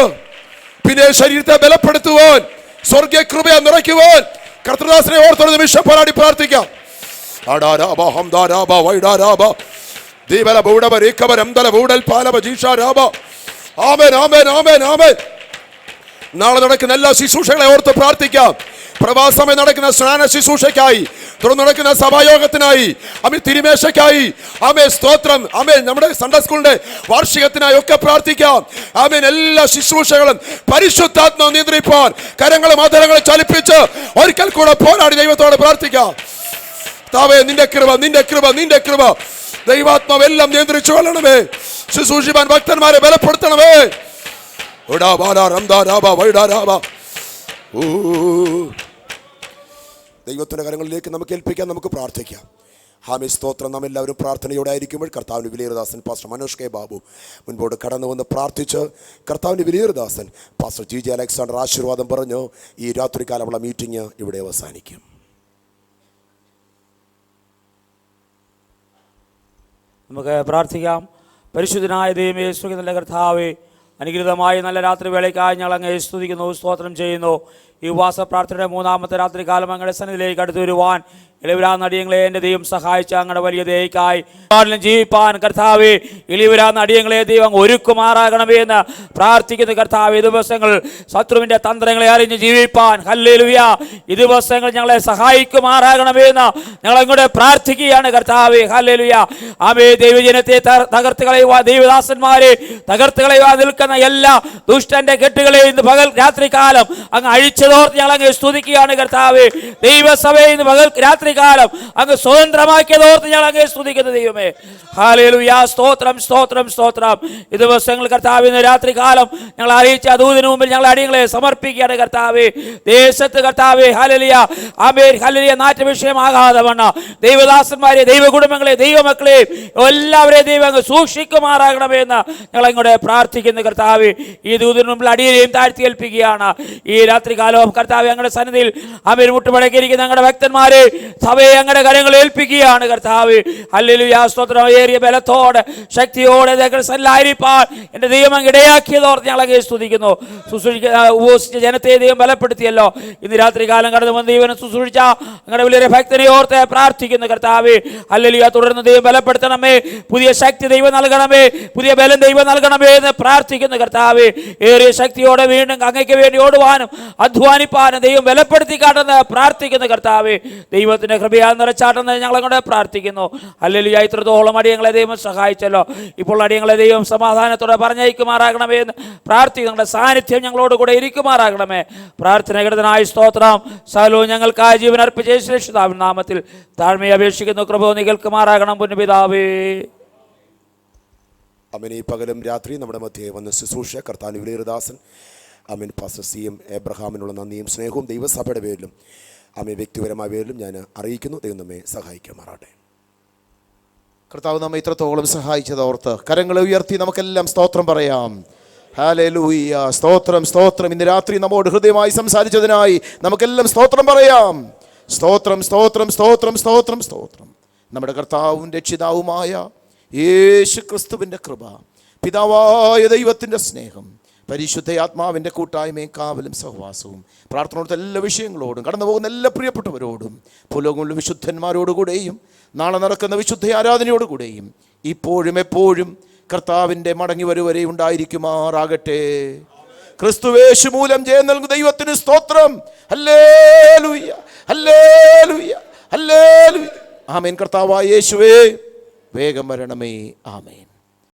പിന്നെ ശരീരത്തെ ബലപ്പെടുത്തുവാൻ സ്വർഗീയ കൃപയെ നിറയ്ക്കുവാൻ കർത്തദാസനെ ഓർത്തൊരു നിമിഷം പോരാടി പ്രാർത്ഥിക്കാം. നാളെ നടക്കുന്ന എല്ലാ ശുശ്രൂഷകളെ ഓർത്ത് പ്രാർത്ഥിക്കാം. പ്രവാസമേ നടക്കുന്ന സ്നാന ശുശ്രൂഷയ്ക്കായി, തുടർന്ന് നടക്കുന്ന സഭായോഗത്തിനായി, അമേ തിരുമേശയ്ക്കായി, ആമേ സ്തോത്രം, ആമേ നമ്മുടെ സൺഡേ സ്കൂളിന്റെ വാർഷികത്തിനായി ഒക്കെ പ്രാർത്ഥിക്കാം. ആമേൻ. എല്ലാ ശുശ്രൂഷകളും പരിശുദ്ധാത്മാവ് നിയന്ത്രിപ്പാൻ കരങ്ങളും അധരങ്ങളും ചലിപ്പിച്ച് ഒരിക്കൽ കൂടെ പോരാടി ദൈവത്തോട് പ്രാർത്ഥിക്കാം. താവേ നിന്റെ കൃപ, നിന്റെ കൃപ, നിന്റെ കൃപ. ദൈവാത്മാവ് എല്ലാം നിയന്ത്രിച്ചു കൊള്ളണമേ. ശുശ്രൂഷിപ്പാൻ ഭക്തന്മാരെ ബലപ്പെടുത്തണമേ. ദൈവത്തിന്റെ കരങ്ങളിലേക്ക് നമുക്ക് ഏൽപ്പിക്കാം, നമുക്ക് പ്രാർത്ഥിക്കാം. ഹാമി സ്തോത്രം. നാം എല്ലാവരും പ്രാർത്ഥനയോടെ ആയിരിക്കുമ്പോൾ കർത്താവിൻ്റെ വിലയേറുദാസൻ പാസ്റ്റർ മനോജ് കെ ബാബു മുൻപോട്ട് കടന്നു വന്ന് പ്രാർത്ഥിച്ച് കർത്താവിൻ്റെ വിലയേറുദാസൻ പാസ്റ്റർ ജി അലക്സാണ്ടർ ആശീർവാദം പറഞ്ഞു ഈ രാത്രികാലമുള്ള മീറ്റിംഗ് ഇവിടെ അവസാനിക്കും. നമുക്ക് പ്രാർത്ഥിക്കാം. പരിശുദ്ധനായ ദൈവമേ, സ്തുതിക്കുന്ന കർത്താവേ, അനുഗ്രഹീതമായ നല്ല രാത്രി വേളയ്ക്കായി ഞങ്ങൾ അങ്ങേ സ്തുതിക്കുന്നു, സ്തോത്രം ചെയ്യുന്നു. ഈ ഉപവാസ പ്രാർത്ഥനയുടെ 3-ാമത്തെ രാത്രികാലം അങ്ങയുടെ സന്നിധിയിലേക്ക് അടുത്തു വരുവാൻ ഇളിവരാ നടിയങ്ങളെ എൻ്റെ ദൈവം സഹായിച്ച അങ്ങയുടെ വലിയ ദയക്കായി ജീവിപ്പാൻ കർത്താവേ, ഇളിവരാ നടിയങ്ങളെ ദൈവം ഒരുക്കുമാറാകണമേ എന്ന് പ്രാർത്ഥിക്കുന്ന കർത്താവ്. ഈ ദിവസങ്ങൾ ശത്രുവിൻ്റെ തന്ത്രങ്ങളെ അറിഞ്ഞ് ജീവിപ്പാൻ ഹല്ലേലൂയ ഈ ദിവസങ്ങൾ ഞങ്ങളെ സഹായിക്കുമാറാകണമേ എന്ന് ഞങ്ങൾ അങ്ങോട്ട് പ്രാർത്ഥിക്കുകയാണ് കർത്താവേ. ഹല്ലേലൂയ. ആമേ. ദൈവജനത്തെ തകർത്ത് കളയുവാൻ, ദൈവദാസന്മാരെ തകർത്ത് കളയുവാൻ നിൽക്കുന്ന എല്ലാ ദുഷ്ടന്റെ കെട്ടുകളെ ഇന്ന് പകൽ രാത്രികാലം അങ്ങ് അഴിച്ചതോർത്ത് ഞങ്ങൾ അങ്ങ് സ്തുതിക്കുകയാണ് കർത്താവേ. ദൈവസഭയെ ഇന്ന് പകൽ രാത്രികാലം അങ്ങ് സ്വതന്ത്രമാക്കിയതോർത്ത് ഞങ്ങൾ അങ്ങ് സ്തുതിക്കുന്ന ദൈവമേ. ഹല്ലേലൂയ. സ്തോത്രം, സ്തോത്രം, സ്തോത്രം. ഈ ദിവസങ്ങൾ കർത്താവ് ഇന്ന് രാത്രികാലം ഞങ്ങൾ അറിയിച്ച ദൂതിന് മുമ്പിൽ ഞങ്ങൾ അടിയങ്ങളെ സമർപ്പിക്കുകയാണ് കർത്താവേ. ദേശത്ത് കർത്താവേ ഹല്ലേലൂയ ആമേൻ ഹല്ലേലൂയ നാറ്റ വിഷയമാകാതെ വണ്ണം ദൈവദാസന്മാരെ, ദൈവകുടുംബങ്ങളെ, ദൈവമക്കളെ എല്ലാവരെയും ദൈവം അങ്ങ് സൂക്ഷിക്കുമാറാകണമെന്ന് ഞങ്ങൾ അങ്ങോട്ട് പ്രാർത്ഥിക്കുന്ന കർത്താവേ. ഈ ദൂതിന് മുമ്പിൽ അടിയരെയും താഴ്ത്തി ഏൽപ്പിക്കുകയാണ്. ഈ രാത്രികാലം പകൽക്കാലവും കർത്താവ് ഞങ്ങളുടെ സന്നിധിയിൽ അമീർ മുട്ടുമടക്കിയിരിക്കുന്ന ഞങ്ങളുടെ ഭക്തന്മാരെ സഭയെ ഞങ്ങളുടെ കരങ്ങളിൽ ഏൽപ്പിക്കുകയാണ് കർത്താവ്. ഹല്ലേലൂയ, സ്തോത്രം. ഏറിയ ബലത്തോടെ ശക്തിയോടെ സല്ലായിരിക്കാൻ എൻ്റെ ദൈവം ഇടയാക്കിയതോർത്ത് ഞങ്ങളെ സ്തുതിക്കുന്നു. ഉപവസിച്ച ജനത്തെ ദൈവം ബലപ്പെടുത്തിയല്ലോ. ഇന്ന് രാത്രി കാലം കടന്നു വന്ന് ദൈവനെ ശുശ്രൂഷിച്ച ഞങ്ങളുടെ വലിയ ഭക്തനെ ഓർത്ത് പ്രാർത്ഥിക്കുന്നു കർത്താവ്. ഹല്ലേലൂയ, തുടർന്ന് ദൈവം ബലപ്പെടുത്തണമേ, പുതിയ ശക്തി ദൈവം നൽകണമേ, പുതിയ ബലം ദൈവം നൽകണമേ എന്ന് പ്രാർത്ഥിക്കുന്നു കർത്താവ്. ഏറിയ ശക്തിയോടെ വീണ്ടും അങ്ങയ്ക്ക് വേണ്ടി ഓടുവാനും അധ്വാനിപ്പാനും ദൈവം ബലപ്പെടുത്തി കാട്ടുന്ന പ്രാർത്ഥിക്കുന്നു കർത്താവ്. ദൈവത്തിന്റെ കൃപയാൽ നിറച്ചാട്ടെന്ന് ഞങ്ങളെ പ്രാർത്ഥിക്കുന്നു. ഹല്ലേലൂയ, ഇത്രത്തോളം അടിയങ്ങളെ ദൈവം സഹായിച്ചല്ലോ. ഇപ്പോൾ അടിയങ്ങളെ ദൈവം സമാധാനത്തോടെ പറഞ്ഞയക്കുമാറാകണമേ എന്ന് പ്രാർത്ഥിക്കുന്നുണ്ട്. സാന്നിധ്യം ഞങ്ങളോട് കൂടെ ഇരിക്കുമാറാകണമേ. പ്രാർത്ഥനകൃതനായ സ്തോത്രം. സകലവും ഞങ്ങൾക്കായി ജീവൻ അർപ്പിച്ച യേശുവിൻ നാമത്തിൽ താഴ്മയെ അപേക്ഷിക്കുന്നു. കൃപ നികൾക്കുമാറാകണം പുണ്യപിതാവേ. അമേൻ. ഈ പകലും രാത്രി നമ്മുടെ മധ്യേ വന്ന് ശുശ്രൂഷ കർത്താൻ വിലയിരുദാസൻ അമീൻ പാസ്റ്റർ CM എബ്രഹാമിനുള്ള നന്ദിയും സ്നേഹവും ദൈവസഭയുടെ പേരിലും അമീൻ വ്യക്തിപരമായ പേരിലും ഞാൻ അറിയിക്കുന്നു. ദൈവം നമ്മെ സഹായിക്കുമാറാട്ടെ. കർത്താവ് നമ്മെ ഇത്രത്തോളം സഹായിച്ചതോർത്ത് കരങ്ങളെ ഉയർത്തി നമുക്കെല്ലാം സ്തോത്രം പറയാം. ഹല്ലേലൂയ, സ്തോത്രം, സ്തോത്രം. ഇന്ന് രാത്രി നമ്മോട് ഹൃദയമായി സംസാരിച്ചതിനായി നമുക്കെല്ലാം സ്തോത്രം പറയാം. സ്തോത്രം, സ്തോത്രം, സ്തോത്രം, സ്തോത്രം, സ്തോത്രം. നമ്മുടെ കർത്താവും രക്ഷിതാവുമായ യേശു ക്രിസ്തുവിൻ്റെ കൃപ, പിതാവായ ദൈവത്തിൻ്റെ സ്നേഹം, പരിശുദ്ധ ആത്മാവിൻ്റെ കൂട്ടായ്മയും കാവലും സഹവാസവും പ്രാർത്ഥനയോടുത്ത എല്ലാ വിഷയങ്ങളോടും കടന്നു പോകുന്ന എല്ലാ പ്രിയപ്പെട്ടവരോടും ഭൂലോകങ്ങളിലെ വിശുദ്ധന്മാരോടുകൂടെയും നാളെ നടക്കുന്ന വിശുദ്ധ ആരാധനയോടുകൂടെയും ഇപ്പോഴും എപ്പോഴും കർത്താവിൻ്റെ മടങ്ങി വരുവരെ ഉണ്ടായിരിക്കുമാറാകട്ടെ. ക്രിസ്തുവേശു മൂലം ജയം നൽകുന്ന ദൈവത്തിന് സ്തോത്രം. Hallelujah, hallelujah, hallelujah. ആമേൻ. കർത്താവായ യേശുവേ, വേഗം വരണമേ. ആമേൻ.